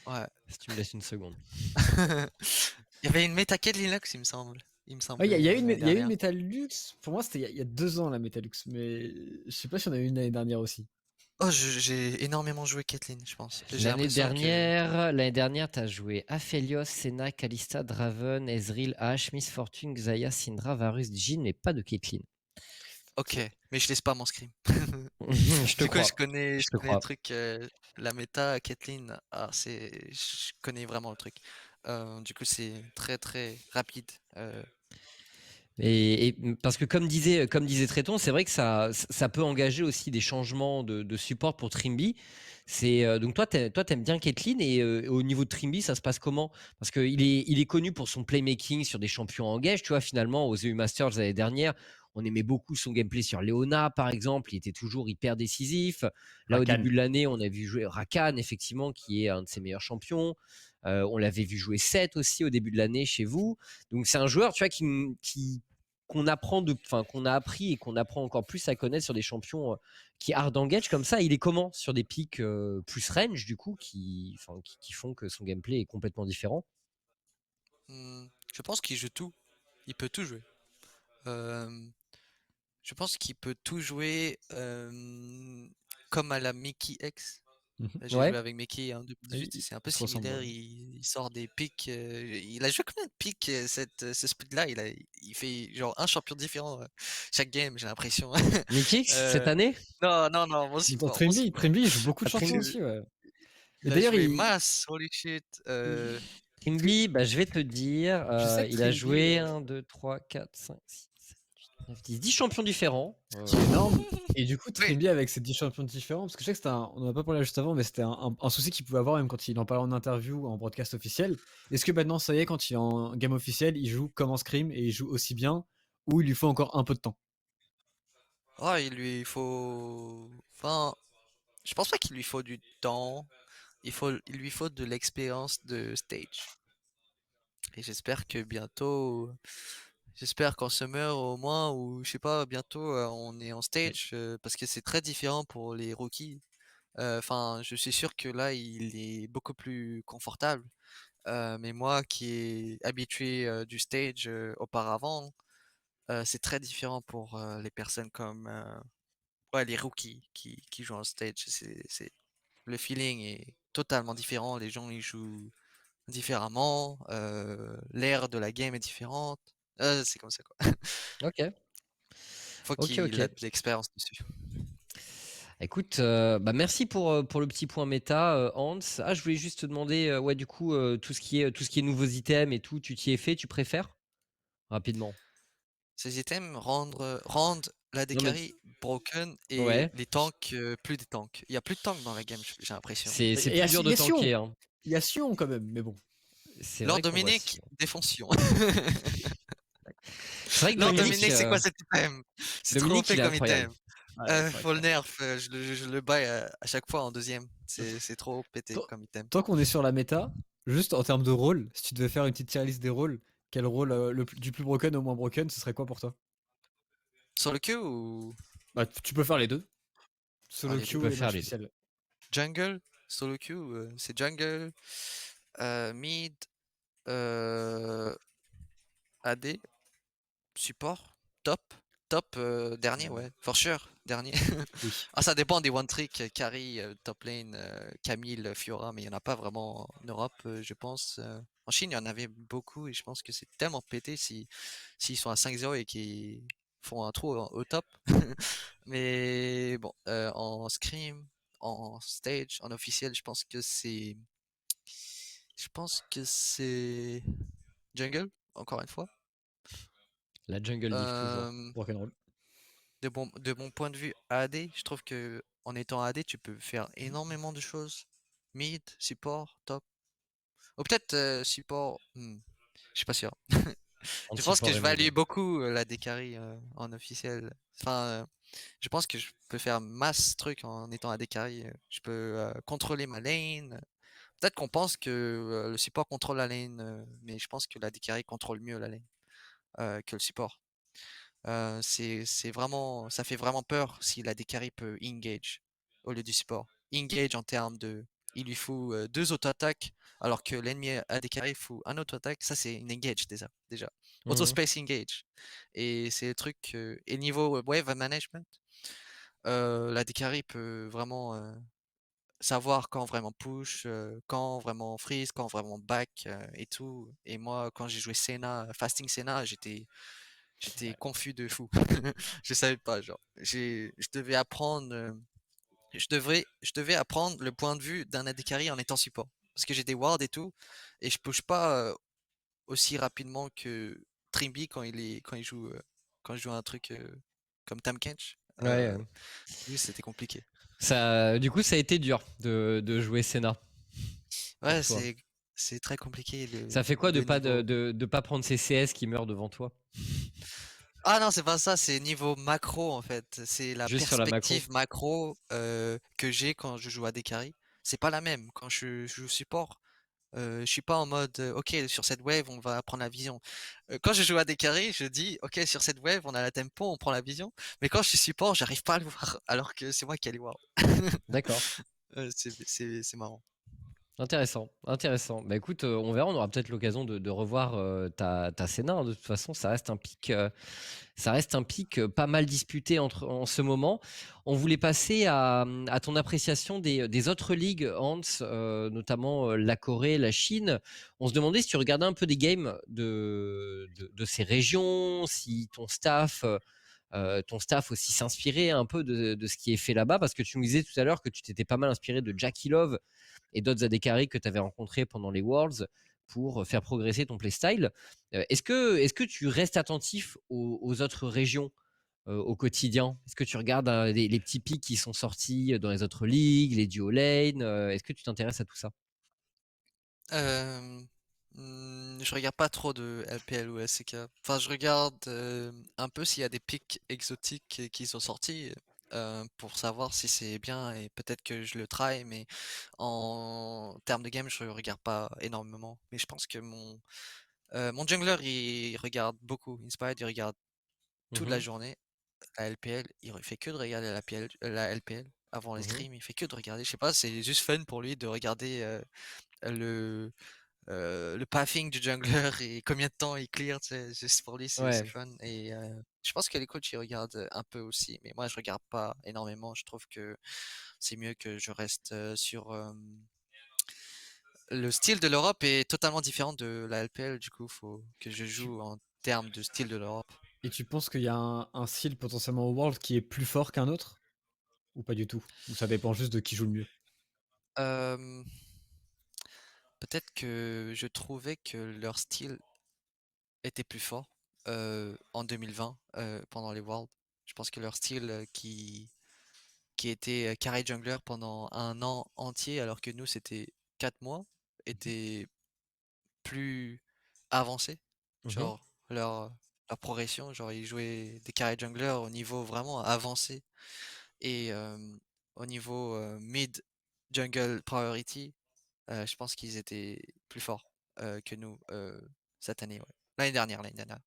Ouais. si tu me laisses une seconde. Il y avait une méta Caitlyn Lux, il me semble. Il me Ouais, semblait il y a l'année eu une dernière. Metalux. Pour moi, c'était il y a 2 ans la Metalux, mais je sais pas si on a eu une l'année dernière aussi. Oh, j'ai énormément joué Caitlyn, je pense. J'ai L'année l'impression que. dernière, t'as joué Aphelios, Senna, Kalista, Draven, Ezreal, Ashe, Miss Fortune, Xayah, Syndra, Varus, Jhin, mais pas de Caitlyn. Ok, mais je laisse pas mon scrim. Je te Du coup, crois. je Je te connais le crois. truc, la méta Kathleen, je connais vraiment le truc. Du coup, c'est très très rapide. Et parce que comme disait Tréton, c'est vrai que ça peut engager aussi des changements de support pour Trimby. Donc toi, t'aimes bien Caitlyn, et au niveau de Trimby, ça se passe comment? Parce qu'il est connu pour son playmaking sur des champions en gage. Tu vois, finalement, aux EU Masters l'année dernière, on aimait beaucoup son gameplay sur Leona, par exemple. Il était toujours hyper décisif. Là, au Rakan. début de l'année, on a vu jouer Rakan, effectivement, qui est un de ses meilleurs champions. On l'avait vu jouer 7 aussi au début de l'année chez vous. Donc c'est un joueur, tu vois, qu'on qu'on a appris et qu'on apprend encore plus à connaître sur des champions qui hard engage comme ça. Il est comment sur des pics plus range, du coup, qui font que son gameplay est complètement différent? Je pense qu'il joue tout. Il peut tout jouer. Euh, je pense qu'il peut tout jouer comme à la Mickey X. J'ai Ouais. joué avec Mickey en 2018, Il c'est un peu se ressemble. similaire. Il sort des pics. Il a joué combien de pics ce split-là? Il fait genre un champion différent chaque game, j'ai l'impression. Mikix, cette Euh, année? non, non, non, Dans mon Trimby, support. il joue beaucoup de À champions Trimby. aussi, ouais. Et Il a d'ailleurs, joué masse, holy shit. Trimby, bah, je vais te dire, je sais que il a Trimby, joué 1, 2, 3, 4, 5, 6, 7, 8, 9, 10 champions différents. qui est énorme. Et du coup, Oui. Trimby avec ses 10 champions différents, parce que je sais que on en a pas parlé juste avant, mais c'était un souci qu'il pouvait avoir même quand il en parlait en interview, en broadcast officiel. Est-ce que maintenant, ça y est, quand il est en game officiel, il joue comme en scrim et il joue aussi bien, ou il lui faut encore un peu de temps? Oh, il lui faut. Enfin, je pense pas qu'il lui faut du temps. Il lui faut de l'expérience de stage. Et j'espère que bientôt. J'espère qu'en summer au moins, ou je sais pas, bientôt on est en stage, parce que c'est très différent pour les rookies. Enfin, je suis sûr que là, il est beaucoup plus confortable. Mais moi qui est habitué du stage auparavant, c'est très différent pour les personnes comme ouais, les rookies qui jouent en stage. Le feeling est totalement différent. Les gens ils jouent différemment. L'air de la game est différente. C'est comme ça quoi. Ok, Faut ok, qu'il a ok. de l'expérience dessus. Écoute, bah merci pour le petit point méta, Hans. Ah, je voulais juste te demander, ouais, du coup, tout ce qui est nouveaux items et tout, tu t'y es fait, tu préfères? Rapidement. Ces items rendent la Non, mais Dekari broken et ouais, les tanks plus des tanks. Il y a plus de tanks dans la game, j'ai l'impression. c'est Et plus dur il de y a Sion! tanker, hein. Il y a Sion quand même, mais bon. C'est Lord vrai qu'on voit Dominique, si. défonction. C'est vrai que Lord Dominique, Dominique, c'est quoi cet item? C'est trop Dominique, OP il est comme incroyable. item. Ouais, c'est vrai que Faut le ça. nerf, je le buy à chaque fois en deuxième. C'est trop pété Tant, comme item. tant qu'on est sur la méta, juste en termes de rôle, si tu devais faire une petite tier list des rôles, quel rôle du plus broken au moins broken, ce serait quoi pour toi? Sur le queue ou Bah, tu peux faire les deux. ah, Solo les Tu deux? peux queue et faire match les deux. spécial. Jungle, solo queue, c'est jungle, mid, euh, AD, support, top, top, dernier, ouais, for sure, dernier. Oui. Ah, ça dépend des one trick, carry, top lane, Camille, Fiora, mais il n'y en a pas vraiment en Europe, je pense. En Chine, il y en avait beaucoup et je pense que c'est tellement pété si s'ils sont à 5-0 et qu'ils font un trou au top. Mais bon, en scrim, en stage, en officiel, je pense que c'est jungle, encore une fois. La jungle diff toujours. Euh, Rock'n'roll. de mon point de vue AD, je trouve que en étant AD, tu peux faire énormément de choses. Mid, support, top. Ou peut-être support, je suis pas sûr. En Je pense que support je et mid. value beaucoup la Dekari en officiel. Enfin, je pense que je peux faire masse trucs en étant AD carry. Je peux contrôler ma lane. Peut-être qu'on pense que le support contrôle la lane, mais je pense que la carry contrôle mieux la lane que le support. C'est vraiment, ça fait vraiment peur si la carry peut engage au lieu du support. Engage en termes de, il lui faut deux auto-attaques, alors que l'ennemi AD carry il faut un auto-attaque. Ça, c'est une engage déjà. Mhm. Auto-space engage. Et c'est le truc, et niveau wave management, la carry peut vraiment savoir quand vraiment push, quand vraiment freeze, quand vraiment back et tout. Et moi, quand j'ai joué Senna, Fasting Senna, j'étais Ouais. confus de fou. Je savais pas, genre. Je devais apprendre, je devais apprendre le point de vue d'un AD carry en étant support. Parce que j'ai des wards et tout, et je push pas aussi rapidement que Trimby quand il joue un truc comme Tahm Kench. Ouais. Oui, c'était compliqué. Ça, du coup, ça a été dur de jouer Senna pour Ouais, toi. c'est très compliqué Ça fait quoi de le pas niveau. de pas prendre ces CS qui meurent devant toi? Ah non, c'est pas ça, c'est niveau macro en fait. C'est la Juste sur la macro. perspective macro que j'ai quand je joue à des carries. C'est pas la même. Quand je joue support, je suis pas en mode ok, sur cette wave, on va prendre la vision. Quand je joue à des carries, je dis ok, sur cette wave, on a la tempo, on prend la vision. Mais quand je suis support, j'arrive pas à le voir alors que c'est moi qui ai le voir. D'accord. C'est marrant. Intéressant, intéressant. Bah écoute, on verra, on aura peut-être l'occasion de revoir ta Senna, hein. De toute façon, ça reste un pic pas mal disputé en ce moment. On voulait passer à ton appréciation des autres ligues, Hans, notamment la Corée, la Chine. On se demandait si tu regardais un peu des games de ces régions, si ton staff aussi s'inspirait un peu de ce qui est fait là-bas, parce que tu nous disais tout à l'heure que tu t'étais pas mal inspiré de Jackie Love et d'autres AD que tu avais rencontrés pendant les Worlds pour faire progresser ton playstyle. Est-ce que tu restes attentif aux autres régions au quotidien? Est-ce que tu regardes les petits pics qui sont sortis dans les autres ligues, les duo lane? Est-ce que tu t'intéresses à tout ça? Je regarde pas trop de LPL ou SCK. Enfin, je regarde un peu s'il y a des pics exotiques qui sont sortis pour savoir si c'est bien et peut-être que je le try, mais en termes de game, je regarde pas énormément. Mais je pense que mon jungler, il regarde beaucoup. Inspired, il regarde toute la Mhm, journée. La LPL, fait que de regarder la LPL. Avant les mhm. scrims, il fait que de regarder. Je sais pas, c'est juste fun pour lui de regarder le le pathing du jungler et combien de temps il clear, tu sais, juste pour lui, c'est Ouais. fun. Et je pense que les coachs ils regardent un peu aussi, mais moi je regarde pas énormément. Je trouve que c'est mieux que je reste sur le style de l'Europe est totalement différent de la LPL, du coup, faut que je Tu- joue en termes de style de l'Europe. Et tu penses qu'il y a un style potentiellement au World qui est plus fort qu'un autre? Ou pas du tout? Ou ça dépend juste de qui joue le mieux? Euh, Peut-être que je trouvais que leur style était plus fort en 2020 pendant les Worlds. Je pense que leur style qui était carré jungler pendant un an entier, alors que nous, c'était 4 mois, était plus avancé. Mhm. Genre, leur leur progression. Genre, ils jouaient des carrés jungler au niveau vraiment avancé. Et au niveau mid jungle priority, je pense qu'ils étaient plus forts que nous cette année. Ouais. L'année dernière, l'année dernière.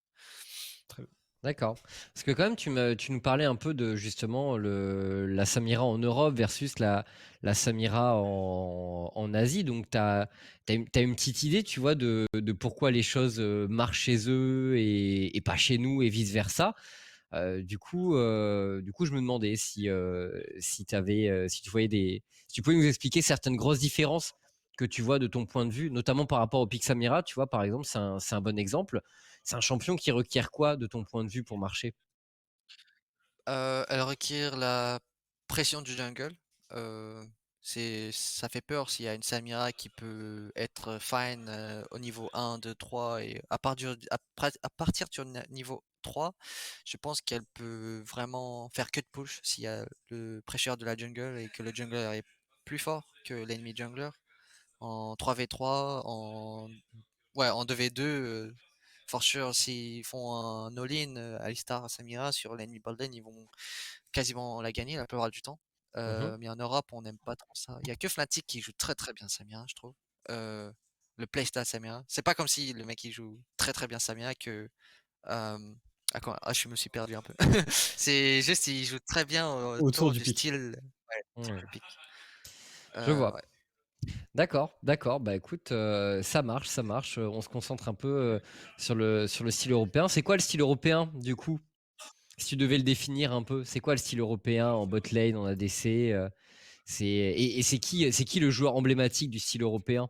Très bien. D'accord. Parce que quand même, tu nous parlais un peu de justement la Samira en Europe versus la Samira en Asie. Donc, tu as une petite idée, tu vois, de pourquoi les choses marchent chez eux et pas chez nous et vice-versa. Du coup, je me demandais si tu voyais si tu pouvais nous expliquer certaines grosses différences que tu vois de ton point de vue, notamment par rapport au Pixamira, tu vois, par exemple, c'est un bon exemple. C'est un champion qui requiert quoi de ton point de vue pour marcher? Elle requiert la pression du jungle. Euh, ça fait peur s'il y a une Samira qui peut être fine au niveau 1, 2, 3 et à partir du niveau 3, je pense qu'elle peut vraiment faire que de push s'il y a le pressure de la jungle et que le jungler est plus fort que l'ennemi jungler en 3v3, en 2v2. For sure, s'ils font un all-in Alistar Samira sur l'ennemi Bolden, ils vont quasiment la gagner la plupart du temps. Mhm, Mais en Europe, on n'aime pas trop ça. Il y a que Fnatic qui joue très très bien Samira, je trouve. Euh, le playstyle Samira. C'est pas comme si le mec il joue très très bien Samira que. Je me suis perdu un peu. C'est juste il joue très bien Autour autour du du pic. style. Ouais, autour ouais, du pick. je vois. Ouais. D'accord, d'accord. Bah écoute, ça marche, ça marche. On se concentre un peu sur le style européen. C'est quoi le style européen du coup? Si tu devais le définir un peu, c'est quoi le style européen en bot lane, en ADC et c'est qui le joueur emblématique du style européen?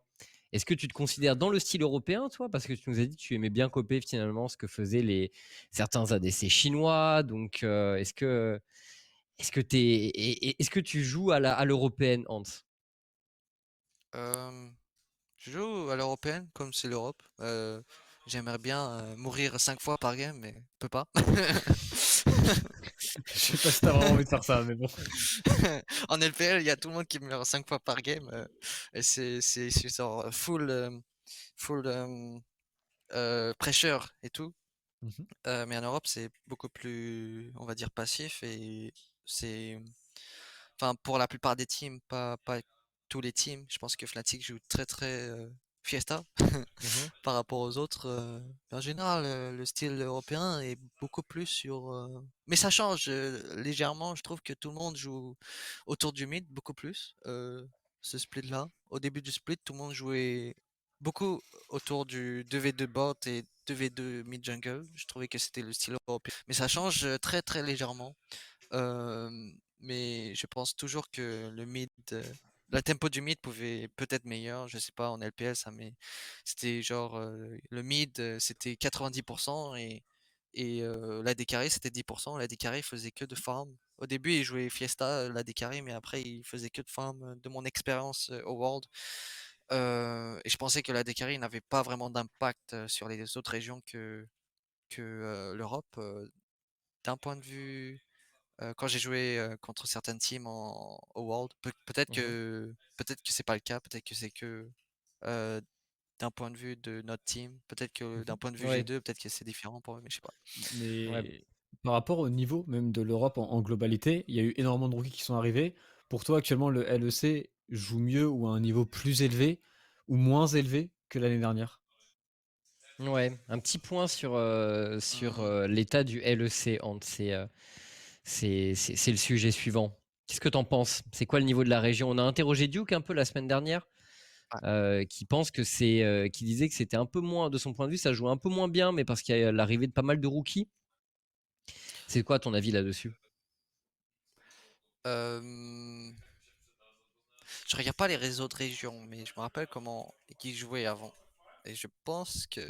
Est-ce que tu te considères dans le style européen, toi? Parce que tu nous as dit que tu aimais bien copier finalement ce que faisaient certains ADC chinois. Donc, est-ce que tu joues à l'européenne, Hans? Euh, je joue à l'européenne comme c'est l'Europe. J'aimerais bien mourir 5 fois par game, mais je peux pas. Je sais pas si t'as vraiment envie de faire ça, mais bon. En LPL, il y a tout le monde qui meurt 5 fois par game. Et c'est genre full pressure et tout. Mhm. Mais en Europe, c'est beaucoup plus, on va dire, passif et c'est, enfin, pour la plupart des teams, pas tous les teams. Je pense que Fnatic joue très très Fiesta Mhm, par rapport aux autres. En général, le style européen est beaucoup plus sur. Mais ça change légèrement. Je trouve que tout le monde joue autour du mid beaucoup plus. Ce split-là. Au début du split, tout le monde jouait beaucoup autour du 2v2 bot et 2v2 mid jungle. Je trouvais que c'était le style européen. Mais ça change très très légèrement. Mais je pense toujours que le mid, la tempo du mid pouvait peut-être meilleur. Je sais pas, en LPL, c'était genre le mid, c'était 90% et l'AD carry c'était 10%. L'AD carry faisait que de farm. Au début, il jouait Fiesta, l'AD carry, mais après, il faisait que de farm de mon expérience au World. Et je pensais que l'AD carry n'avait pas vraiment d'impact sur les autres régions que l'Europe. D'un point de vue quand j'ai joué contre certaines teams au World. mhm. Peut-être que c'est pas le cas, peut-être que c'est que euh, d'un point de vue de notre team, peut-être que d'un Mhm. point de vue Ouais, G2, peut-être que c'est différent pour eux, mais je sais pas. ouais. Mais par rapport au niveau même de l'Europe en globalité, il y a eu énormément de rookies qui sont arrivés. Pour toi, actuellement, le LEC joue mieux ou à un niveau plus élevé ou moins élevé que l'année dernière? Ouais, un petit point sur Hmm. l'état du LEC, Hans. C'est le sujet suivant. Qu'est-ce que t'en penses? C'est quoi le niveau de la région? On a interrogé Duke un peu la semaine dernière, Ouais. qui pense que qui disait que c'était un peu moins, de son point de vue, ça joue un peu moins bien, mais parce qu'il y a l'arrivée de pas mal de rookies. C'est quoi ton avis là-dessus? Euh, je regarde pas les réseaux de région, mais je me rappelle comment qui jouaient avant. Et je pense que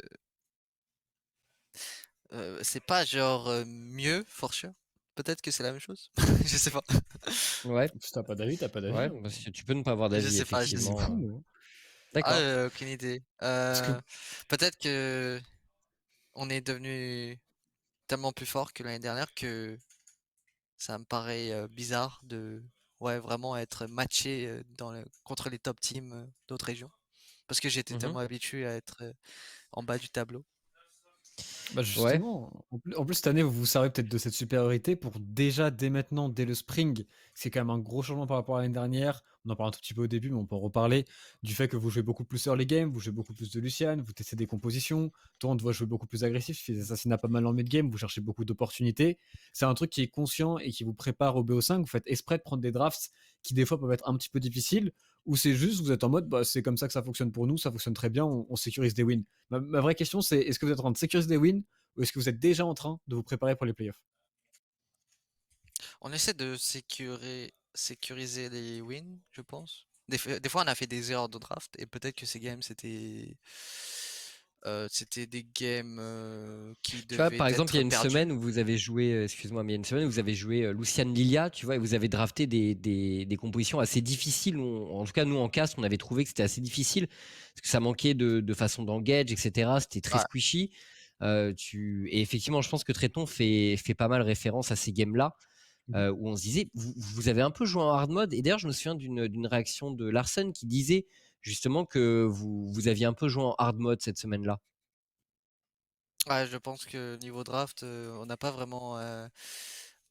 c'est pas genre mieux, for sure. Peut-être que c'est la même chose. Je sais pas. Ouais, Si t'as pas d'avis, t'as pas d'avis, ouais, hein. parce que tu peux ne pas avoir Je d'avis, sais pas, je Je sais m'en pas. effectivement. fous, moi. D'accord. Aucune idée. Parce que Peut-être que on est devenu tellement plus fort que l'année dernière que ça me paraît bizarre de ouais, vraiment être matché contre les top teams d'autres régions. Parce que j'étais Mhm. tellement habitué à être en bas du tableau. Bah Ouais. justement, en plus cette année, vous vous servez peut-être de cette supériorité pour déjà, dès maintenant, dès le spring, c'est quand même un gros changement par rapport à l'année dernière. On en parle un tout petit peu au début, mais on peut en reparler. Du fait que vous jouez beaucoup plus early game, vous jouez beaucoup plus de Lucian, vous testez des compositions. Toi, on te voit jouer beaucoup plus agressif, tu fais des assassinats pas mal en mid game, vous cherchez beaucoup d'opportunités. C'est un truc qui est conscient et qui vous prépare au BO5. Vous faites exprès de prendre des drafts qui, des fois, peuvent être un petit peu difficiles, ou c'est juste, vous êtes en mode, bah, c'est comme ça que ça fonctionne pour nous, ça fonctionne très bien, on sécurise des wins. Ma vraie question, c'est est-ce que vous êtes en train de sécuriser des wins ou est-ce que vous êtes déjà en train de vous préparer pour les playoffs? On essaie de sécuriser les wins, je pense. Des fois, on a fait des erreurs de draft et peut-être que ces games, c'était des games qui Tu vois, devaient par exemple, il y être a une perdus. semaine où vous avez joué, excuse-moi, mais il y a une semaine où vous avez joué Lucian Lilia, tu vois, et vous avez drafté des compositions assez difficiles. En tout cas, nous, en cast, on avait trouvé que c'était assez difficile, parce que ça manquait de façon d'engage, etc. C'était très Ouais. squishy. Et effectivement, je pense que Tréton fait pas mal référence à ces games-là, où on se disait, vous avez un peu joué en hard mode. Et d'ailleurs, je me souviens d'une réaction de Larsen qui disait justement que vous aviez un peu joué en hard mode cette semaine-là. Ouais, je pense que niveau draft, on n'a pas vraiment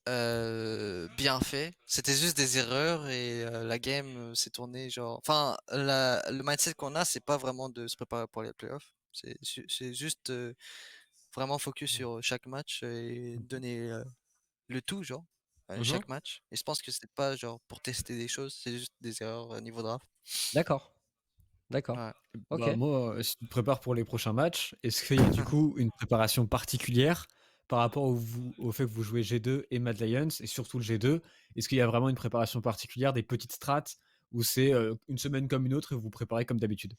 bien fait. C'était juste des erreurs et la game s'est tournée genre. Enfin, le mindset qu'on a, c'est pas vraiment de se préparer pour les playoffs. C'est juste vraiment focus sur chaque match et donner le tout, genre, Mhm. chaque match. Et je pense que c'est pas genre pour tester des choses, c'est juste des erreurs niveau draft. D'accord. D'accord. Ouais. Ok. Bah moi, si tu te prépares pour les prochains matchs, est-ce qu'il y a du coup une préparation particulière par rapport au fait que vous jouez G2 et Mad Lions, et surtout le G2? Est-ce qu'il y a vraiment une préparation particulière, des petites strats, ou c'est une semaine comme une autre et vous vous préparez comme d'habitude?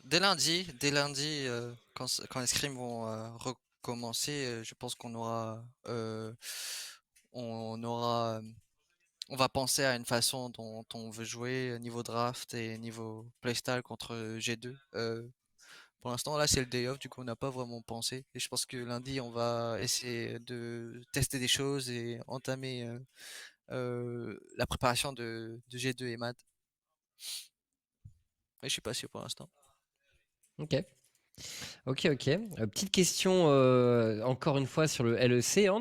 Dès lundi, quand les scrims vont recommencer, je pense on aura, on va penser à une façon dont on veut jouer niveau draft et niveau playstyle contre G2. Pour l'instant, là, c'est le day off, du coup, on n'a pas vraiment pensé. Et je pense que lundi, on va essayer de tester des choses et entamer la préparation de G2 et MAD. Mais je suis pas sûr pour l'instant. Ok. Ok. Ok. Petite question encore une fois sur le LEC, Hans.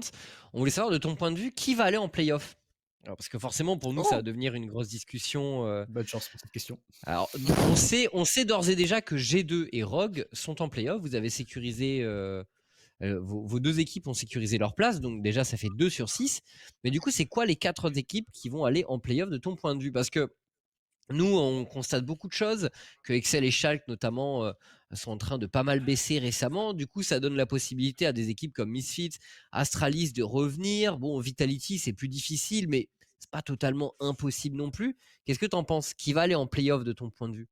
On voulait savoir de ton point de vue qui va aller en playoff. Alors, parce que forcément pour nous ça va Oh! devenir une grosse discussion. Bonne chance pour cette question. Alors on sait d'ores et déjà que G2 et Rogue sont en playoff. Vous avez sécurisé vos deux équipes ont sécurisé leur place, donc déjà ça fait 2 sur 6. Mais du coup c'est quoi les 4 autres équipes qui vont aller en playoff de ton point de vue? Parce que nous, on constate beaucoup de choses, que Excel et Schalke notamment sont en train de pas mal baisser récemment. Du coup, ça donne la possibilité à des équipes comme Misfits, Astralis de revenir. Bon, Vitality, c'est plus difficile, mais c'est pas totalement impossible non plus. Qu'est-ce que tu en penses? Qui va aller en playoff de ton point de vue?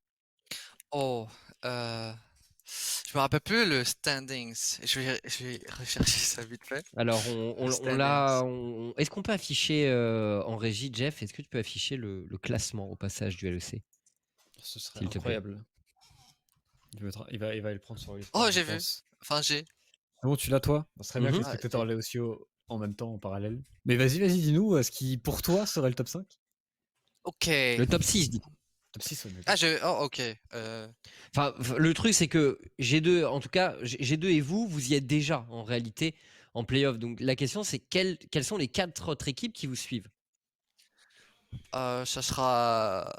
Oh, je me rappelle plus le standings. Je vais rechercher ça vite fait. Alors, Le on l'a. standings. Est-ce qu'on peut afficher en régie, Jeff? Est-ce que tu peux afficher le classement au passage du LEC, Ce serait s'il te plaît? incroyable. Il va le prendre sur Oh, l'e-sport, je j'ai vu. pense. Enfin, j'ai. Ah bon, tu l'as toi? Ce serait bien que Mhm. les Ouais, spectateurs l'aient aussi en même temps, en parallèle. Mais vas-y, dis-nous, ce qui, pour toi, serait le top 5? ok. Le top 6, du coup. Top 6, on est Ah, d'accord. oh, ok. Enfin, le truc, c'est que G2, en tout cas, G2 et vous, vous y êtes déjà en réalité en playoff. Donc la question, c'est quelles sont les 4 autres équipes qui vous suivent? Ça sera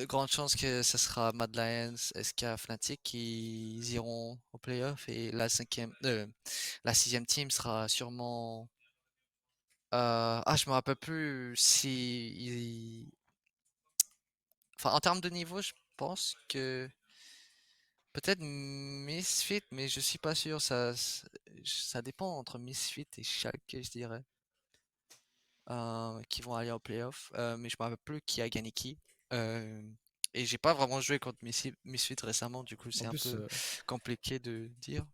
grande chance que ça sera Mad Lions, SK, Fnatic qui iront au playoff et la sixième team sera sûrement. Je me rappelle plus si. Enfin, en termes de niveau, je pense que peut-être Misfit, mais je suis pas sûr. Ça dépend entre Misfit et Schalke, je dirais, qui vont aller au playoff. Mais je me rappelle plus qui a gagné qui. Euh, et j'ai pas vraiment joué contre Misfit récemment, du coup En c'est un plus, peu compliqué de dire.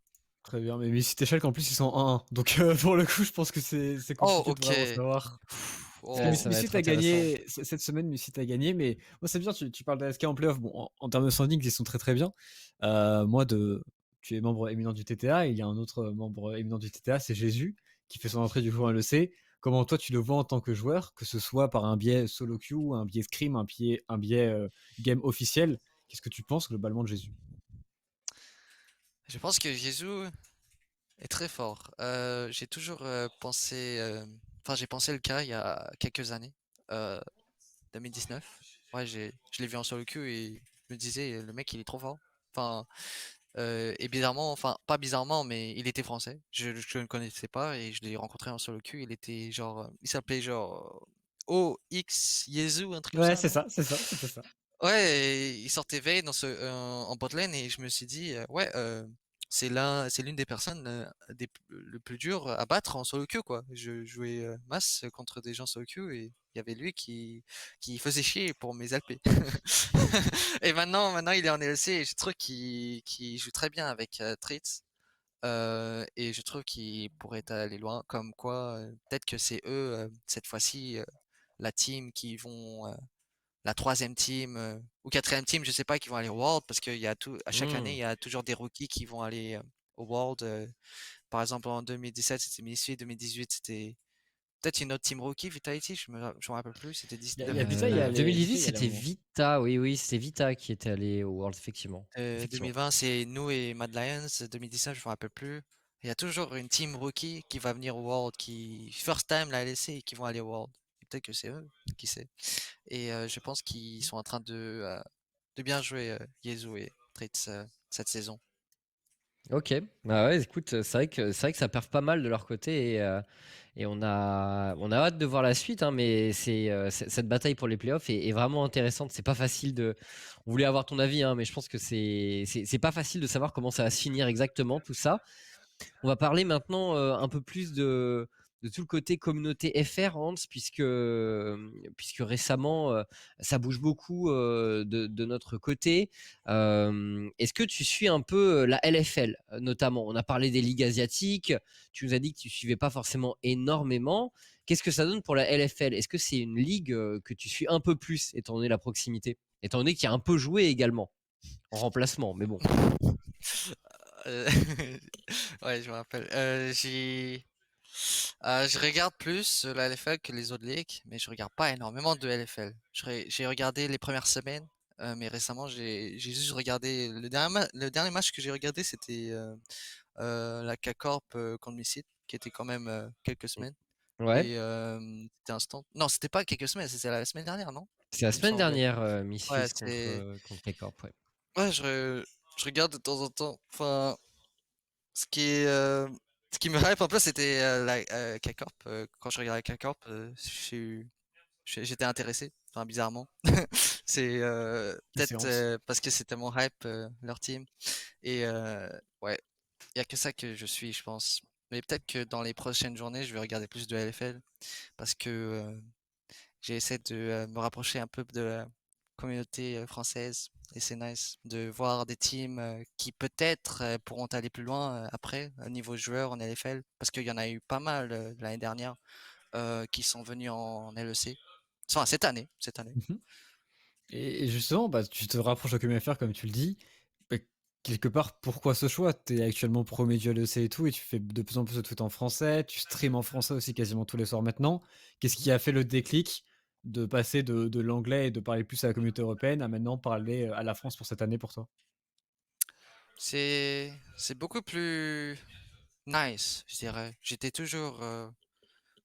très bien. Mais City Shulk, en plus, ils sont 1-1. Donc, pour le coup, je pense que c'est Oh, compliqué de ok. vraiment savoir. Parce que Ouais, Oh. ça va Misfit être a intéressant. gagné cette semaine, Misfit a gagné, mais moi c'est bien, tu parles de SK en playoff. Bon, en termes de standing, ils sont très très bien. Moi, tu es membre éminent du TTA, et il y a un autre membre éminent du TTA, c'est Jésus, qui fait son entrée du jour à l'EC. Comment toi tu le vois en tant que joueur, que ce soit par un biais solo queue, un biais scrim, un biais game officiel? Qu'est-ce que tu penses globalement de Jésus? Je pense que Jésus est très fort. J'ai toujours pensé, enfin j'ai pensé le cas il y a quelques années, euh, 2019. Ouais, je l'ai vu en solo queue et je me disais le mec il est trop fort. Enfin, et bizarrement, enfin pas bizarrement, mais il était français. Je ne le connaissais pas et je l'ai rencontré en solo queue. Il était genre, il s'appelait genre OX Yezu, un truc comme Ouais, ça, non? c'était ça. Ouais, et il sortait veille en bot lane et je me suis dit, ouais, c'est l'une des personnes le plus dur à battre en solo queue, quoi. Je jouais masse contre des gens solo queue et il y avait lui qui faisait chier pour mes LP. Et maintenant il est en LC et je trouve qu'il joue très bien avec Tritz. Et je trouve qu'il pourrait aller loin, comme quoi peut-être que c'est eux, cette fois-ci, la team qui vont la troisième team ou quatrième team, je sais pas, qui vont aller au World parce qu'il y a à chaque année, il Mmh. y a toujours des rookies qui vont aller au World. Par exemple, en 2017, c'était Misfit, 2018, c'était peut-être une autre team rookie, Vitality, je me rappelle plus, c'était Il y a Vita, il y a les 2018, Vita, il y a les c'était moments. Vita, oui, oui, c'était Vita qui était allé au World, effectivement. Effectivement. 2020, c'est nous et Mad Lions. 2019, je me rappelle plus. Il y a toujours une team rookie qui va venir au World, qui first time la LEC et qui vont aller au World. Peut-être que c'est eux, qui sait. Et je pense qu'ils sont en train de bien jouer Yezu et Tritz cette saison. Ok, bah ouais, écoute, c'est vrai que ça perf pas mal de leur côté et on a hâte de voir la suite, hein, mais cette bataille pour les playoffs est vraiment intéressante. C'est pas facile on voulait avoir ton avis, hein, mais je pense que c'est pas facile de savoir comment ça va se finir exactement tout ça. On va parler maintenant un peu plus de tout le côté communauté FR, Hans, puisque récemment, ça bouge beaucoup de notre côté. Est-ce que tu suis un peu la LFL, notamment? On a parlé des ligues asiatiques, tu nous as dit que tu suivais pas forcément énormément. Qu'est-ce que ça donne pour la LFL? Est-ce que c'est une ligue que tu suis un peu plus, étant donné la proximité? Étant donné qu'il y a un peu joué également, en remplacement, mais bon. Euh, Ouais, je me rappelle. Je regarde plus la LFL que les autres ligues, mais je regarde pas énormément de LFL. J'ai regardé les premières semaines, mais récemment j'ai juste regardé le dernier match que j'ai regardé, c'était la K-Corp contre Missile, qui était quand même quelques semaines. Ouais. Et c'était instant. Non, c'était pas quelques semaines, c'était la semaine dernière, non? C'est la Il me semaine semblait. dernière, Ouais, Misfits contre, c'est. contre K-Corp, ouais. Ouais, je regarde de temps en temps. Enfin, ce qui est, ce qui me hype un peu, c'était la K-Corp. Quand je regardais K-Corp, j'étais intéressé, enfin bizarrement. C'est Les peut-être séances. parce que c'était mon hype, leur team. Et ouais, il y a que ça que je suis, je pense. Mais peut-être que dans les prochaines journées, je vais regarder plus de LFL parce que j'essaie de me rapprocher un peu de la communauté française et c'est nice de voir des teams qui peut-être pourront aller plus loin après, au niveau joueur en LFL, parce qu'il y en a eu pas mal l'année dernière qui sont venus en LEC. Enfin, cette année. Mhm. Et justement, bah, tu te rapproches de KMFR comme tu le dis. Bah, quelque part, pourquoi ce choix? T'es actuellement premier du LEC et tout, et tu fais de plus en plus de tweets en français, tu streams en français aussi quasiment tous les soirs maintenant. Qu'est-ce qui a fait le déclic de passer de l'anglais et de parler plus à la communauté européenne à maintenant parler à la France pour cette année pour toi? C'est beaucoup plus nice, je dirais. J'étais toujours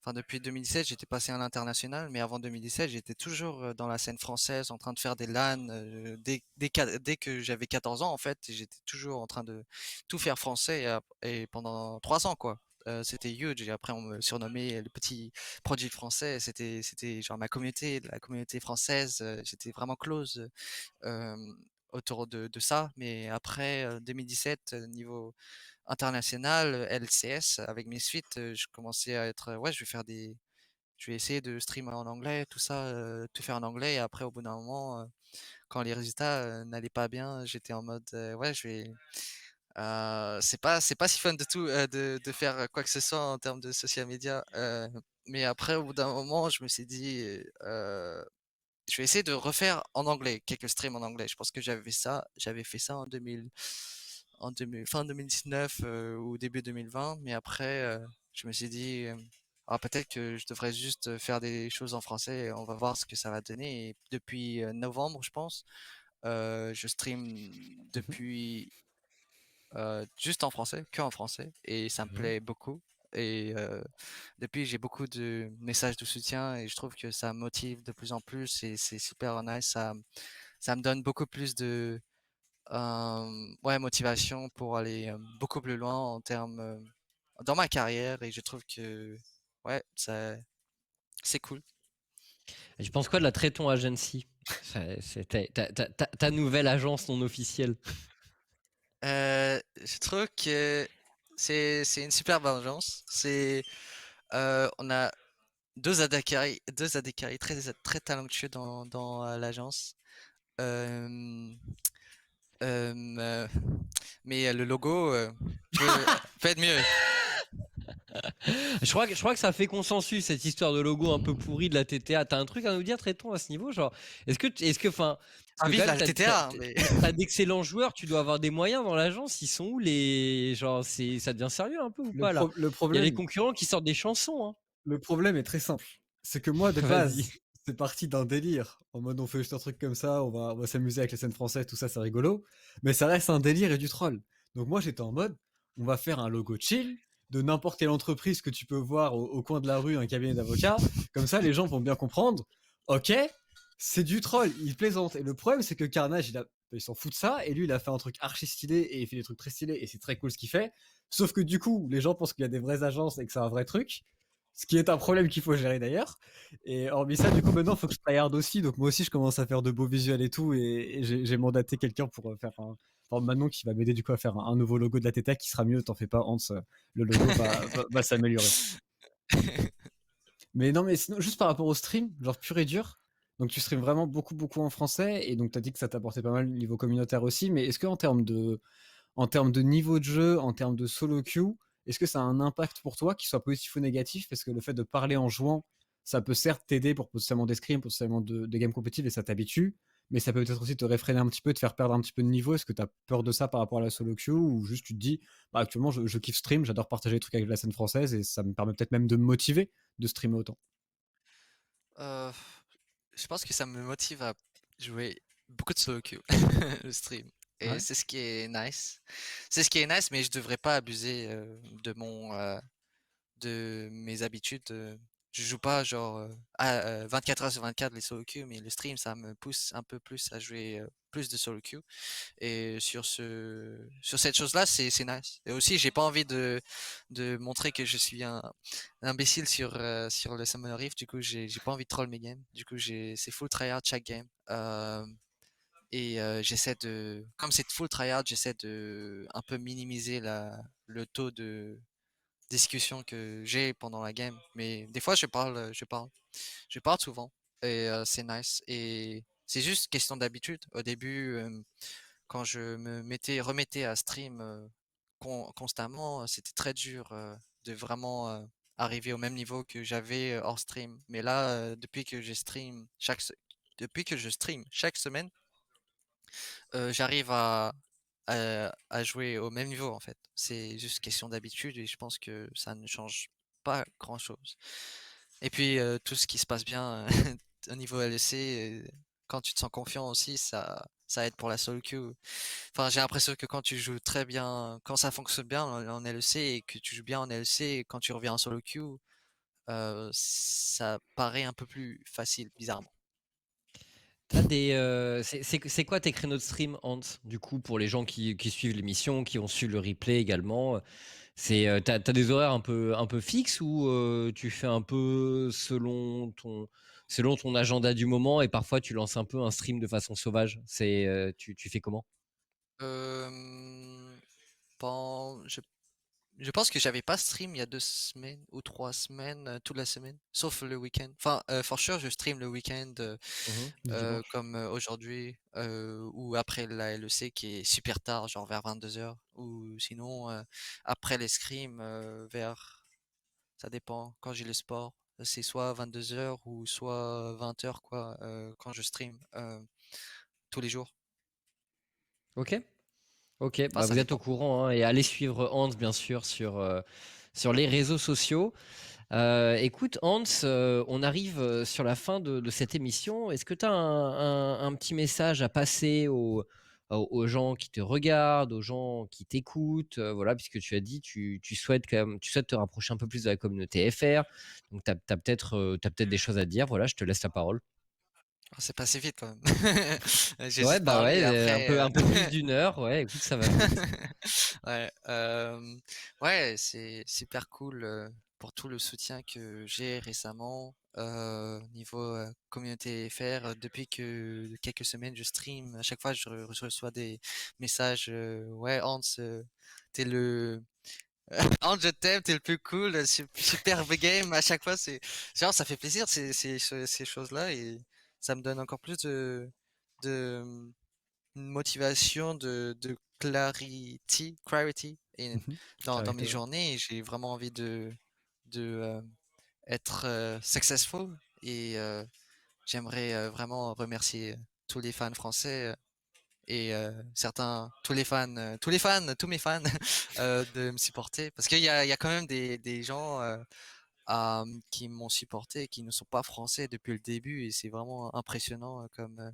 enfin, depuis 2017, j'étais passé à l'international, mais avant 2017, j'étais toujours dans la scène française, en train de faire des LAN. Dès que j'avais 14 ans, en fait, j'étais toujours en train de tout faire français et pendant 3 ans, quoi. C'était huge. Et après, on me surnommait le petit produit français. C'était genre ma communauté, la communauté française. J'étais vraiment close euh, autour de ça. Mais après 2017, niveau international, LCS, avec mes suites, je commençais à être, ouais, je vais essayer de streamer en anglais, tout ça, tout faire en anglais. Et après, au bout d'un moment, quand les résultats n'allaient pas bien, j'étais en mode, ouais, c'est pas si fun de tout, de faire quoi que ce soit en termes de social media. Mais après, au bout d'un moment, je me suis dit, je vais essayer de refaire en anglais, quelques streams en anglais. Je pense que j'avais fait ça fin 2019 ou début 2020, mais après, je me suis dit, ah, peut-être que je devrais juste faire des choses en français et on va voir ce que ça va donner. Et depuis novembre, je pense, je stream Mhm. depuis juste en français, que en français, et ça me Mhm. plaît beaucoup. Et depuis, j'ai beaucoup de messages de soutien et je trouve que ça motive de plus en plus et c'est super nice. Ça me donne beaucoup plus de ouais, motivation pour aller beaucoup plus loin en termes dans ma carrière et je trouve que ouais, c'est cool. Et je pense quoi de la Tréton Agency? C'est ta nouvelle agence non officielle. Je trouve que c'est une superbe agence. On a deux AD très talentueux dans l'agence. Euh, euh, mais le logo peut être mieux. Je crois que ça fait consensus cette histoire de logo un peu pourri de la TTA. T'as un truc à nous dire, Tréton, à ce niveau, genre enfin, parce Ah, que vive quand la même LTTA, hein, mais t'as d'excellents joueurs, tu dois avoir des moyens dans l'agence. Ils sont où les, genre ça devient sérieux un peu ou pas là? Le Il y a les problème, concurrents qui sortent des chansons, hein. le problème est très simple. C'est que moi, de Vas-y. base, c'est parti d'un délire. En mode, on fait juste un truc comme ça, on va s'amuser avec les scènes françaises, tout ça, c'est rigolo. Mais ça reste un délire et du troll. Donc moi, j'étais en mode, on va faire un logo chill de n'importe quelle entreprise que tu peux voir au coin de la rue, un cabinet d'avocats. Comme ça, les gens vont bien comprendre. Ok, c'est du troll, il plaisante. Et le problème, c'est que Carnage, il s'en fout de ça. Et lui, il a fait un truc archi stylé et il fait des trucs très stylés et c'est très cool ce qu'il fait. Sauf que du coup, les gens pensent qu'il y a des vraies agences et que c'est un vrai truc. Ce qui est un problème qu'il faut gérer d'ailleurs. Et hormis ça, du coup, maintenant, il faut que je tryhard aussi. Donc moi aussi, je commence à faire de beaux visuels et tout. Et j'ai mandaté quelqu'un pour faire un. Enfin, Manon qui va m'aider du coup à faire un nouveau logo de la TETA qui sera mieux. T'en fais pas, Hans. Le logo va s'améliorer. Mais non, mais sinon, juste par rapport au stream, genre pur et dur. Donc tu streams vraiment beaucoup, beaucoup en français. Et donc tu as dit que ça t'apportait pas mal au niveau communautaire aussi. Mais est-ce qu'en en termes de niveau de jeu, en termes de solo queue, est-ce que ça a un impact pour toi, qu'il soit positif ou négatif? Parce que le fait de parler en jouant, ça peut certes t'aider pour potentiellement des scrims, potentiellement de games compétitives et ça t'habitue, mais ça peut peut-être aussi te réfréner un petit peu, te faire perdre un petit peu de niveau. Est-ce que tu as peur de ça par rapport à la solo queue ou juste tu te dis, bah, actuellement je kiffe stream, j'adore partager des trucs avec la scène française et ça me permet peut-être même de me motiver de streamer autant? euh, je pense que ça me motive à jouer beaucoup de solo queue, le stream. Et Ouais. c'est ce qui est nice. C'est ce qui est nice, mais je devrais pas abuser de mes habitudes. Je joue pas genre 24 heures sur 24 les solo queue, mais le stream ça me pousse un peu plus à jouer plus de solo queue. Et sur cette chose-là, c'est nice. Et aussi, j'ai pas envie de montrer que je suis un imbécile sur le Summoner Rift. Du coup, j'ai pas envie de troll mes games. Du coup, c'est full tryhard chaque game. Et j'essaie comme c'est full tryhard, j'essaie de un peu minimiser le taux de discussion que j'ai pendant la game. Mais des fois, je parle souvent et c'est nice. Et c'est juste question d'habitude. Au début, quand je remettais à stream constamment, c'était très dur de vraiment arriver au même niveau que j'avais hors stream. Mais là, depuis que je stream chaque semaine, j'arrive à jouer au même niveau en fait. C'est juste question d'habitude et je pense que ça ne change pas grand-chose. Et puis tout ce qui se passe bien au niveau LEC, quand tu te sens confiant aussi, ça aide pour la solo queue. Enfin, j'ai l'impression que quand tu joues très bien, quand ça fonctionne bien en LEC et que tu joues bien en LEC, et quand tu reviens en solo queue, ça paraît un peu plus facile, bizarrement. C'est quoi tes créneaux de stream, Hans? Du coup, pour les gens qui suivent l'émission, qui ont su le replay également, t'as des horaires un peu fixes ou tu fais un peu selon ton agenda du moment et parfois tu lances un peu un stream de façon sauvage. Tu fais comment? Euh, pen- je Je pense que j'avais pas stream il y a 2 semaines ou 3 semaines, toute la semaine, sauf le week-end. Enfin, for sure, je stream le week-end Mhm. Le dimanche. comme aujourd'hui ou après la LEC qui est super tard, genre vers 22 heures. Ou sinon après les scrims ça dépend quand j'ai le sport. C'est soit 22 heures ou soit 20 heures quoi quand je stream tous les jours. Ok. Ok, Enfin, bah ça vous êtes au dépend. courant hein, et allez suivre Hans bien sûr sur les réseaux sociaux. Écoute, Hans, on arrive sur la fin de cette émission. Est-ce que tu as un petit message à passer aux gens qui te regardent, aux gens qui t'écoutent, voilà, puisque tu as dit tu souhaites te rapprocher un peu plus de la communauté FR. Donc tu as peut-être des choses à dire. Voilà, je te laisse la parole. Oh, c'est passé vite quand même. J'ai Ouais, juste bah parlé ouais, et après. un peu plus d'une heure. Ouais, écoute, ça va vite. Ouais, ouais, c'est super cool pour tout le soutien que j'ai récemment niveau communauté FR. Depuis que quelques semaines je stream, à chaque fois je reçois des messages. Ouais, Hans, t'es le Hans, je t'aime, t'es le plus cool, superbe game. À chaque fois, c'est genre ça fait plaisir ces choses-là et ça me donne encore plus de une motivation de clarity et Mhm. dans Clarité, mes ouais. journées. Et j'ai vraiment envie de être successful et j'aimerais vraiment remercier tous les fans français et tous mes fans de me supporter parce qu'il y a quand même des gens qui m'ont supporté et qui ne sont pas français depuis le début et c'est vraiment impressionnant comme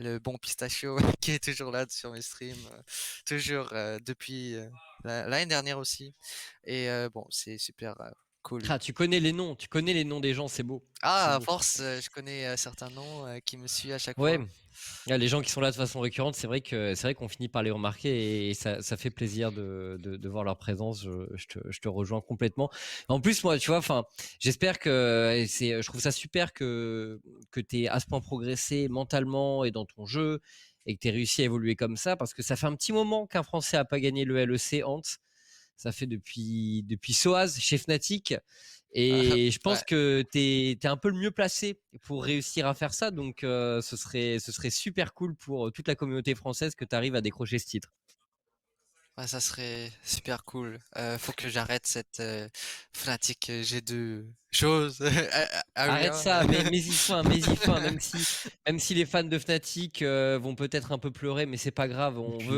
le bon pistachio qui est toujours là sur mes streams, toujours depuis l'année dernière aussi. Et bon, c'est super cool. Ah, tu connais les noms des gens, c'est beau. C'est Ah, à beau. force, je connais certains noms qui me suivent à chaque Ouais, fois. les gens qui sont là de façon récurrente, c'est vrai qu'on finit par les remarquer et ça fait plaisir de voir leur présence. Je te rejoins complètement. En plus, moi, tu vois, enfin, j'espère que je trouve ça super que tu à ce point progressé mentalement et dans ton jeu et que tu réussi à évoluer comme ça parce que ça fait un petit moment qu'un Français a pas gagné le LEC, Ant. Ça fait depuis Soaz chez Fnatic. Et je Ouais. pense que tu es un peu le mieux placé pour réussir à faire ça. Donc, ce serait super cool pour toute la communauté française que tu arrives à décrocher ce titre. Ouais, ça serait super cool. Faut que j'arrête cette Fnatic G2 chose. Arrête Aria. ça, mais mets-y fin, même si les fans de Fnatic vont peut-être un peu pleurer, mais c'est pas grave. Et puis,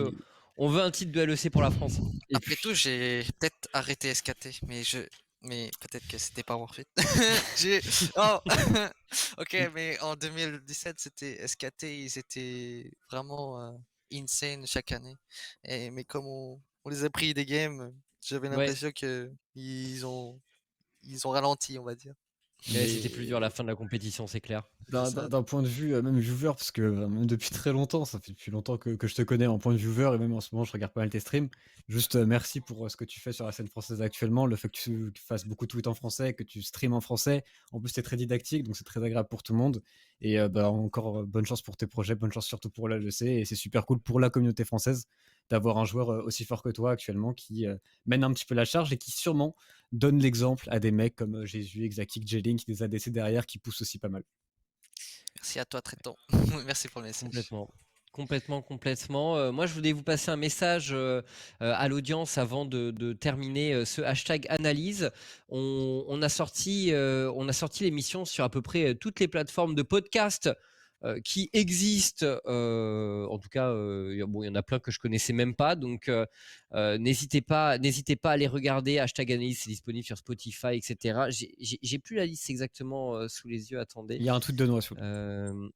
On veut un titre de LEC pour la France. et Après puis, tout, j'ai peut-être arrêté SKT, mais peut-être que c'était pas worth it. J'ai, oh, ok, mais en 2017, c'était SKT, ils étaient vraiment insane chaque année. Mais comme on les a pris des games, j'avais Ouais, l'impression que ils ont ralenti, on va dire. mais c'était plus dur à mais la fin de la compétition, c'est clair. C'est ça. d'un point de vue même viewer, parce que même depuis très longtemps, ça fait depuis longtemps que je te connais en point de viewer, et même en ce moment, je regarde pas mal tes streams. Juste merci pour ce que tu fais sur la scène française actuellement, le fait que tu fasses beaucoup de tweets en français, que tu streams en français. En plus, c'est très didactique, donc c'est très agréable pour tout le monde. Et bah, encore bonne chance pour tes projets, bonne chance surtout pour l'ALEC. Et c'est super cool pour la communauté française d'avoir un joueur aussi fort que toi actuellement qui mène un petit peu la charge et qui sûrement donne l'exemple à des mecs comme Jésus, Exakik, J-Link, des ADC derrière qui poussent aussi pas mal. Merci à toi, Tréton. Merci pour le message. Complètement. Complètement. Moi, je voulais vous passer un message à l'audience avant de terminer ce hashtag analyse. On a sorti l'émission sur à peu près toutes les plateformes de podcast qui existent. En tout cas, bon, il y en a plein que je connaissais même pas. Donc, n'hésitez pas à les regarder. Hashtag analyse, c'est disponible sur Spotify, etc. J'ai plus la liste exactement sous les yeux. Attendez. Il y a un tweet de noix sur le.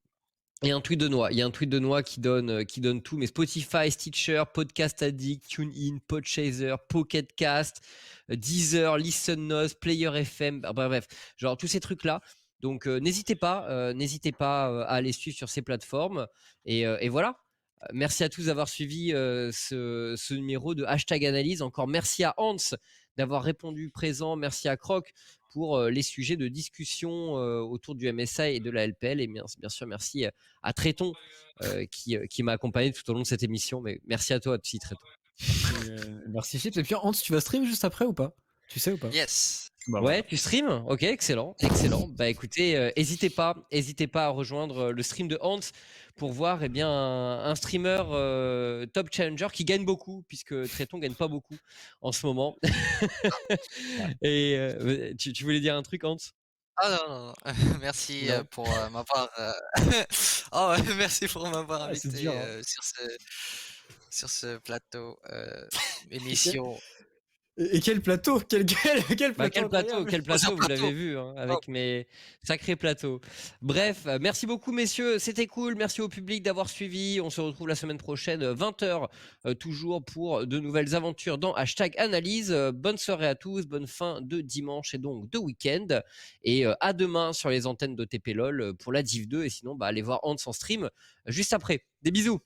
Il y a un tweet de Noah. Il y a un tweet de Noah qui donne tout. Mais Spotify, Stitcher, Podcast Addict, TuneIn, Podchaser, Pocket Cast, Deezer, Listen Notes, Player FM. Bref, genre tous ces trucs-là. Donc n'hésitez pas à aller suivre sur ces plateformes. Et voilà. Merci à tous d'avoir suivi ce numéro de hashtag analyse. Encore merci à Hans d'avoir répondu présent. Merci à Croc pour les sujets de discussion autour du MSI et de la LPL. Et bien sûr, merci à Tréton qui m'a accompagné tout au long de cette émission. Mais merci à toi aussi, Tréton. Merci Chips. Et puis Hans, tu vas stream juste après ou pas? Tu sais ou pas? Yes. Bah Ouais, voilà. tu stream. Ok, excellent. Bah écoutez, hésitez pas à rejoindre le stream de Hans pour voir eh bien, un streamer top challenger qui gagne beaucoup, puisque Tréton gagne pas beaucoup en ce moment. Et tu voulais dire un truc, Hans? Ah non, non, non. Merci Non. pour m'avoir oh, merci pour m'avoir Ah, c'est invité dur, hein. sur ce plateau Ok. émission. Et quel plateau, quel Bah, plateau incroyable. quel Dans un plateau, vous l'avez plateau. vu, hein, Oh, avec mes sacrés plateaux. Bref, merci beaucoup, messieurs, c'était cool. Merci au public d'avoir suivi. On se retrouve la semaine prochaine, 20h, toujours pour de nouvelles aventures dans #analyse. Bonne soirée à tous, bonne fin de dimanche et donc de week-end. Et à demain sur les antennes de TP LOL pour la Div 2. Et sinon, bah, allez voir Hans en stream juste après. Des bisous.